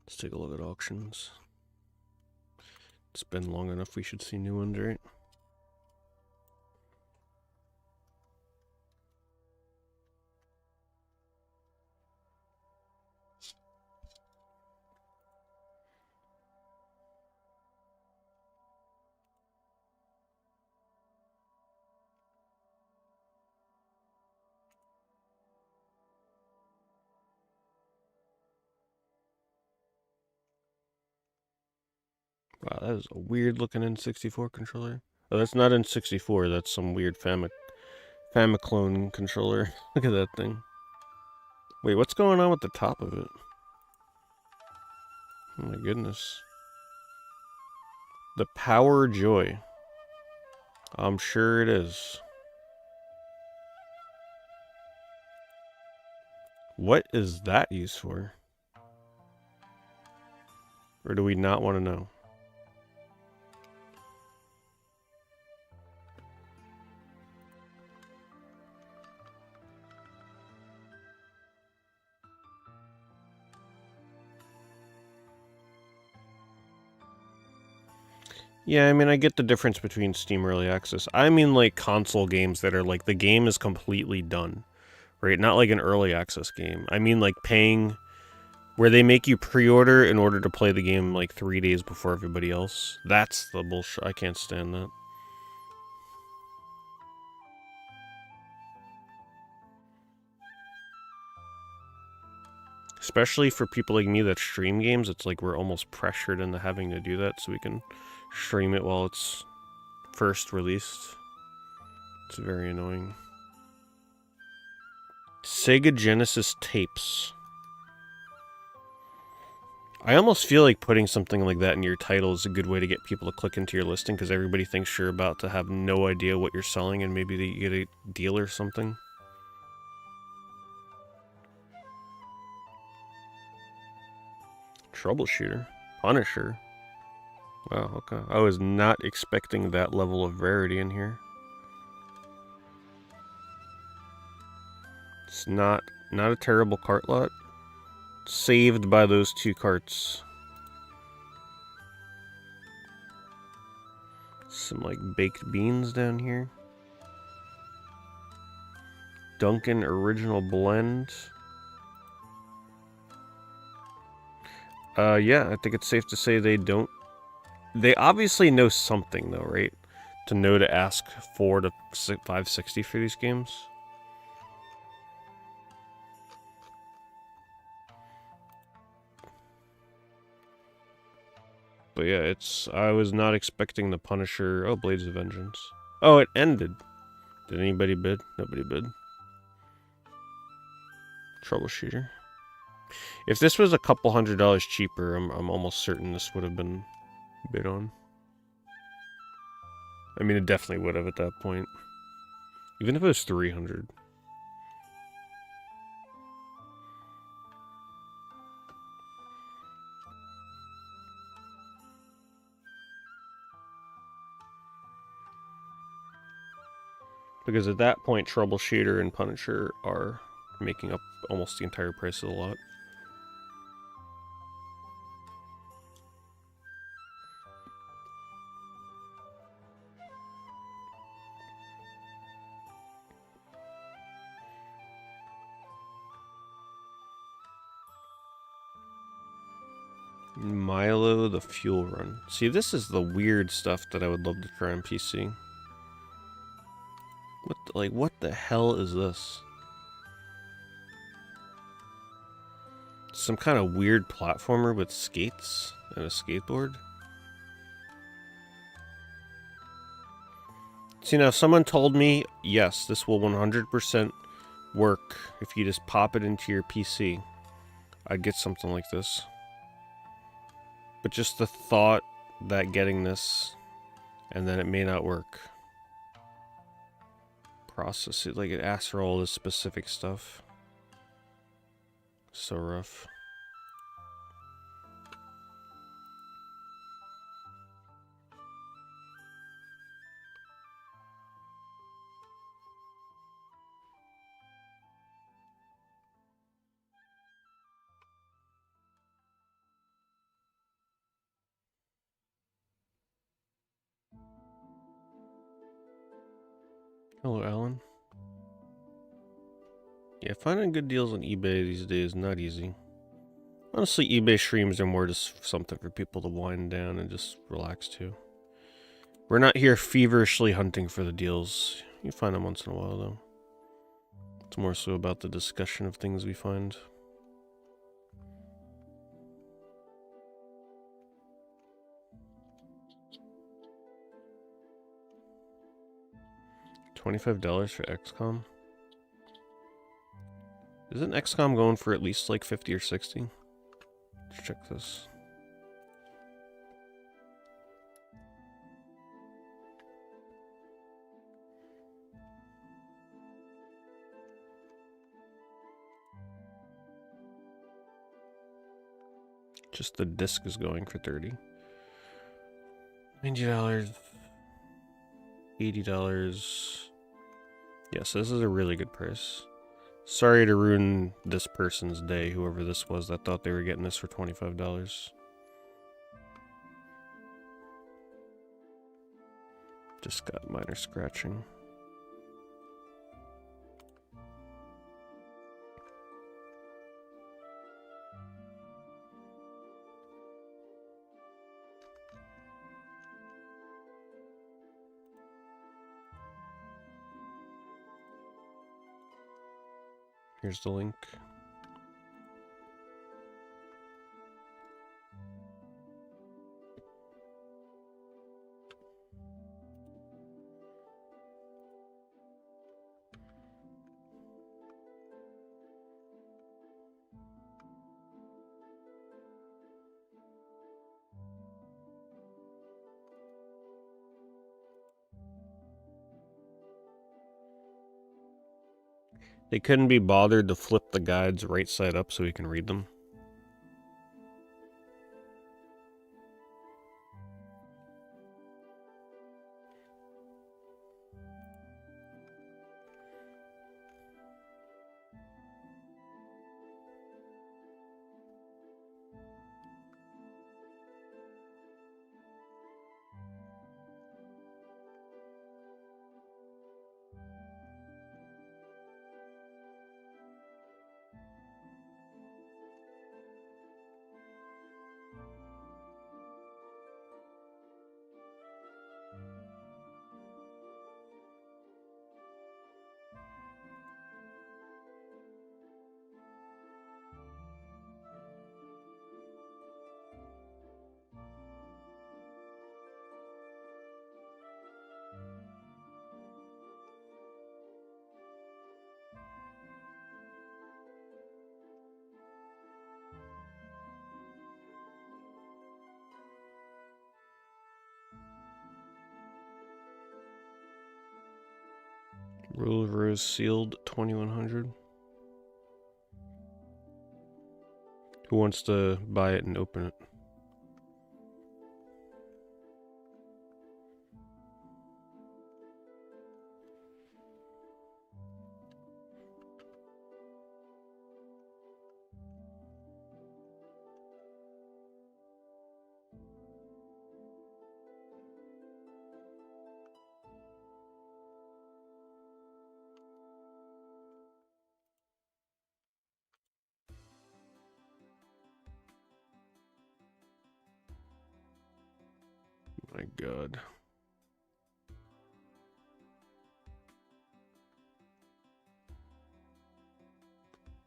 Let's take a look at auctions. It's been long enough, we should see new ones, right? Wow, that is a weird looking N64 controller. Oh, that's not N64, that's some weird Famiclone controller. Look at that thing. Wait, what's going on with the top of it? Oh my goodness. The Power Joy. I'm sure it is. What is that used for? Or do we not want to know? Yeah, I mean, I get the difference between Steam Early Access. I mean, like, console games that are, like, the game is completely done, right? Not like an Early Access game. I mean, like, paying, where they make you pre-order in order to play the game, like, 3 days before everybody else. That's the bullshit. I can't stand that. Especially for people like me that stream games, it's like we're almost pressured into having to do that so we can stream it while it's first released. It's very annoying. Sega Genesis tapes. I almost feel like putting something like that in your title is a good way to get people to click into your listing because everybody thinks you're about to have no idea what you're selling and maybe you get a deal or something. Troubleshooter. Punisher. Wow, okay. I was not expecting that level of rarity in here. It's not a terrible cart lot. Saved by those 2 carts. Some like baked beans down here. Dunkin' Original Blend. Yeah, I think it's safe to say they don't. They obviously know something though, right? To know to ask $4 to $5.60 for these games. But yeah, I was not expecting the Punisher. Oh, Blades of Vengeance. Oh, it ended. Did anybody bid? Nobody bid. Troubleshooter. If this was a couple $100 cheaper, I'm almost certain this would have been bid on. I mean, it definitely would have at that point. Even if it was 300. Because at that point, Troubleshooter and Punisher are making up almost the entire price of the lot. Milo the Fuel Run. See, this is the weird stuff that I would love to try on PC. What the hell is this? Some kind of weird platformer with skates and a skateboard. See, now if someone told me, yes, this will 100% work if you just pop it into your PC, I'd get something like this. But just the thought that getting this and then it may not work. Process it, like it asks for all this specific stuff. So rough. Hello, Alan. Yeah, finding good deals on eBay these days is not easy. Honestly, eBay streams are more just something for people to wind down and just relax to. We're not here feverishly hunting for the deals. You find them once in a while, though. It's more so about the discussion of things we find. $25 for XCOM? Isn't XCOM going for at least like 50 or 60? Let's check this. Just the disc is going for 30. $90. $80. Yes, this is a really good price. Sorry to ruin this person's day, whoever this was that thought they were getting this for $25. Just got minor scratching. Here's the link. They couldn't be bothered to flip the guides right side up so we can read them. Rule of Rose sealed 2100. Who wants to buy it and open it? My God.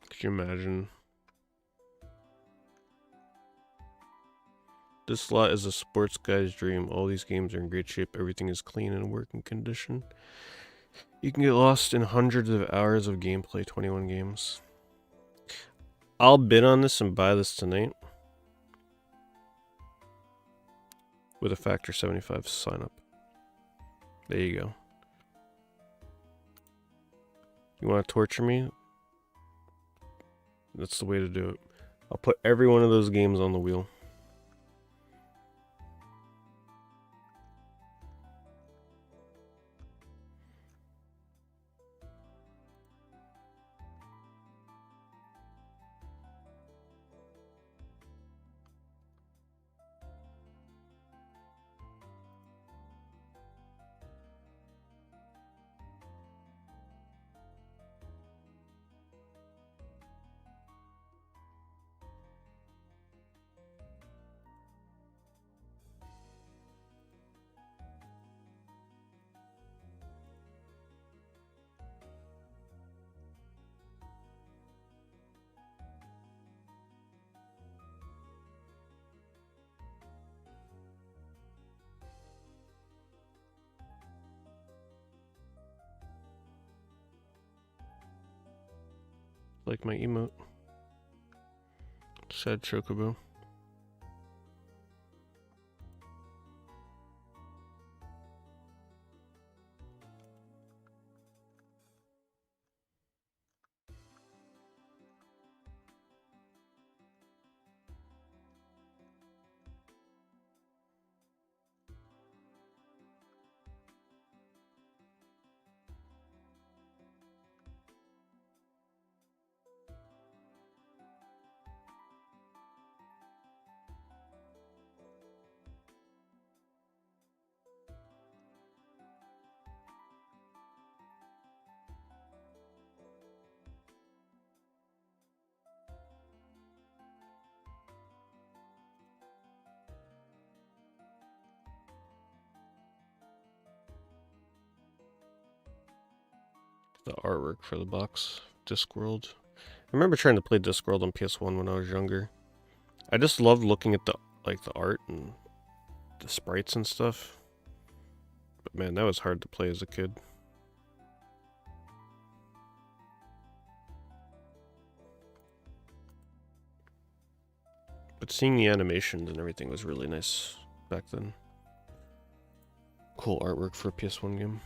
Could you imagine This lot is a sports guy's dream. All these games are in great shape. Everything is clean and working condition. You can get lost in hundreds of hours of gameplay, 21 games. I'll bid on this and buy this tonight. With a factor 75 sign up. There you go. You want to torture me? That's the way to do it. I'll put every one of those games on the wheel. Like my emote. Sad chocobo. The artwork for the box. Discworld. I remember trying to play Discworld on PS1 when I was younger. I just loved looking at the art and the sprites and stuff. But man, that was hard to play as a kid. But seeing the animations and everything was really nice back then. Cool artwork for a PS1 game.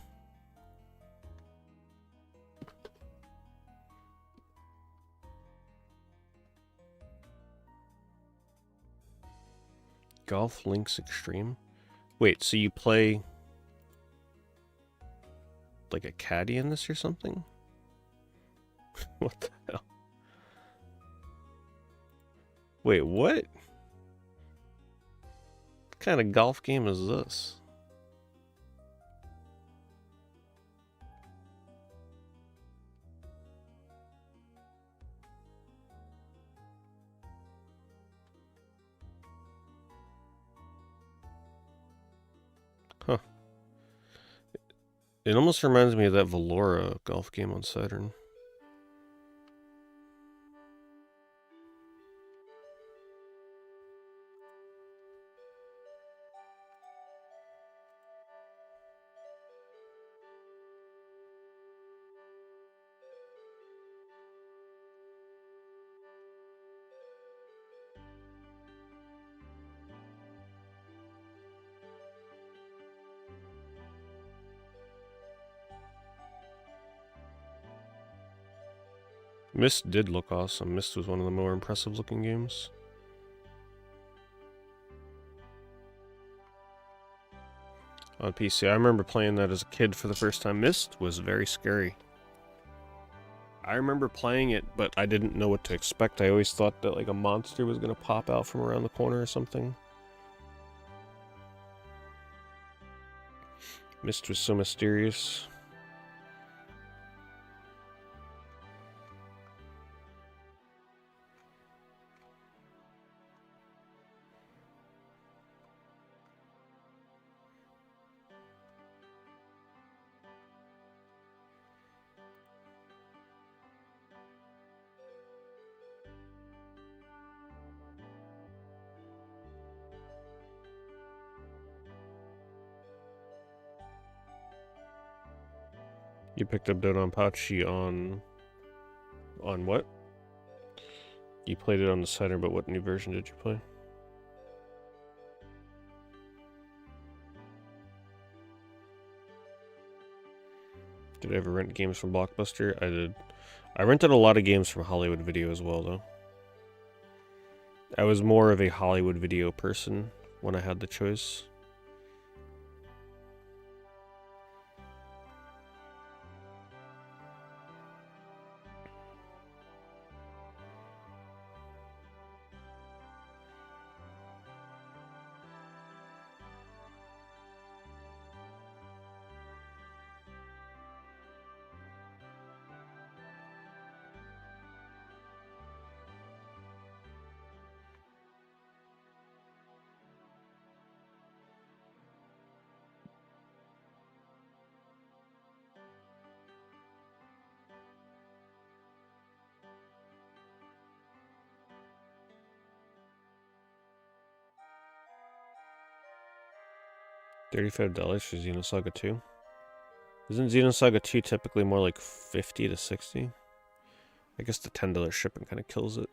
Golf Links Extreme? Wait, so you play like a caddy in this or something? What the hell? Wait, what? What kind of golf game is this? Huh. It almost reminds me of that Valora golf game on Saturn. Myst did look awesome. Myst was one of the more impressive looking games. On PC, I remember playing that as a kid for the first time. Myst was very scary. I remember playing it, but I didn't know what to expect. I always thought that like a monster was going to pop out from around the corner or something. Myst was so mysterious. You picked up Dodonpachi on what? You played it on the Saturn, but what new version did you play? Did I ever rent games from Blockbuster? I did. I rented a lot of games from Hollywood Video as well, though. I was more of a Hollywood Video person when I had the choice. $35 for Xenosaga 2? Isn't Xenosaga 2 typically more like 50 to 60? I guess the $10 shipping kind of kills it.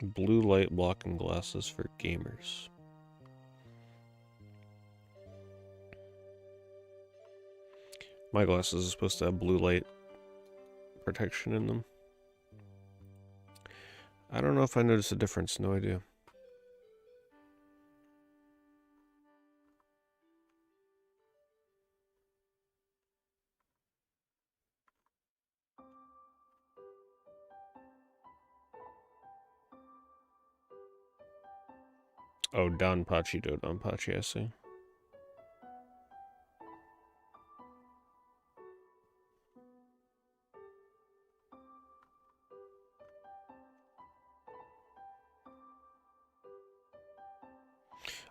Blue light blocking glasses for gamers. My glasses are supposed to have blue light protection in them. I don't know if I notice a difference, no idea. Oh, Donpachi, Dodonpachi, I see.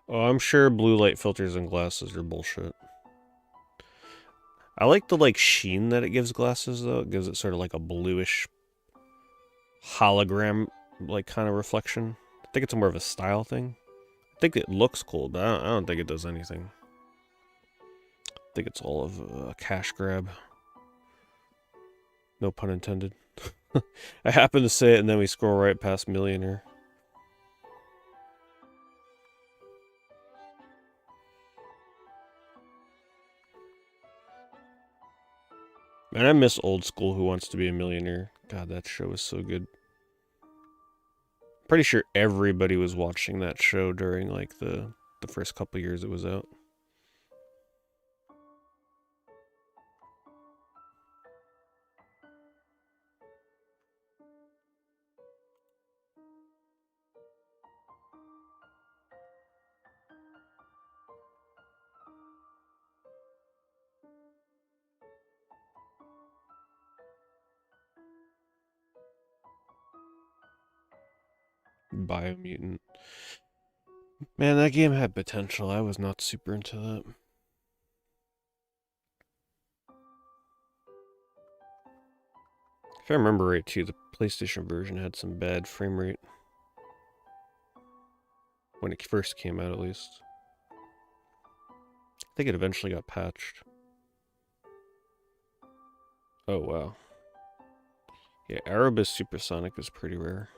Oh, I'm sure blue light filters and glasses are bullshit. I like the sheen that it gives glasses though. It gives it sort of like a bluish hologram kind of reflection. I think it's more of a style thing. I think it looks cool, but I don't think it does anything. I think it's all of a cash grab. No pun intended. I happen to say it and then we scroll right past Millionaire. Man, I miss old school Who Wants to Be a Millionaire. God, that show was so good. Pretty sure everybody was watching that show during the first couple years it was out. Biomutant. Man, that game had potential. I was not super into that. If I remember right, too, the PlayStation version had some bad frame rate. When it first came out, at least. I think it eventually got patched. Oh, wow. Yeah, Erebus Supersonic is pretty rare.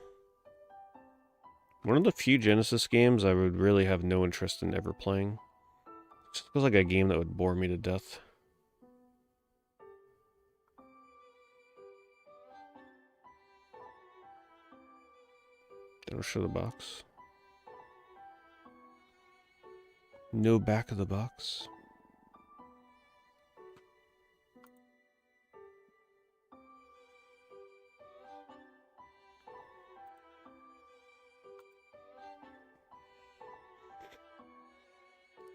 One of the few Genesis games I would really have no interest in ever playing. It just feels like a game that would bore me to death. Don't show the box. No back of the box.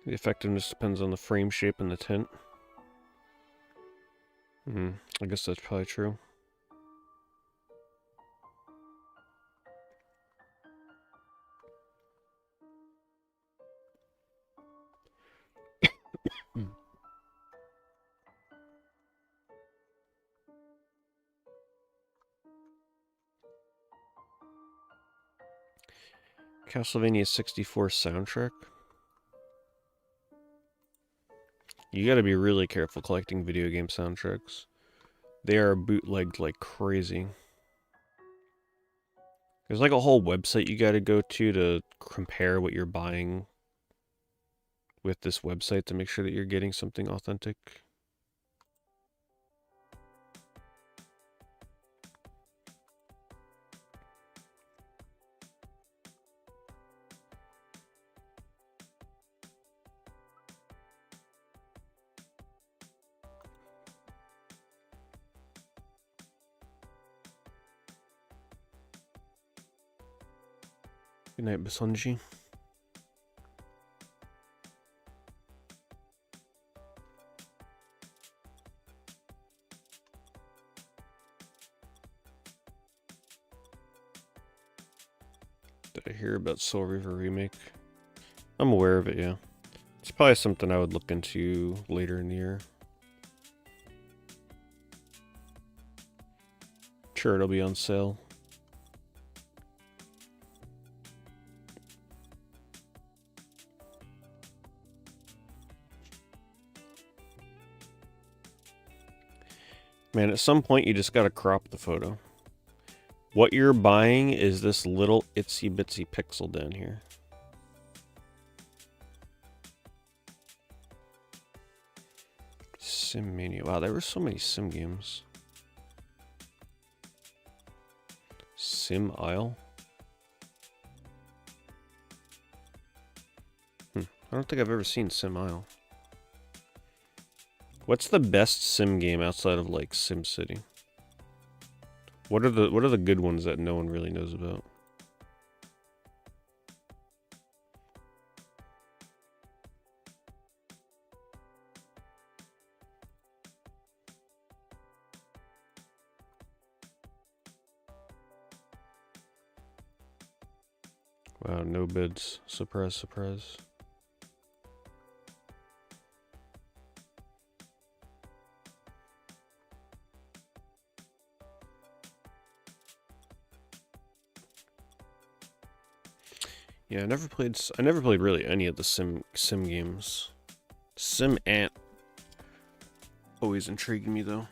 The effectiveness depends on the frame shape and the tint. I guess that's probably true. Castlevania 64 soundtrack. You gotta be really careful collecting video game soundtracks. They are bootlegged like crazy. There's like a whole website you gotta go to compare what you're buying with this website to make sure that you're getting something authentic. Good night, Basunji. Did I hear about Soul Reaver remake? I'm aware of it, yeah. It's probably something I would look into later in the year. Sure, it'll be on sale. Man, at some point you just gotta crop the photo. What you're buying is this little itsy bitsy pixel down here. Sim Mania. Wow, there were so many sim games. Sim Isle. I don't think I've ever seen Sim Isle. What's the best sim game outside of like Sim City? What are the good ones that no one really knows about? Wow, no bids. Surprise, surprise. Yeah, I never played really any of the sim games. Sim Ant always intrigued me though.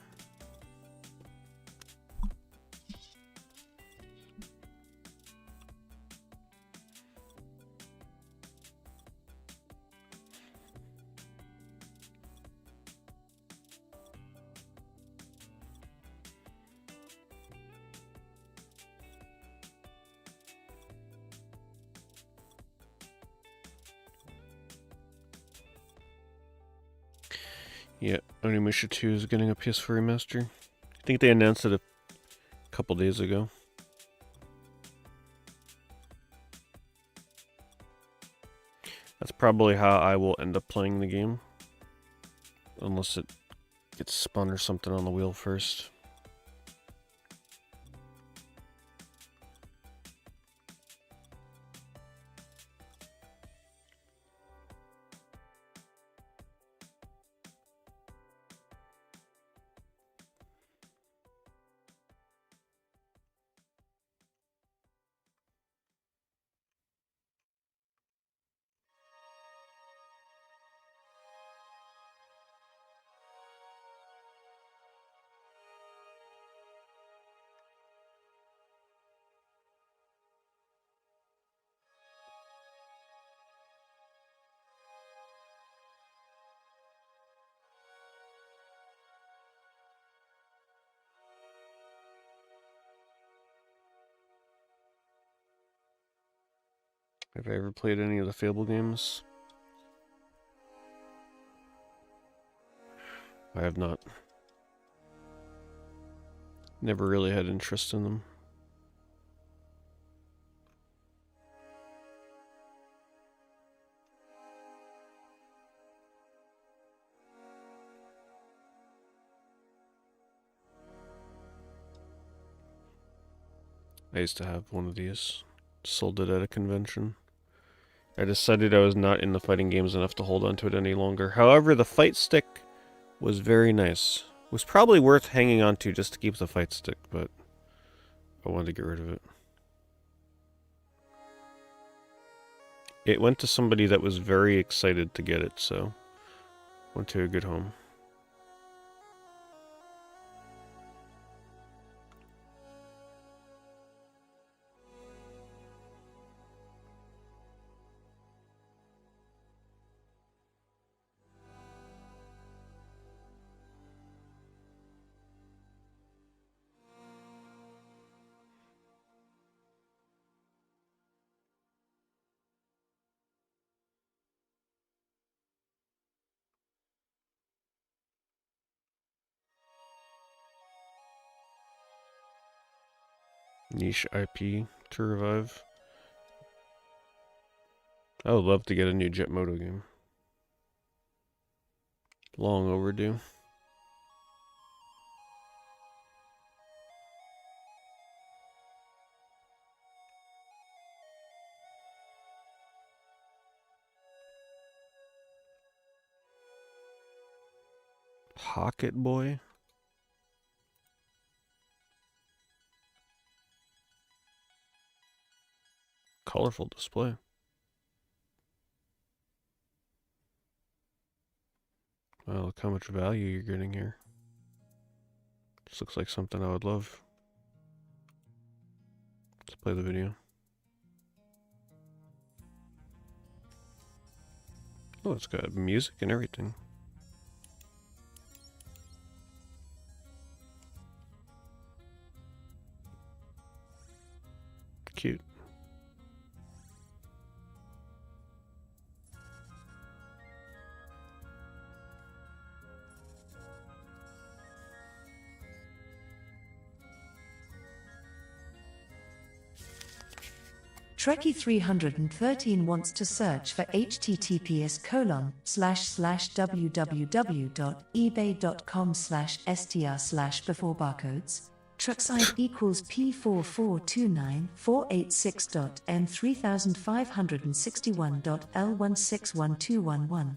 Yeah, Onimusha 2 is getting a PS4 remaster. I think they announced it a couple days ago. That's probably how I will end up playing the game. Unless it gets spun or something on the wheel first. Have I ever played any of the Fable games? I have not. Never really had interest in them. I used to have one of these. Sold it at a convention. I decided I was not in the fighting games enough to hold on to it any longer. However, the fight stick was very nice. Was probably worth hanging on to just to keep the fight stick, but I wanted to get rid of it. It went to somebody that was very excited to get it, so went to a good home. Niche IP to revive. I would love to get a new Jet Moto game. Long overdue. Pocket Boy? Colorful display. Wow, look how much value you're getting here. This looks like something I would love. Let's play the video. Oh, it's got music and everything. Cute. Trekkie 313 wants to search for https://www.ebay.com/str/ before barcodes. Truckside equals P4429486.M3561.L1612111.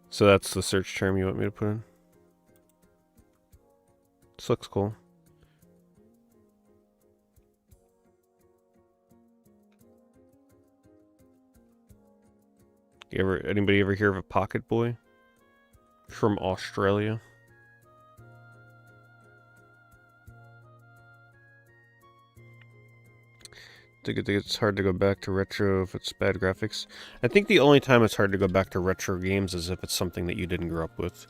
So that's the search term you want me to put in? This looks cool. Anybody ever hear of a Pocket Boy? From Australia? I think it's hard to go back to retro if it's bad graphics. I think the only time it's hard to go back to retro games is if it's something that you didn't grow up with.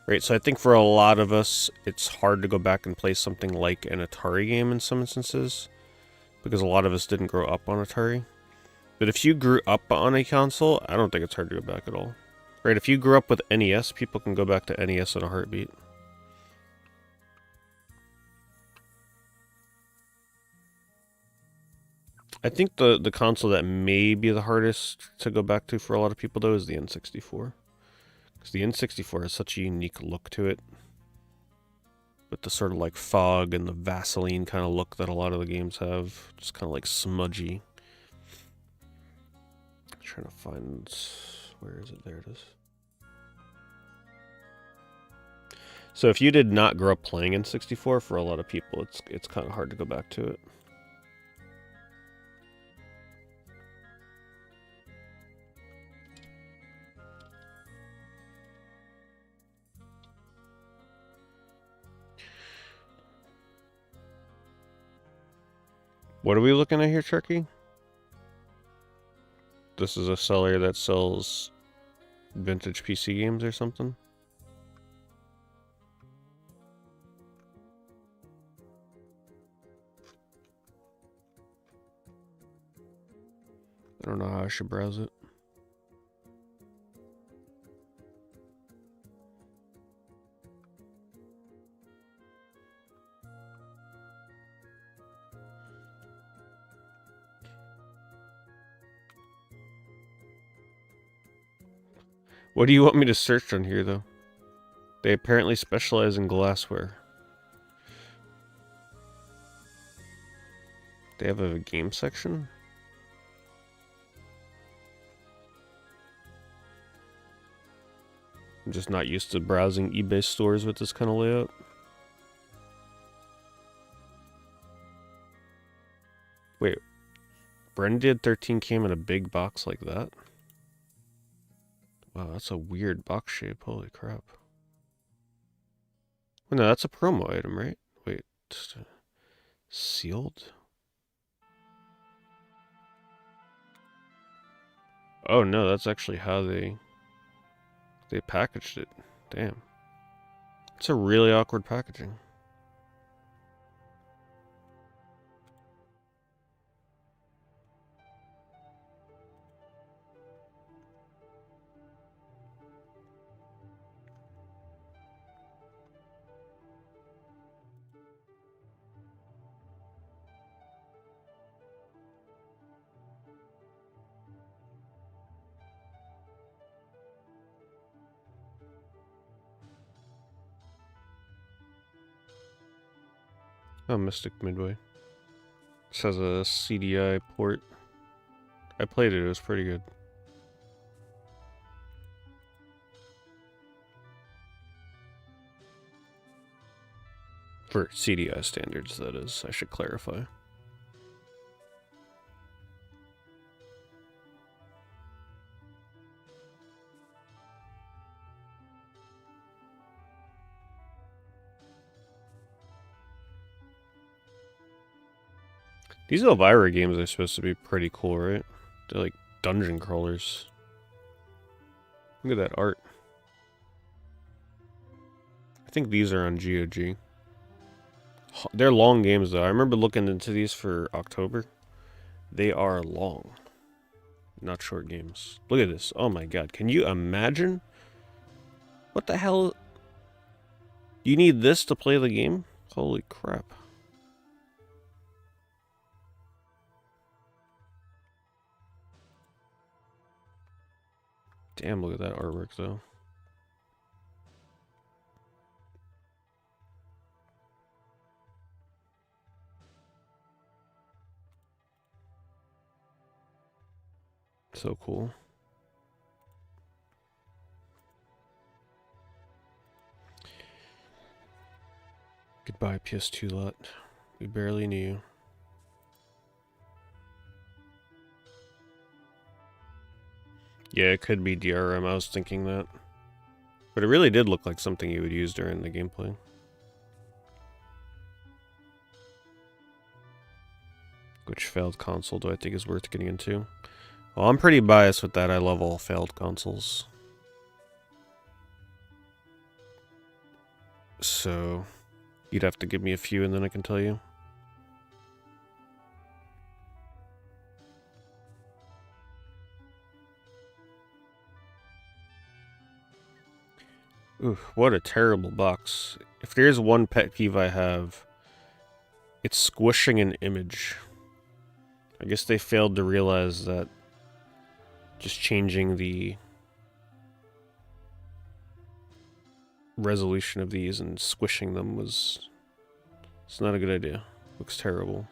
Right, so I think for a lot of us, it's hard to go back and play something like an Atari game in some instances. Because a lot of us didn't grow up on Atari. But if you grew up on a console, I don't think it's hard to go back at all. Right, if you grew up with NES, people can go back to NES in a heartbeat. I think the console that may be the hardest to go back to for a lot of people, though, is the N64. Because the N64 has such a unique look to it. With the sort of like fog and the Vaseline kind of look that a lot of the games have. Just kind of like smudgy. I'm trying to find... Where is it? There it is. So if you did not grow up playing N64, for a lot of people, it's kind of hard to go back to it. What are we looking at here, Turkey? This is a seller that sells vintage PC games or something? I don't know how I should browse it. What do you want me to search on here, though? They apparently specialize in glassware. They have a game section? I'm just not used to browsing eBay stores with this kind of layout. Wait. Branded 13 came in a big box like that? Wow, that's a weird box shape. Holy crap. Well, no, that's a promo item, right? Wait. Sealed? Oh no, that's actually how they packaged it. Damn. It's a really awkward packaging. Oh, Mystic Midway. This has a CDI port. I played it, it was pretty good. For CDI standards, that is, I should clarify. These Elvira games are supposed to be pretty cool, right? They're like dungeon crawlers. Look at that art. I think these are on GOG. They're long games, though. I remember looking into these for October. They are long. Not short games. Look at this. Oh my god. Can you imagine? What the hell? You need this to play the game? Holy crap. Damn, look at that artwork, though. So cool. Goodbye, PS2 lot. We barely knew you. Yeah, it could be DRM. I was thinking that. But it really did look like something you would use during the gameplay. Which failed console do I think is worth getting into? Well, I'm pretty biased with that. I love all failed consoles. So, you'd have to give me a few and then I can tell you. Ooh, what a terrible box. If there's one pet peeve I have, it's squishing an image. I guess they failed to realize that just changing the resolution of these and squishing them was... It's not a good idea. Looks terrible.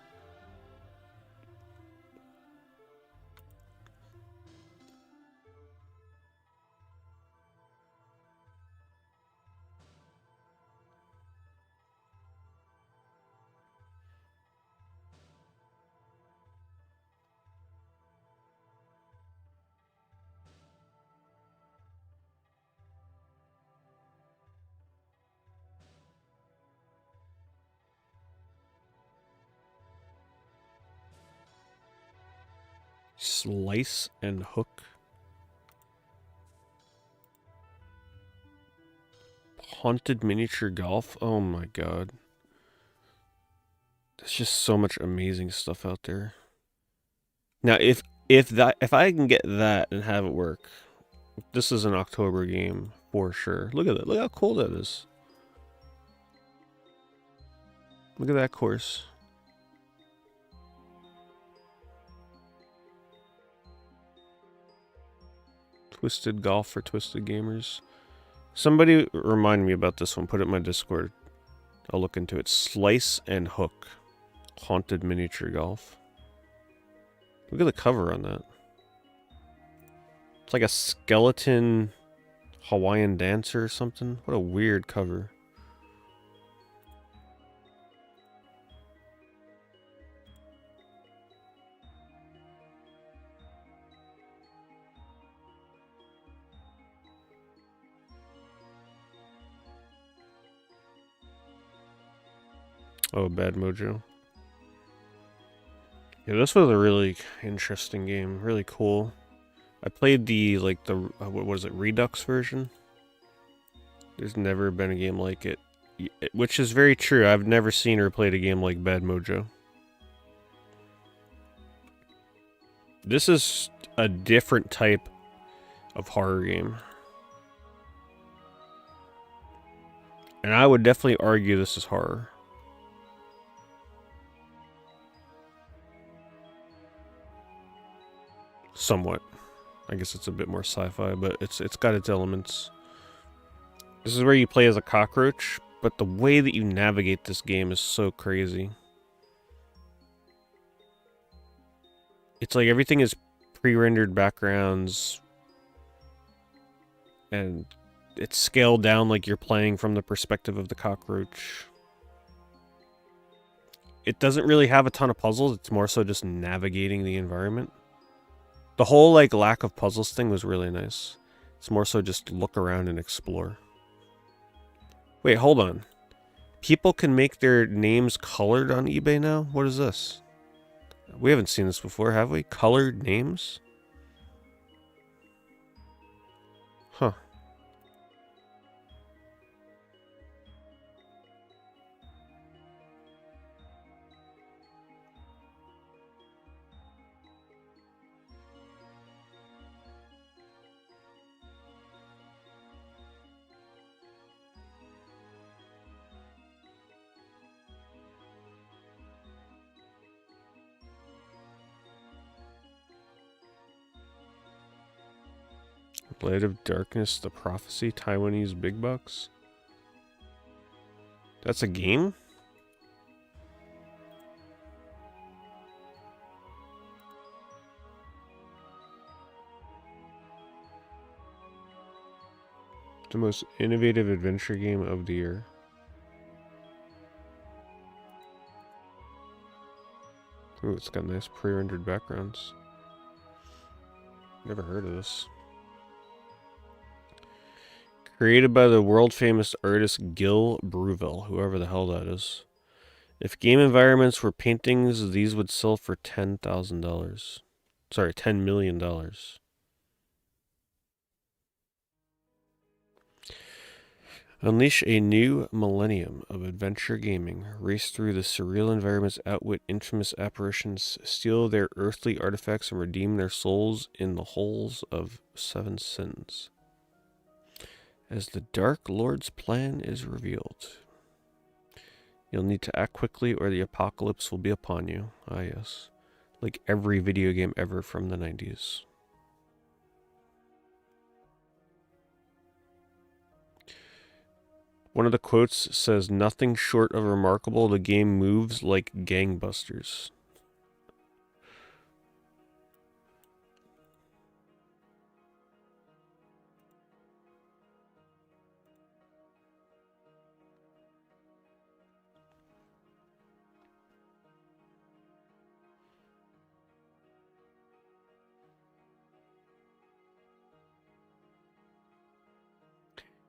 Slice and hook. Haunted miniature golf. Oh my god. There's just so much amazing stuff out there. Now, if I can get that and have it work, this is an October game for sure. Look at that. Look how cool that is. Look at that course. Twisted Golf for Twisted Gamers. Somebody remind me about this one. Put it in my Discord. I'll look into it. Slice and Hook. Haunted Miniature Golf. Look at the cover on that. It's like a skeleton Hawaiian dancer or something. What a weird cover. Oh, Bad Mojo. Yeah, this was a really interesting game. Really cool. I played the, like, what was it, Redux version? There's never been a game like it. Which is very true. I've never seen or played a game like Bad Mojo. This is a different type of horror game. And I would definitely argue this is horror. Somewhat. I guess it's a bit more sci-fi, but it's got its elements. This is where you play as a cockroach, but the way that you navigate this game is so crazy. It's like everything is pre-rendered backgrounds, and it's scaled down like you're playing from the perspective of the cockroach. It doesn't really have a ton of puzzles, it's more so just navigating the environment. The whole, like, lack of puzzles thing was really nice. It's more so just look around and explore. Wait, hold on. People can make their names colored on eBay now? What is this? We haven't seen this before, have we? Colored names? Huh. Blade of Darkness, The Prophecy, Taiwanese Big Bucks. That's a game? The most innovative adventure game of the year. Ooh, it's got nice pre-rendered backgrounds. Never heard of this. Created by the world-famous artist Gil Bruvel, whoever the hell that is. If game environments were paintings, these would sell for $10,000. Sorry, $10 million. Unleash a new millennium of adventure gaming. Race through the surreal environments, outwit infamous apparitions, steal their earthly artifacts, and redeem their souls in the holes of seven sins. As the Dark Lord's plan is revealed, you'll need to act quickly or the apocalypse will be upon you. Ah, yes. Like every video game ever from the 90s. One of the quotes says, "Nothing short of remarkable, the game moves like gangbusters."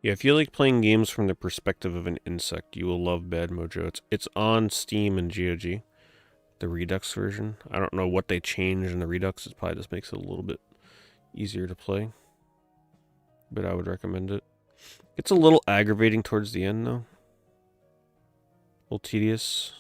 Yeah, if you like playing games from the perspective of an insect, you will love Bad Mojo. It's on Steam and GOG, the Redux version. I don't know what they changed in the Redux. It probably just makes it a little bit easier to play. But I would recommend it. It's a little aggravating towards the end, though. A little tedious.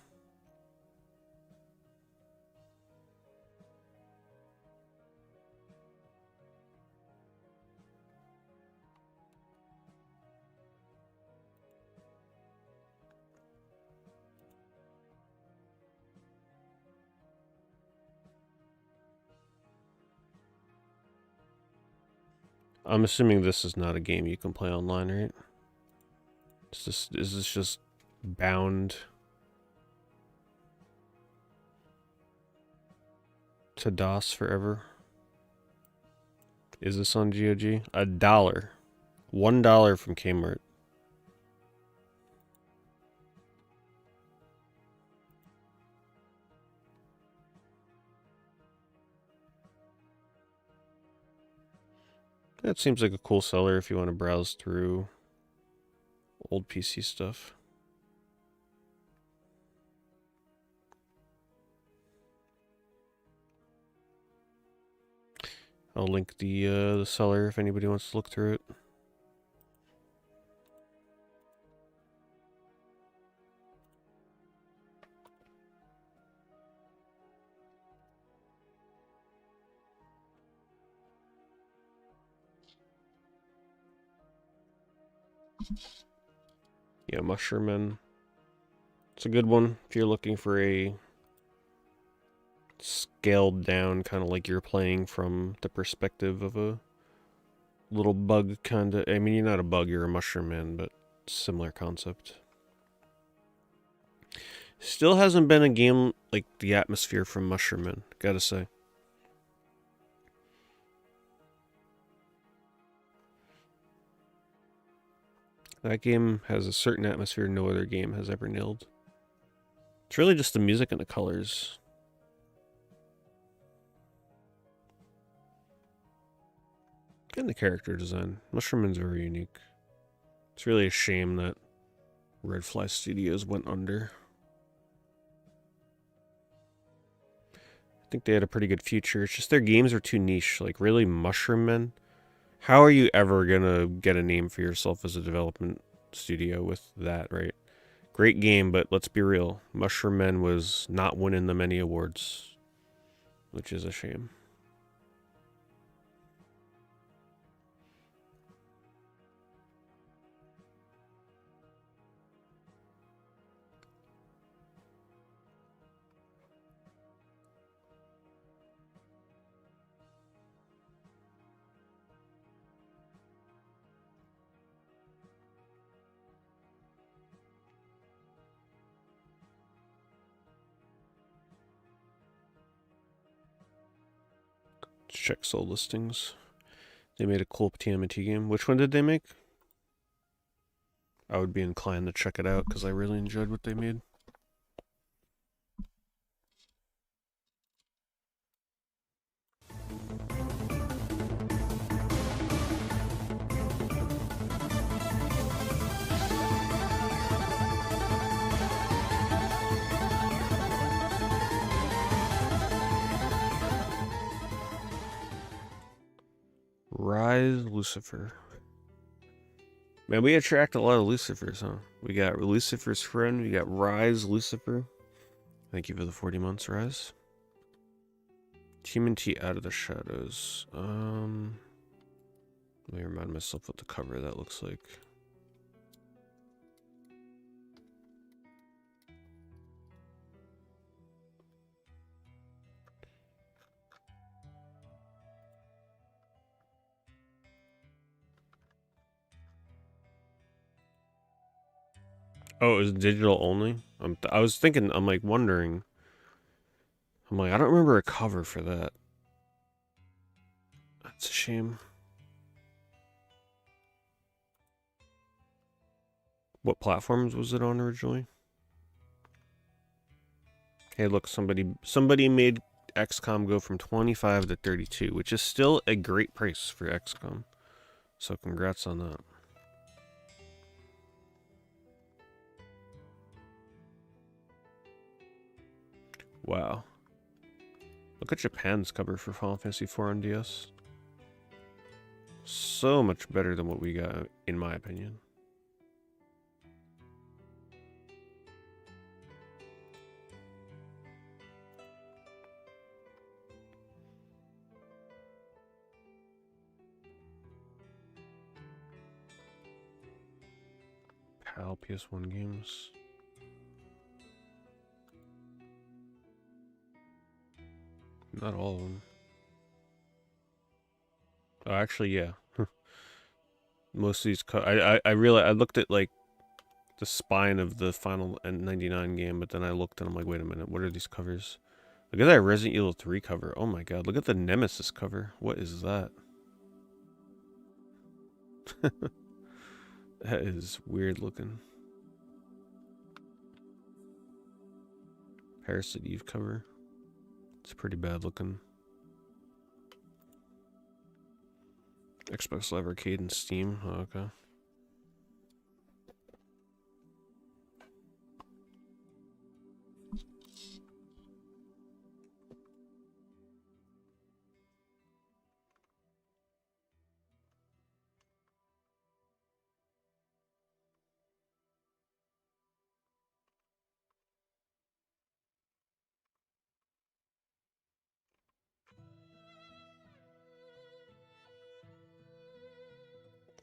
I'm assuming this is not a game you can play online, right? Is this just bound to DOS forever? Is this on GOG? $1. $1 from Kmart. That seems like a cool seller if you want to browse through old PC stuff. I'll link the seller if anybody wants to look through it. Yeah, Mushroom Man. It's a good one if you're looking for a scaled down, kind of like you're playing from the perspective of a little bug, kind of. I mean, you're not a bug, you're a Mushroom Man, but similar concept. Still hasn't been a game like the atmosphere from Mushroom Man, gotta say. That game has a certain atmosphere no other game has ever nailed. It's really just the music and the colors. And the character design. Mushroom Man's very unique. It's really a shame that Red Fly Studios went under. I think they had a pretty good future. It's just their games are too niche. Like, really, Mushroom Man? How are you ever gonna get a name for yourself as a development studio with that, right? Great game, but let's be real. Mushroom Man was not winning them any awards, which is a shame. Let's check sold listings. They made a cool TMNT game. Which one did they make? I would be inclined to check it out because I really enjoyed what they made. Rise Lucifer. Man, we attract a lot of Lucifers, huh? We got Lucifer's Friend, we got Rise Lucifer. Thank you for the 40 months, Rise. TMNT Out of the Shadows. Let me remind myself what the cover of that looks like. Oh, it was digital only? I was thinking, I'm like wondering. I'm like, I don't remember a cover for that. That's a shame. What platforms was it on originally? Hey, look, somebody made XCOM go from 25 to 32, which is still a great price for XCOM. So congrats on that. Wow. Look at Japan's cover for Final Fantasy IV on DS. So much better than what we got, in my opinion. PAL PS1 games. Not all of them. Oh, actually, yeah. Most of these, I realized, I looked at like the spine of the final N99 game, but then I looked and I'm like, wait a minute, what are these covers? Look at that Resident Evil 3 cover. Oh my god, look at the Nemesis cover. What is that? That is weird looking. Parasite Eve cover. It's pretty bad looking. Xbox Live Arcade and Steam. Oh, okay.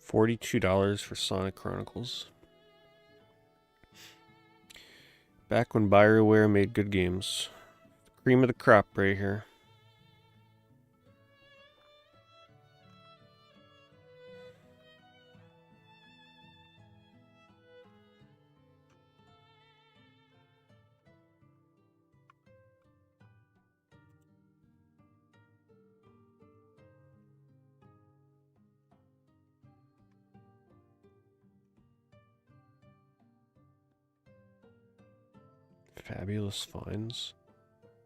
$42 for Sonic Chronicles. Back when BioWare made good games. Cream of the crop right here. Fabulous finds.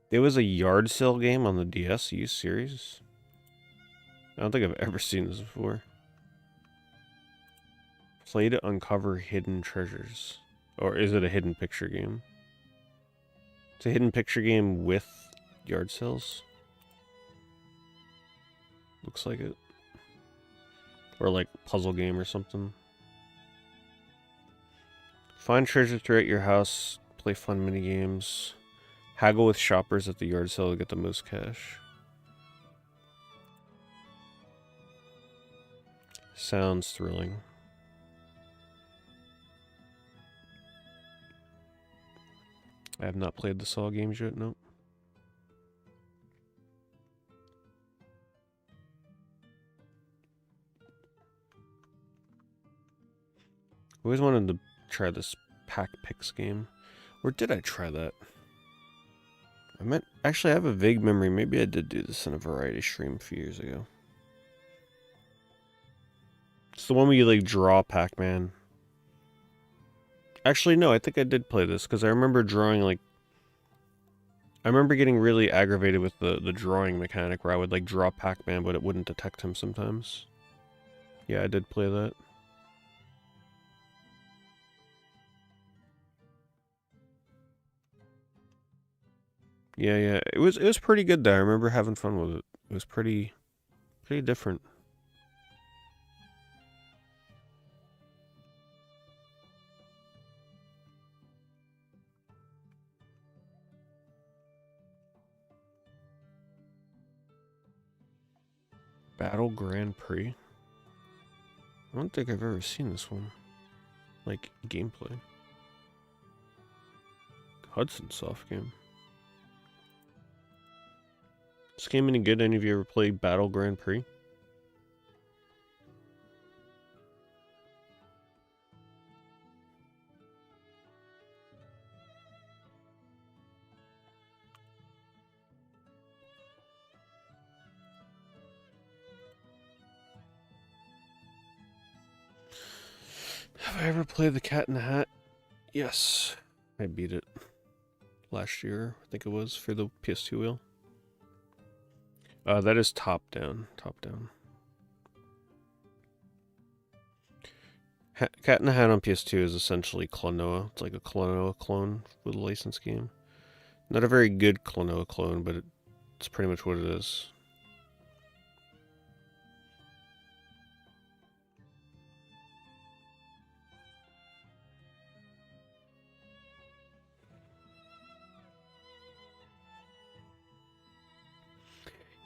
There was a yard sale game on the DS. Are you serious? I don't think I've ever seen this before. Play to uncover hidden treasures. Or is it a hidden picture game? It's a hidden picture game with yard sales. Looks like it. Or like puzzle game or something. Find treasure throughout your house. Play fun mini games. Haggle with shoppers at the yard sale to get the most cash. Sounds thrilling. I have not played the Saw games yet, nope. I always wanted to try this Pack Picks game. Or did I try that? Actually, I have a vague memory. Maybe I did do this in a variety stream a few years ago. It's the one where you, like, draw Pac-Man. Actually, no, I think I did play this, because I remember drawing, like... I remember getting really aggravated with the drawing mechanic, where I would, like, draw Pac-Man, but it wouldn't detect him sometimes. Yeah, I did play that. Yeah, it was pretty good though. I remember having fun with it. It was pretty different. Battle Grand Prix. I don't think I've ever seen this one. Like gameplay. Hudson Soft game. This game any good? Any of you ever played Battle Grand Prix? Have I ever played the Cat in the Hat? Yes. I beat it last year, I think it was, for the PS2 wheel. That is top down. Top down. Cat in the Hat on PS2 is essentially Klonoa. It's like a Klonoa clone with a licensed game. Not a very good Klonoa clone, but it's pretty much what it is.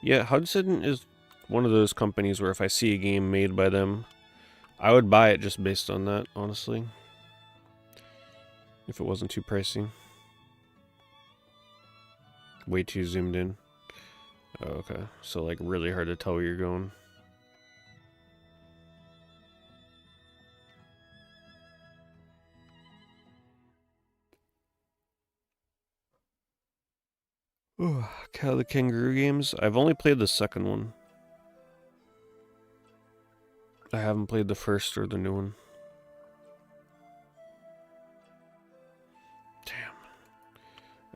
Yeah, Hudson is one of those companies where if I see a game made by them, I would buy it just based on that, honestly. If it wasn't too pricey. Way too zoomed in. Oh, okay. So, like, really hard to tell where you're going. Oh, Cal the Kangaroo games. I've only played the second one. I haven't played the first or the new one. Damn.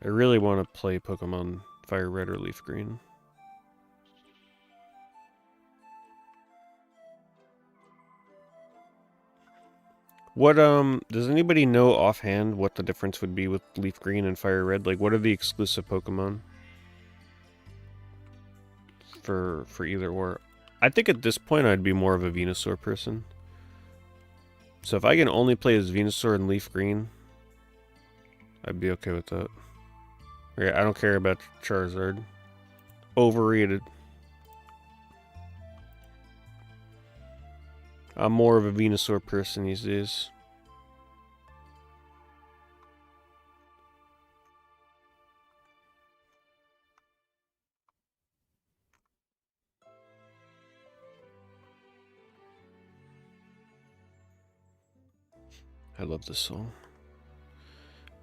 I really want to play Pokemon Fire Red or Leaf Green. What, does anybody know offhand what the difference would be with Leaf Green and Fire Red? Like, what are the exclusive Pokemon? For either or. I think at this point I'd be more of a Venusaur person. So if I can only play as Venusaur and Leaf Green, I'd be okay with that. Yeah, I don't care about Charizard. Overrated. I'm more of a Venusaur person these days. I love this song.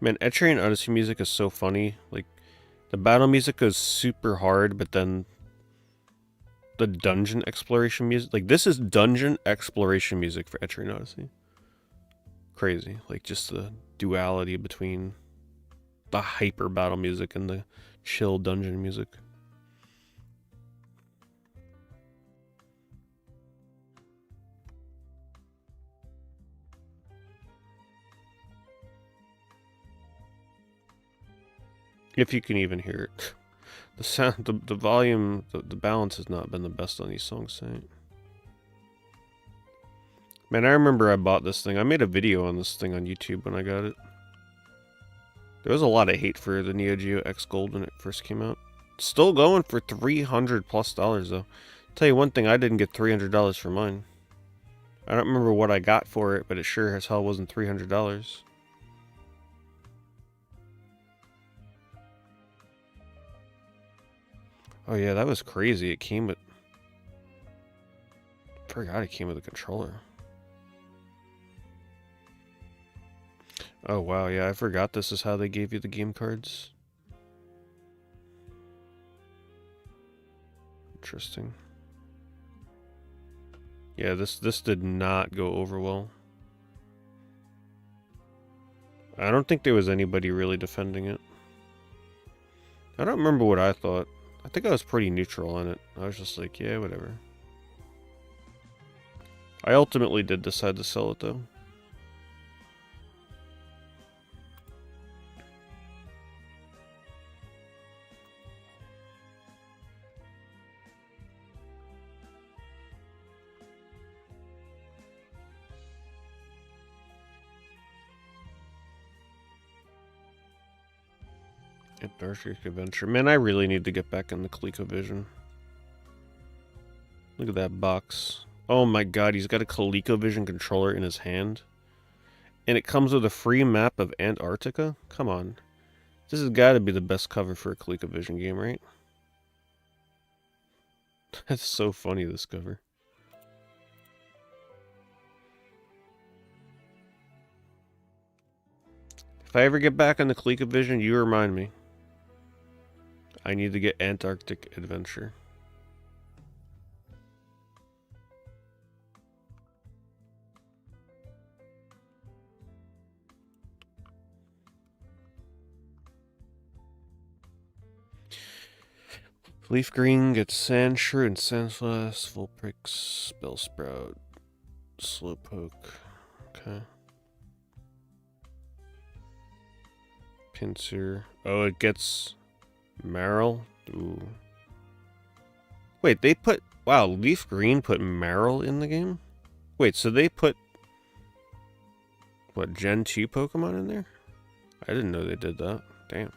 Man, Etrian Odyssey music is so funny. Like, the battle music goes super hard, but then the dungeon exploration music... Like, this is dungeon exploration music for Etrian Odyssey. Crazy. Like, just the duality between the hyper battle music and the chill dungeon music. If you can even hear it. The sound, the volume, the balance has not been the best on these songs tonight. Man, I remember I bought this thing. I made a video on this thing on YouTube when I got it. There was a lot of hate for the Neo Geo X Gold when it first came out. Still going for $300+ though. Tell you one thing, I didn't get $300 for mine. I don't remember what I got for it, but it sure as hell wasn't $300. Oh yeah, that was crazy. It came with... I forgot it came with a controller. Oh wow, yeah, I forgot this is how they gave you the game cards. Interesting. Yeah, this did not go over well. I don't think there was anybody really defending it. I don't remember what I thought. I think I was pretty neutral on it. I was just like, yeah, whatever. I ultimately did decide to sell it though. Antarctic Adventure. Man, I really need to get back in the ColecoVision. Look at that box. Oh my god, he's got a ColecoVision controller in his hand. And it comes with a free map of Antarctica? Come on. This has got to be the best cover for a ColecoVision game, right? That's so funny, this cover. If I ever get back on the ColecoVision, you remind me. I need to get Antarctic Adventure. Leaf Green gets Sandshrew and Sandslash, Vulpix, Bellsprout, Slowpoke. Okay. Pinsir. Oh, it gets Marill. Ooh. Wait, they put... Wow, Leaf Green put Marill in the game? Wait, so they put... What, Gen 2 Pokemon in there? I didn't know they did that. Damn.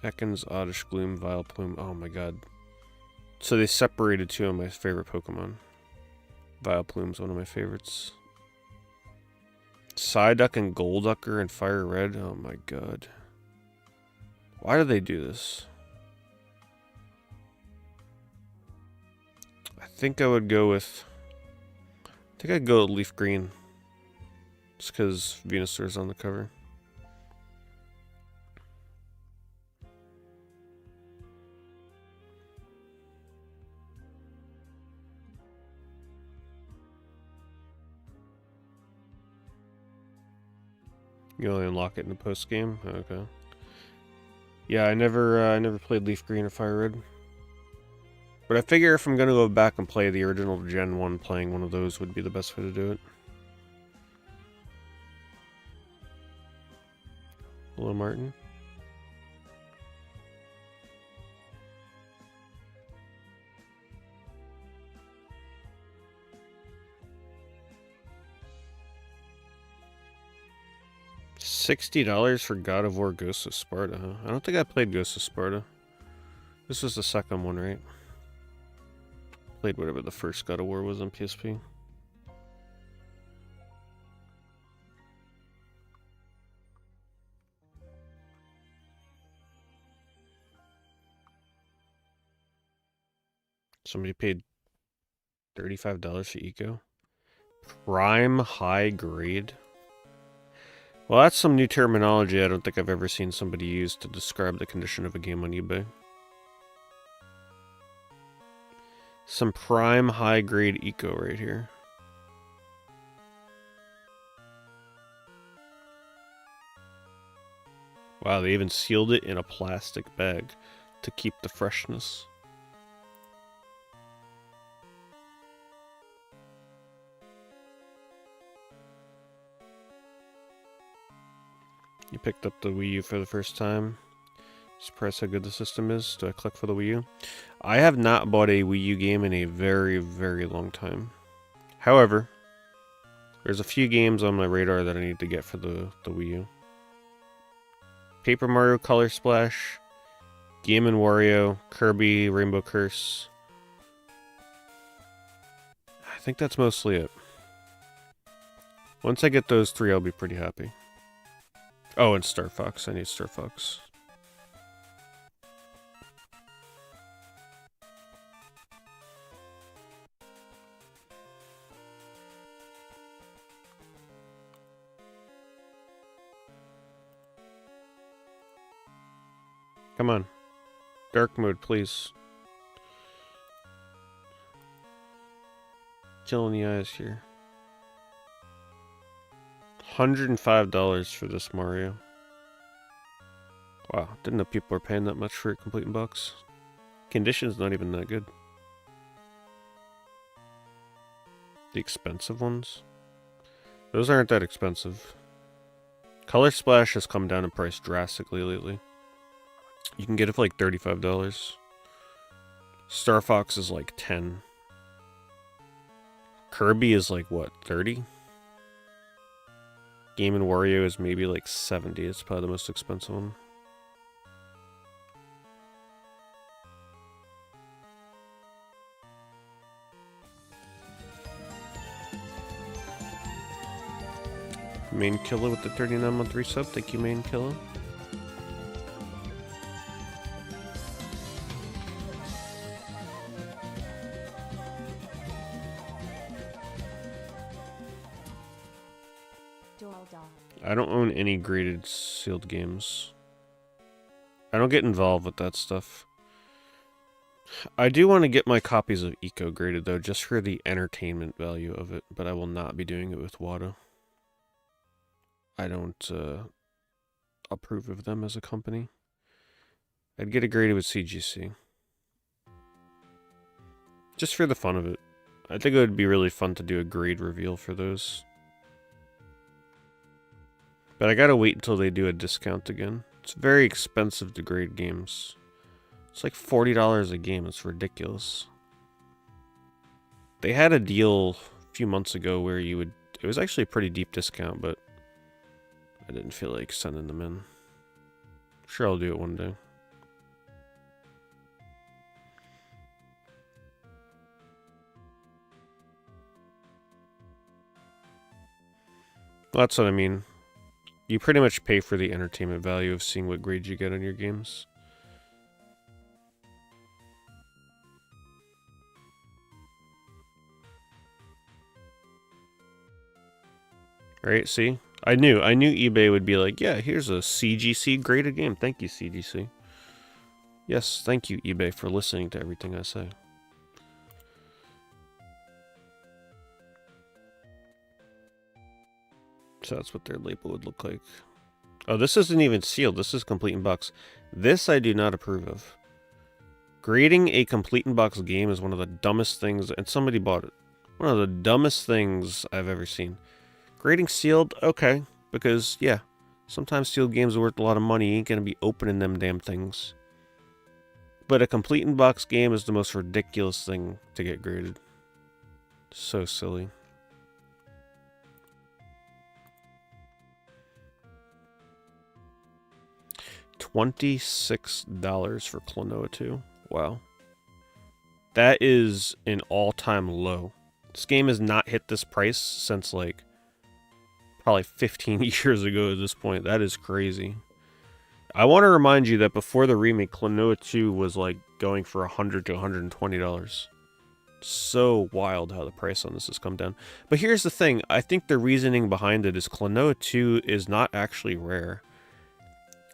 Ekans, Oddish Gloom, Vileplume. Oh my god. So they separated two of my favorite Pokemon. Vileplume's one of my favorites. Psyduck and Golducker and Fire Red. Oh my god. Why do they do this? I think I would go with... I think I'd go with Leaf Green. Just because Venusaur's on the cover. You only unlock it in the post game? Okay. Yeah, I never played Leaf Green or Fire Red. But I figure if I'm gonna go back and play the original Gen 1, playing one of those would be the best way to do it. Hello, Martin. $60 for God of War Ghosts of Sparta, huh? I don't think I played Ghosts of Sparta. This was the second one, right? Played whatever the first God of War was on PSP. Somebody paid $35 for Eco. Prime high grade. Well, that's some new terminology I don't think I've ever seen somebody use to describe the condition of a game on eBay. Some prime high grade Eco right here. Wow, they even sealed it in a plastic bag to keep the freshness. You picked up the Wii U for the first time. Surprised how good the system is. Do I click for the Wii U? I have not bought a Wii U game in a very, very long time. However, there's a few games on my radar that I need to get for the Wii U. Paper Mario Color Splash, Game & Wario, Kirby, Rainbow Curse. I think that's mostly it. Once I get those three, I'll be pretty happy. Oh, and Star Fox. I need Star Fox. Come on. Dark mode, please. Killing the eyes here. $105 for this Mario. Wow, didn't know people were paying that much for a complete box. Condition's not even that good. The expensive ones? Those aren't that expensive. Color Splash has come down in price drastically lately. You can get it for like $35. Star Fox is like $10. Kirby is like what, $30? Game & Wario is maybe like $70. It's probably the most expensive one. Main Killer with the 39-month resub. Thank you, Main Killer. I don't own any graded sealed games. I don't get involved with that stuff. I do want to get my copies of Eco graded though, just for the entertainment value of it, but I will not be doing it with Wado. I don't approve of them as a company. I'd get it graded with CGC. Just for the fun of it. I think it would be really fun to do a grade reveal for those. But I gotta wait until they do a discount again. It's very expensive to grade games. It's like $40 a game. It's ridiculous. They had a deal a few months ago where you would... It was actually a pretty deep discount, but I didn't feel like sending them in. Sure, I'll do it one day. Well, that's what I mean. You pretty much pay for the entertainment value of seeing what grades you get on your games. Right, see? I knew eBay would be like, yeah, here's a CGC graded game. Thank you, CGC. Yes, thank you, eBay, for listening to everything I say. So that's what their label would look like. Oh, this isn't even sealed. This is complete in box. This I do not approve of. Grading a complete in box game is one of the dumbest things, and somebody bought it. One of the dumbest things I've ever seen. Grading sealed, okay, because, yeah, sometimes sealed games are worth a lot of money. You ain't gonna be opening them damn things. But a complete in box game is the most ridiculous thing to get graded. So silly. $26 for Klonoa 2. Wow. That is an all-time low. This game has not hit this price since, like, probably 15 years ago at this point. That is crazy. I want to remind you that before the remake, Klonoa 2 was, like, going for $100 to $120. So wild how the price on this has come down. But here's the thing. I think the reasoning behind it is Klonoa 2 is not actually rare.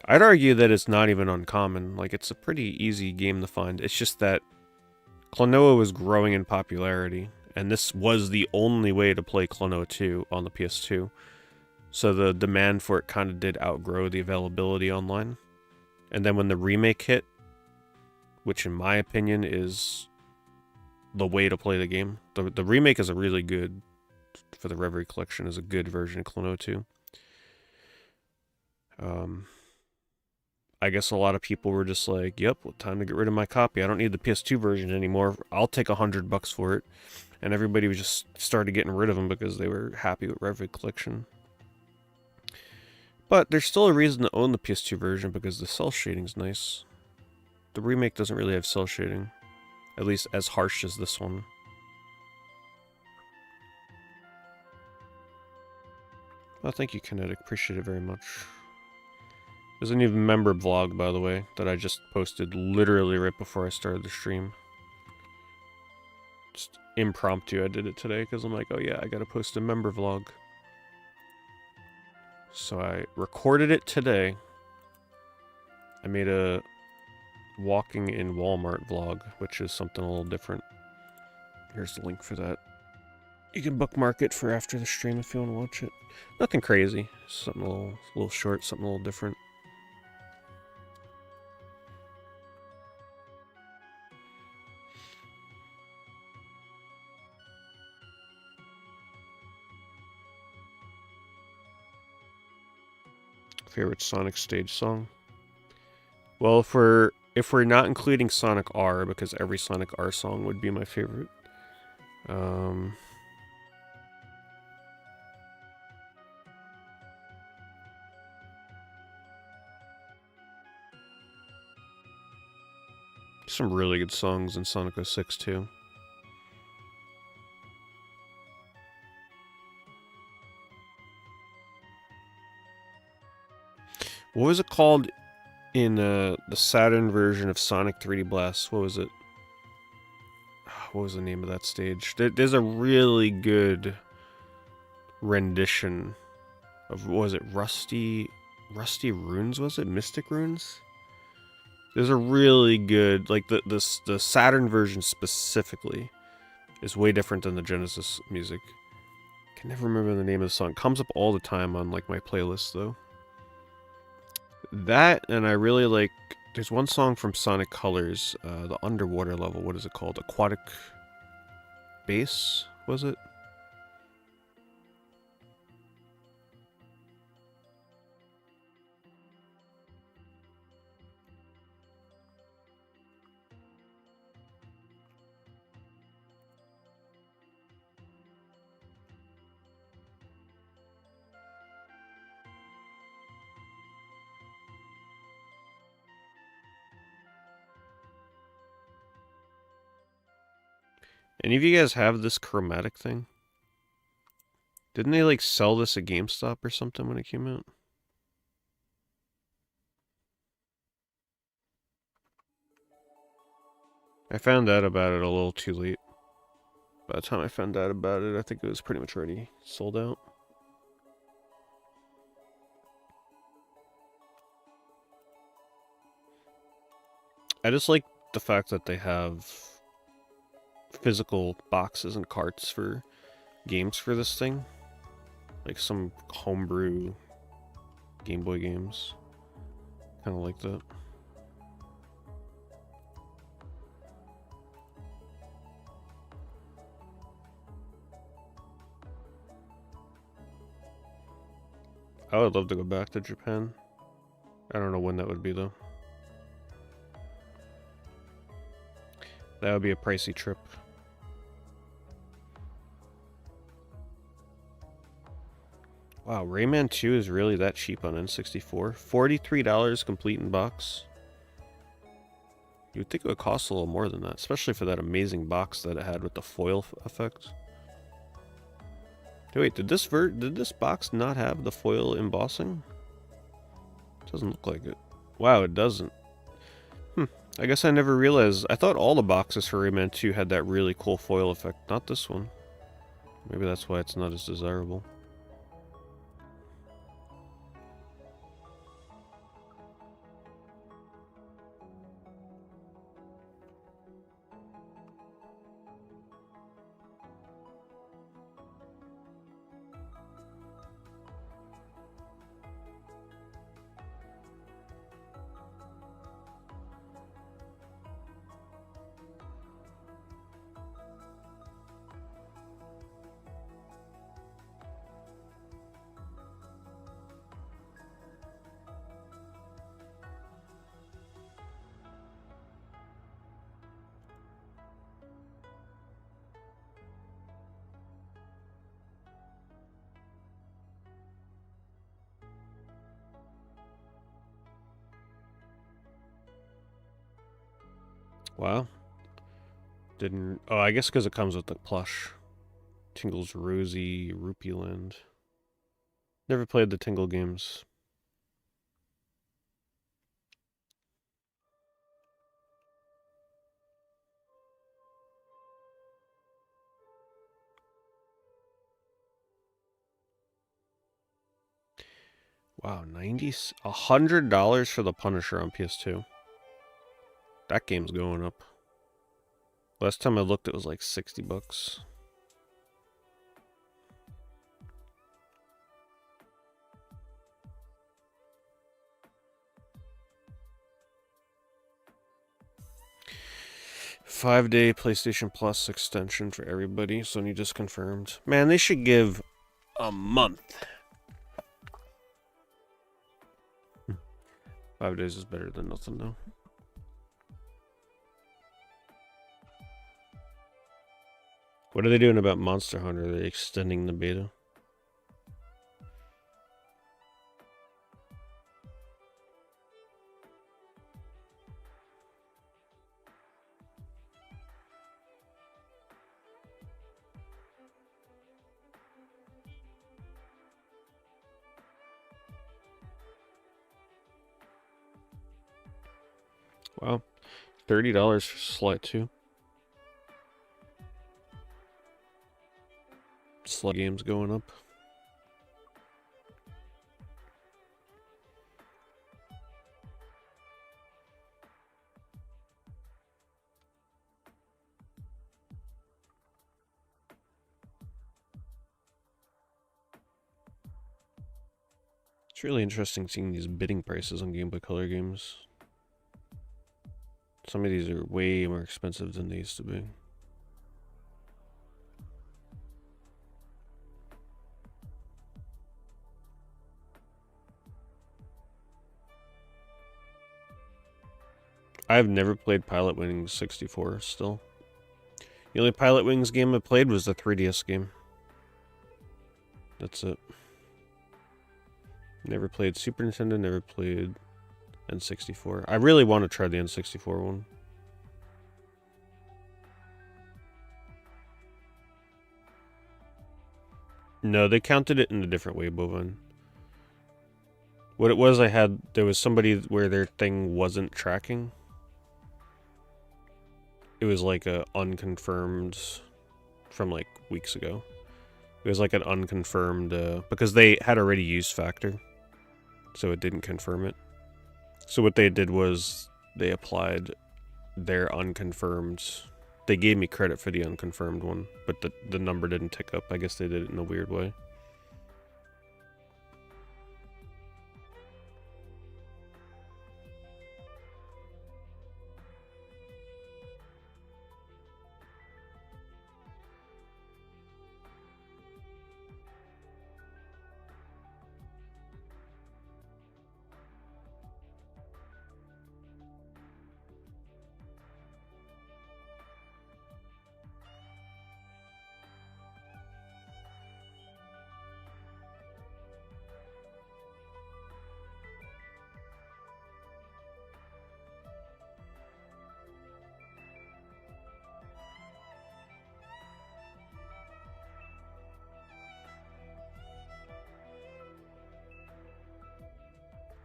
I'd argue that it's not even uncommon. Like, it's a pretty easy game to find. It's just that Klonoa was growing in popularity, and this was the only way to play Klonoa 2 on the PS2. So the demand for it kind of did outgrow the availability online. And then when the remake hit, which in my opinion is the way to play the game. The remake is a really good, for the Reverie Collection, is a good version of Klonoa 2. I guess a lot of people were just like, yep, well, time to get rid of my copy. I don't need the PS2 version anymore. I'll take $100 for it. And everybody was just started getting rid of them because they were happy with Reverie Collection. But there's still a reason to own the PS2 version because the cell shading's nice. The remake doesn't really have cell shading. At least as harsh as this one. Well, thank you, Kinetic. Appreciate it very much. There's a new member vlog, by the way, that I just posted literally right before I started the stream. Just impromptu, I did it today because I'm like, oh yeah, I gotta post a member vlog. So I recorded it today. I made a walking in Walmart vlog, which is something a little different. Here's the link for that. You can bookmark it for after the stream if you want to watch it. Nothing crazy. Something a little short, something a little different. Favorite Sonic stage song? Well, if we're not including Sonic R, because every Sonic R song would be my favorite. Some really good songs in Sonic 06 too. What was it called in the Saturn version of Sonic 3D Blast? What was it? What was the name of that stage? There's a really good rendition of, what was it, Rusty Runes, was it? Mystic Runes? There's a really good, like, the Saturn version specifically is way different than the Genesis music. I can never remember the name of the song. It comes up all the time on, like, my playlist, though. That, and I really like, there's one song from Sonic Colors, the underwater level, what is it called? Aquatic Bass, was it? Any of you guys have this chromatic thing? Didn't they, like, sell this at GameStop or something when it came out? I found out about it a little too late. By the time I found out about it, I think it was pretty much already sold out. I just like the fact that they have physical boxes and carts for games for this thing. Like some homebrew Game Boy games. Kind of like that. I would love to go back to Japan. I don't know when that would be, though. That would be a pricey trip. Wow, Rayman 2 is really that cheap on N64? $43 complete in box. You would think it would cost a little more than that, especially for that amazing box that it had with the foil effect. Hey, wait, did this box not have the foil embossing? Doesn't look like it. Wow, it doesn't. I guess I never realized. I thought all the boxes for Rayman 2 had that really cool foil effect, not this one. Maybe that's why it's not as desirable. Wow. Didn't... Oh, I guess because it comes with the plush. Tingle's Rosy, Rupee Land. Never played the Tingle games. Wow, $100 for the Punisher on PS2. That game's going up. Last time I looked, it was like 60 bucks. Five-day PlayStation Plus extension for everybody. Sony just confirmed. Man, they should give a month. 5 days is better than nothing, though. What are they doing about Monster Hunter? Are they extending the beta? Wow. $30 for Sly 2. Sly games going up. It's really interesting seeing these bidding prices on Game Boy Color games. Some of these are way more expensive than they used to be. I've never played Pilot Wings 64 still. The only Pilot Wings game I played was the 3DS game. That's it. Never played Super Nintendo, never played N64. I really want to try the N64 one. No, they counted it in a different way, Bovine. What it was, there was somebody where their thing wasn't tracking. It was like a unconfirmed from like weeks ago. It was like an unconfirmed, because they had already used Factor, so it didn't confirm it. So what they did was they applied their unconfirmed. They gave me credit for the unconfirmed one, but the number didn't tick up. I guess they did it in a weird way.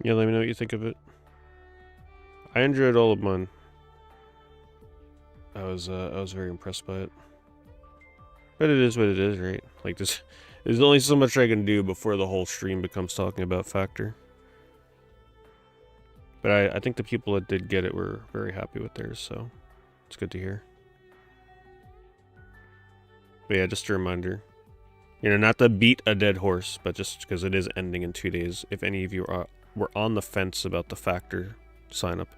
Yeah, let me know what you think of it. I enjoyed all of mine. I was very impressed by it. But it is what it is, right? Like there's only so much I can do before the whole stream becomes talking about Factor. But I think the people that did get it were very happy with theirs, so it's good to hear. But yeah, just a reminder. You know, not to beat a dead horse, but just because it is ending in 2 days. If any of you were on the fence about the Factor sign up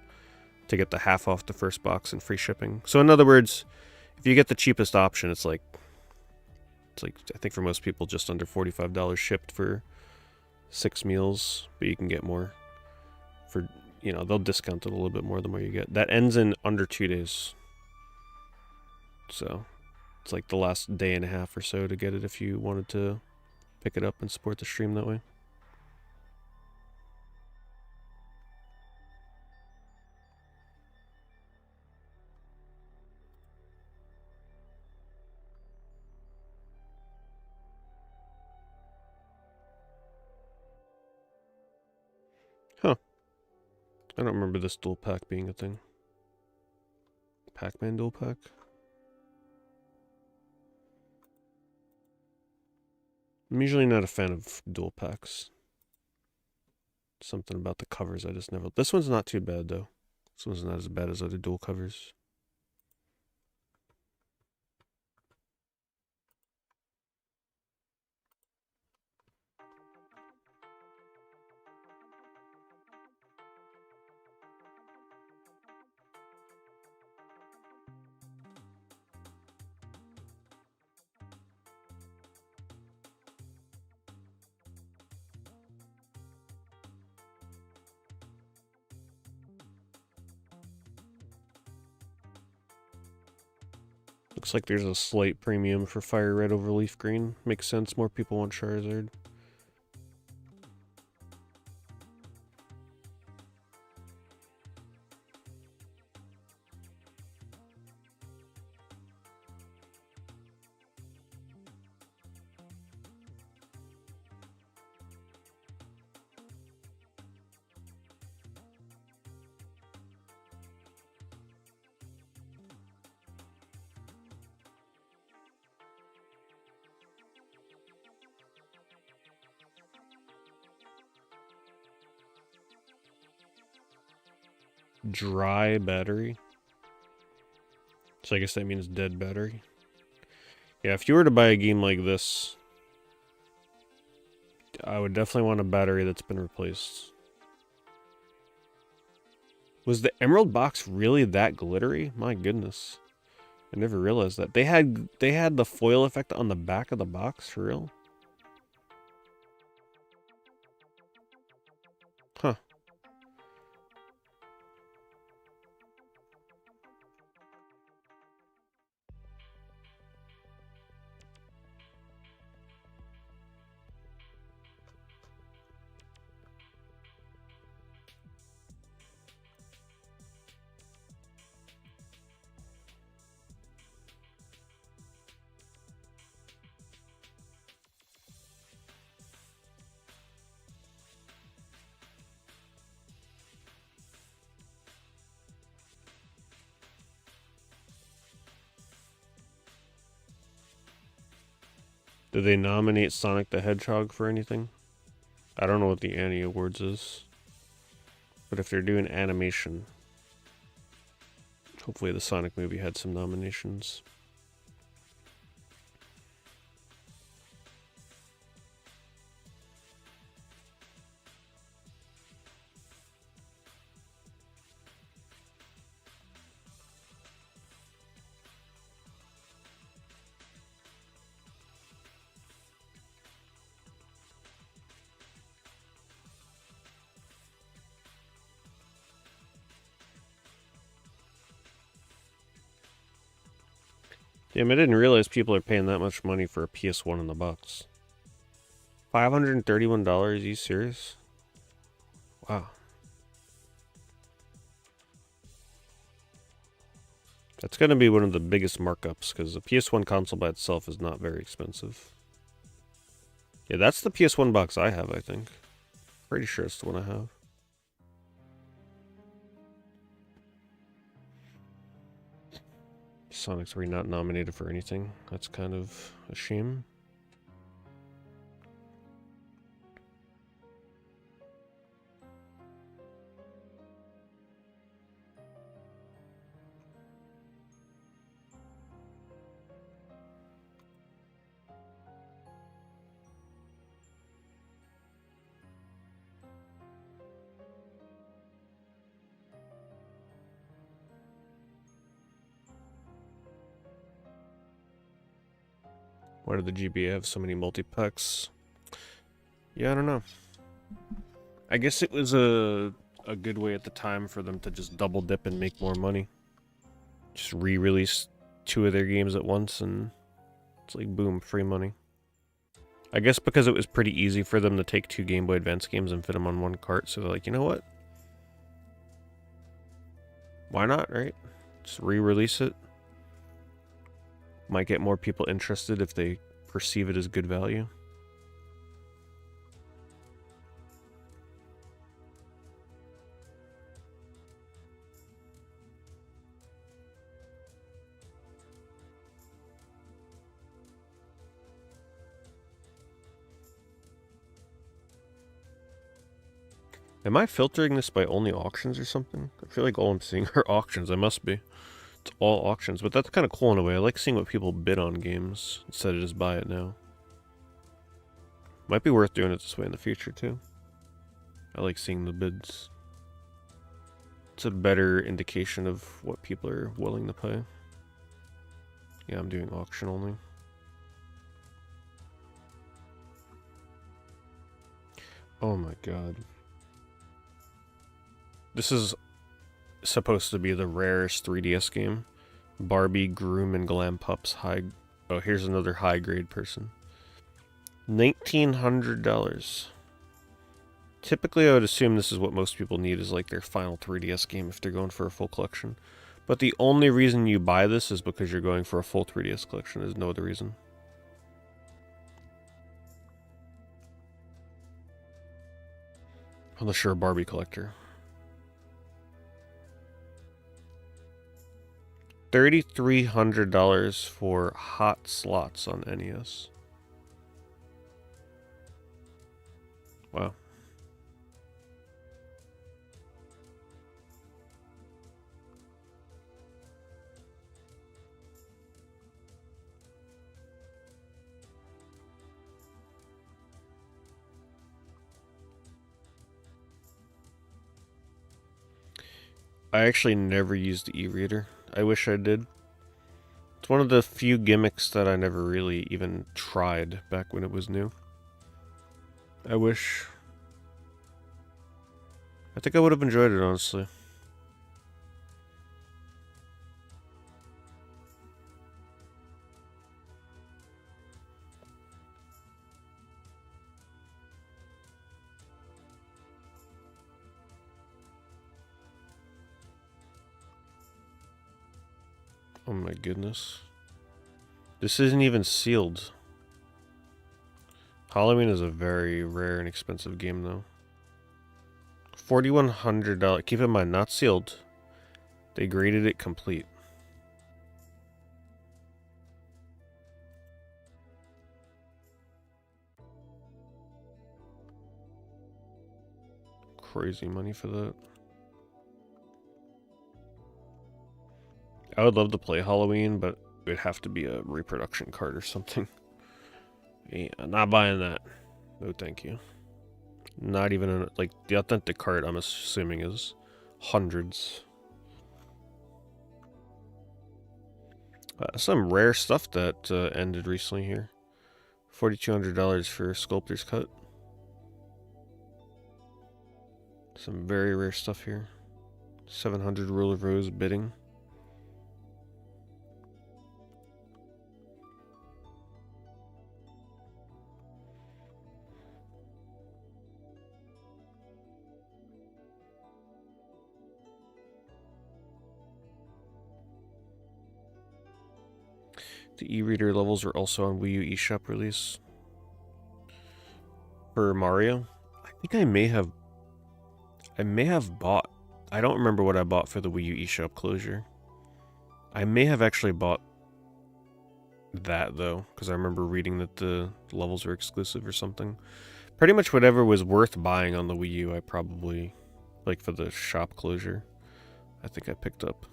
to get the half off the first box and free shipping. So in other words, if you get the cheapest option, it's like I think for most people just under $45 shipped for 6 meals, but you can get more for, you know, they'll discount it a little bit more the more you get. That ends in under 2 days. So it's like the last day and a half or so to get it if you wanted to pick it up and support the stream that way. Huh. I don't remember this dual pack being a thing. Pac-Man dual pack? I'm usually not a fan of dual packs. Something about the covers I just never... This one's not too bad, though. This one's not as bad as other dual covers. Looks like there's a slight premium for Fire Red over Leaf Green. Makes sense, more people want Charizard. Dry battery. So I guess that means dead battery. Yeah, if you were to buy a game like this, I would definitely want a battery that's been replaced. Was the Emerald box really that glittery? My goodness. I never realized that. They had the foil effect on the back of the box, for real? Huh. Did they nominate Sonic the Hedgehog for anything? I don't know what the Annie Awards is. But if they're doing animation, hopefully the Sonic movie had some nominations. Damn, I didn't realize people are paying that much money for a PS1 in the box. $531? Are you serious? Wow. That's going to be one of the biggest markups, because the PS1 console by itself is not very expensive. Yeah, that's the PS1 box I have, I think. Pretty sure it's the one I have. Sonic 3 not nominated for anything. That's kind of a shame. Why did the GBA have so many multi-packs? Yeah, I don't know. I guess it was a good way at the time for them to just double dip and make more money. Just re-release 2 of their games at once and it's like boom, free money. I guess because it was pretty easy for them to take 2 Game Boy Advance games and fit them on one cart, so they're like, you know what? Why not, right? Just re-release it. Might get more people interested if they perceive it as good value. Am I filtering this by only auctions or something? I feel like all I'm seeing are auctions. I must be. It's all auctions, but that's kind of cool in a way. I like seeing what people bid on games instead of just buy it now. Might be worth doing it this way in the future too. I like seeing the bids. It's a better indication of what people are willing to pay. Yeah, I'm doing auction only. Oh my god. This is supposed to be the rarest 3DS game. Barbie, Groom, and Glam Pups high... Oh, here's another high-grade person. $1,900. Typically, I would assume this is what most people need is like their final 3DS game if they're going for a full collection. But the only reason you buy this is because you're going for a full 3DS collection. There's no other reason. Unless you're a Barbie collector. $3,300 for Hot Slots on NES. Wow. I actually never used the e-reader. I wish I did. It's one of the few gimmicks that I never really even tried back when it was new. I wish. I think I would have enjoyed it, honestly. Oh my goodness. This isn't even sealed. Halloween is a very rare and expensive game, though. $4,100. Keep in mind, not sealed. They graded it complete. Crazy money for that. I would love to play Halloween, but it would have to be a reproduction card or something. Yeah, not buying that. No, thank you. Not even like the authentic card. I'm assuming is hundreds. Some rare stuff that ended recently here. $4,200 for Sculptor's Cut. Some very rare stuff here. 700 Rule of Rose bidding. The e-reader levels are also on Wii U eShop release. For Mario, I think I may have bought. I don't remember what I bought for the Wii U eShop closure. I may have actually bought that, though, because I remember reading that the levels were exclusive or something. Pretty much whatever was worth buying on the Wii U, I probably, like for the shop closure, I think I picked up.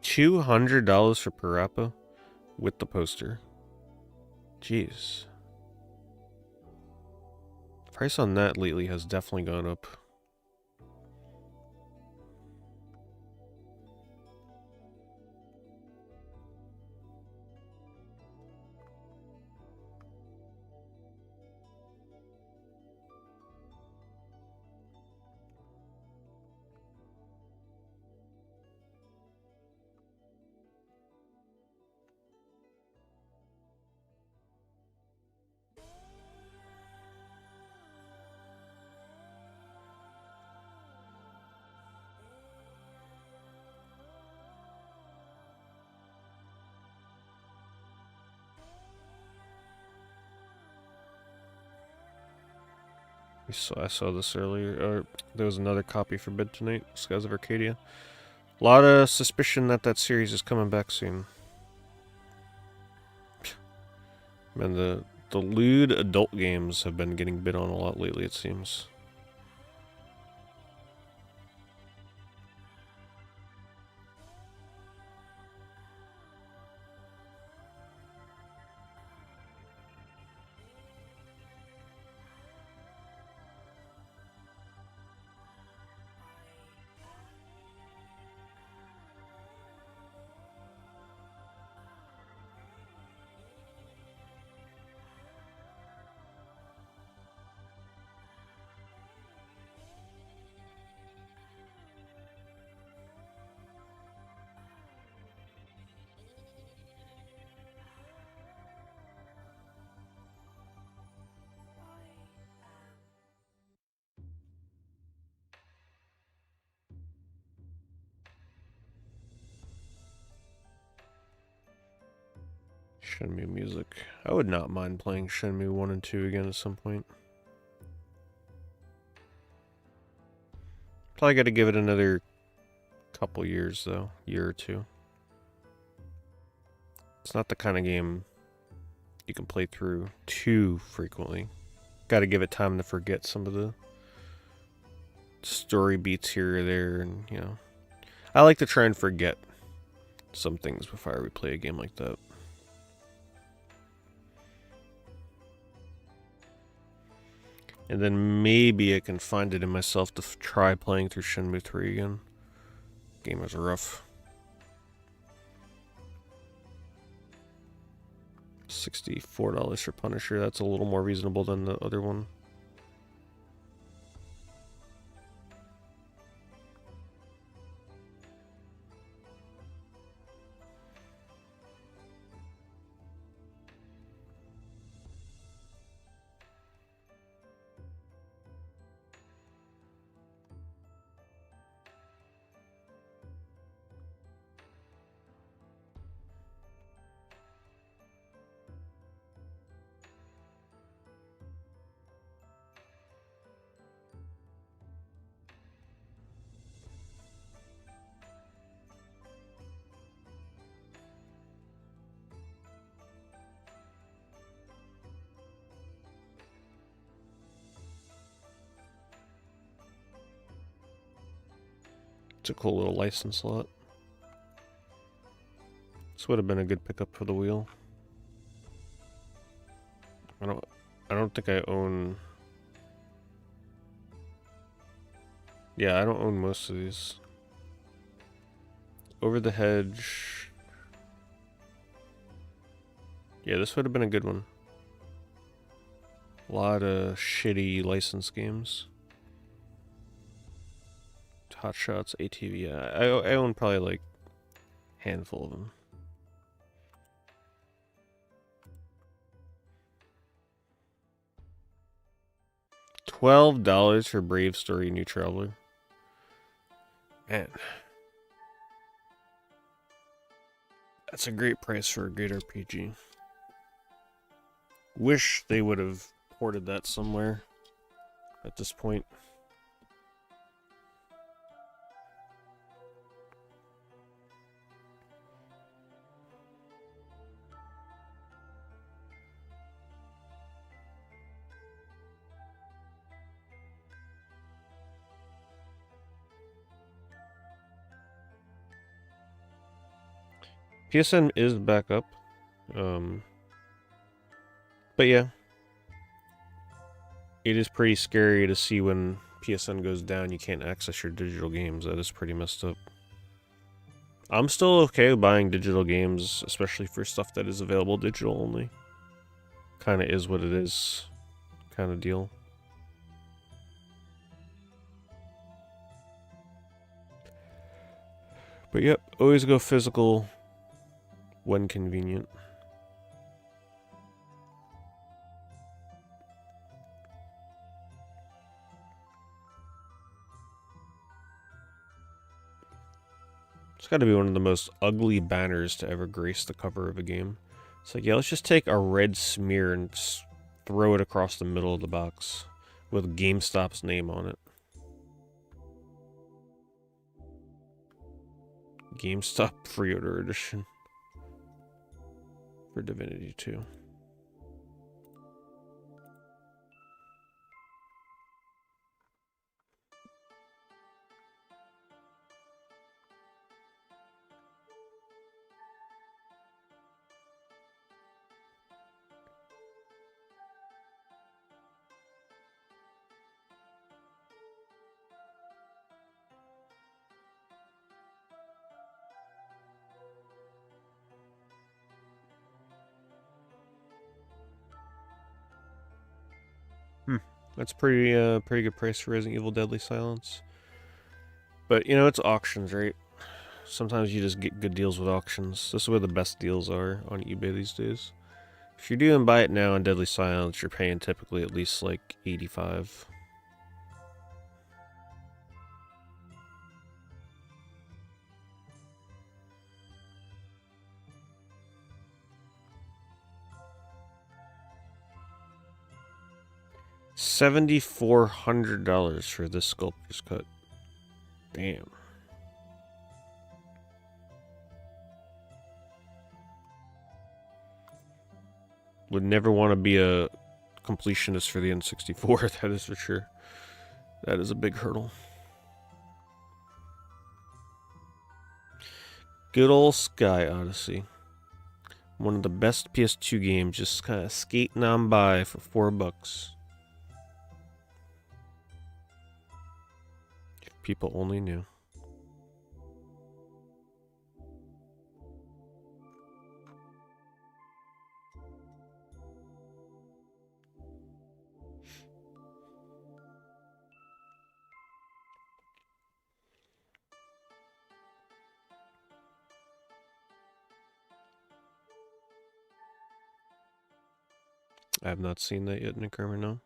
$200 for Parappa with the poster. Jeez. Price on that lately has definitely gone up. I saw this earlier. Or there was another copy for bid tonight. Skies of Arcadia. A lot of suspicion that that series is coming back soon. Man, the lewd adult games have been getting bid on a lot lately, it seems. Shenmue music. I would not mind playing Shenmue 1 and 2 again at some point. Probably got to give it another couple years, though. Year or two. It's not the kind of game you can play through too frequently. Got to give it time to forget some of the story beats here or there, and, you know. I like to try and forget some things before I replay a game like that. And then maybe I can find it in myself to try playing through Shenmue 3 again. Game was rough. $64 for Punisher. That's a little more reasonable than the other one. It's a cool little license slot. This would have been a good pickup for the wheel. I don't think I own. Yeah, I don't own most of these. Over the Hedge. Yeah, this would have been a good one. A lot of shitty license games. Hot Shots, ATV. I own probably like a handful of them. $12 for Brave Story New Traveler. Man. That's a great price for a great RPG. Wish they would have ported that somewhere at this point. PSN is back up. But yeah. It is pretty scary to see when PSN goes down, you can't access your digital games. That is pretty messed up. I'm still okay with buying digital games, especially for stuff that is available digital only. Kinda is what it is. Kind of deal. But yep, always go physical when convenient. It's got to be one of the most ugly banners to ever grace the cover of a game. It's like, yeah, let's just take a red smear and throw it across the middle of the box with GameStop's name on it. GameStop pre-order edition for Divinity 2. That's pretty good price for Resident Evil Deadly Silence. But, you know, it's auctions, right? Sometimes you just get good deals with auctions. This is where the best deals are on eBay these days. If you're doing buy it now on Deadly Silence, you're paying typically at least like $85. $7,400 for this sculptor's cut. Damn. Would never want to be a completionist for the N64, that is for sure. That is a big hurdle. Good old Sky Odyssey. One of the best PS2 games, just kind of skating on by for $4. If people only knew. I have not seen that yet, Nick Kermer, no.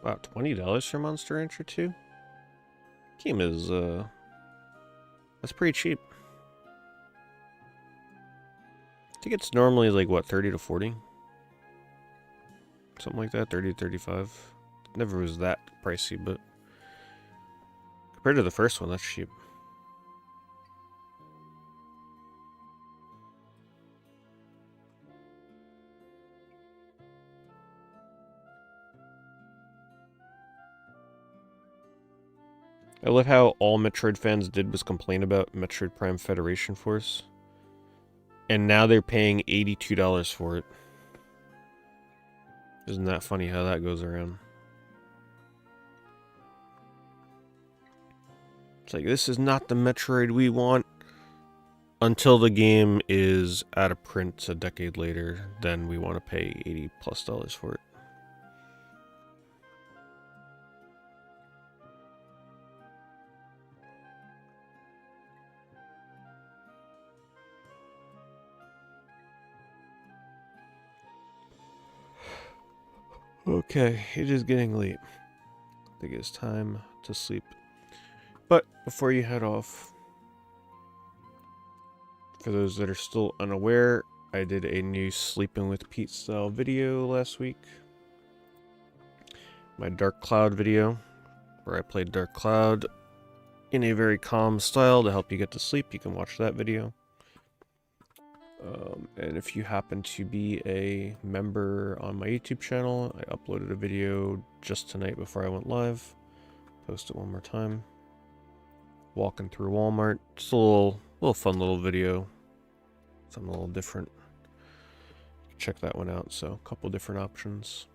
Wow, $20 for Monster Rancher 2? Game is, that's pretty cheap. I think it's normally like, what, 30 to 40? Something like that, 30 to 35. Never was that pricey, but compared to the first one, that's cheap. I love how all Metroid fans did was complain about Metroid Prime Federation Force. And now they're paying $82 for it. Isn't that funny how that goes around? It's like, this is not the Metroid we want. Until the game is out of print a decade later, then we want to pay $80+ for it. Okay, it is getting late. I think it's time to sleep. But before you head off, for those that are still unaware, I did a new Sleeping with Pete style video last week. My Dark Cloud video, where I played Dark Cloud in a very calm style to help you get to sleep. You can watch that video. And if you happen to be a member on my YouTube channel, I uploaded a video just tonight before I went live. Post it one more time. Walking through Walmart. Just a little fun little video. Something a little different. Check that one out. So, a couple different options.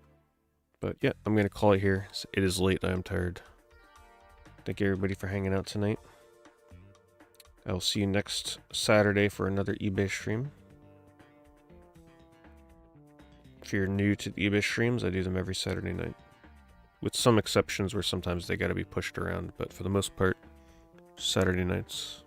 But yeah, I'm going to call it here. It is late. I am tired. Thank you everybody for hanging out tonight. I'll see you next Saturday for another eBay stream. If you're new to the eBay streams, I do them every Saturday night. With some exceptions where sometimes they gotta be pushed around, but for the most part, Saturday nights.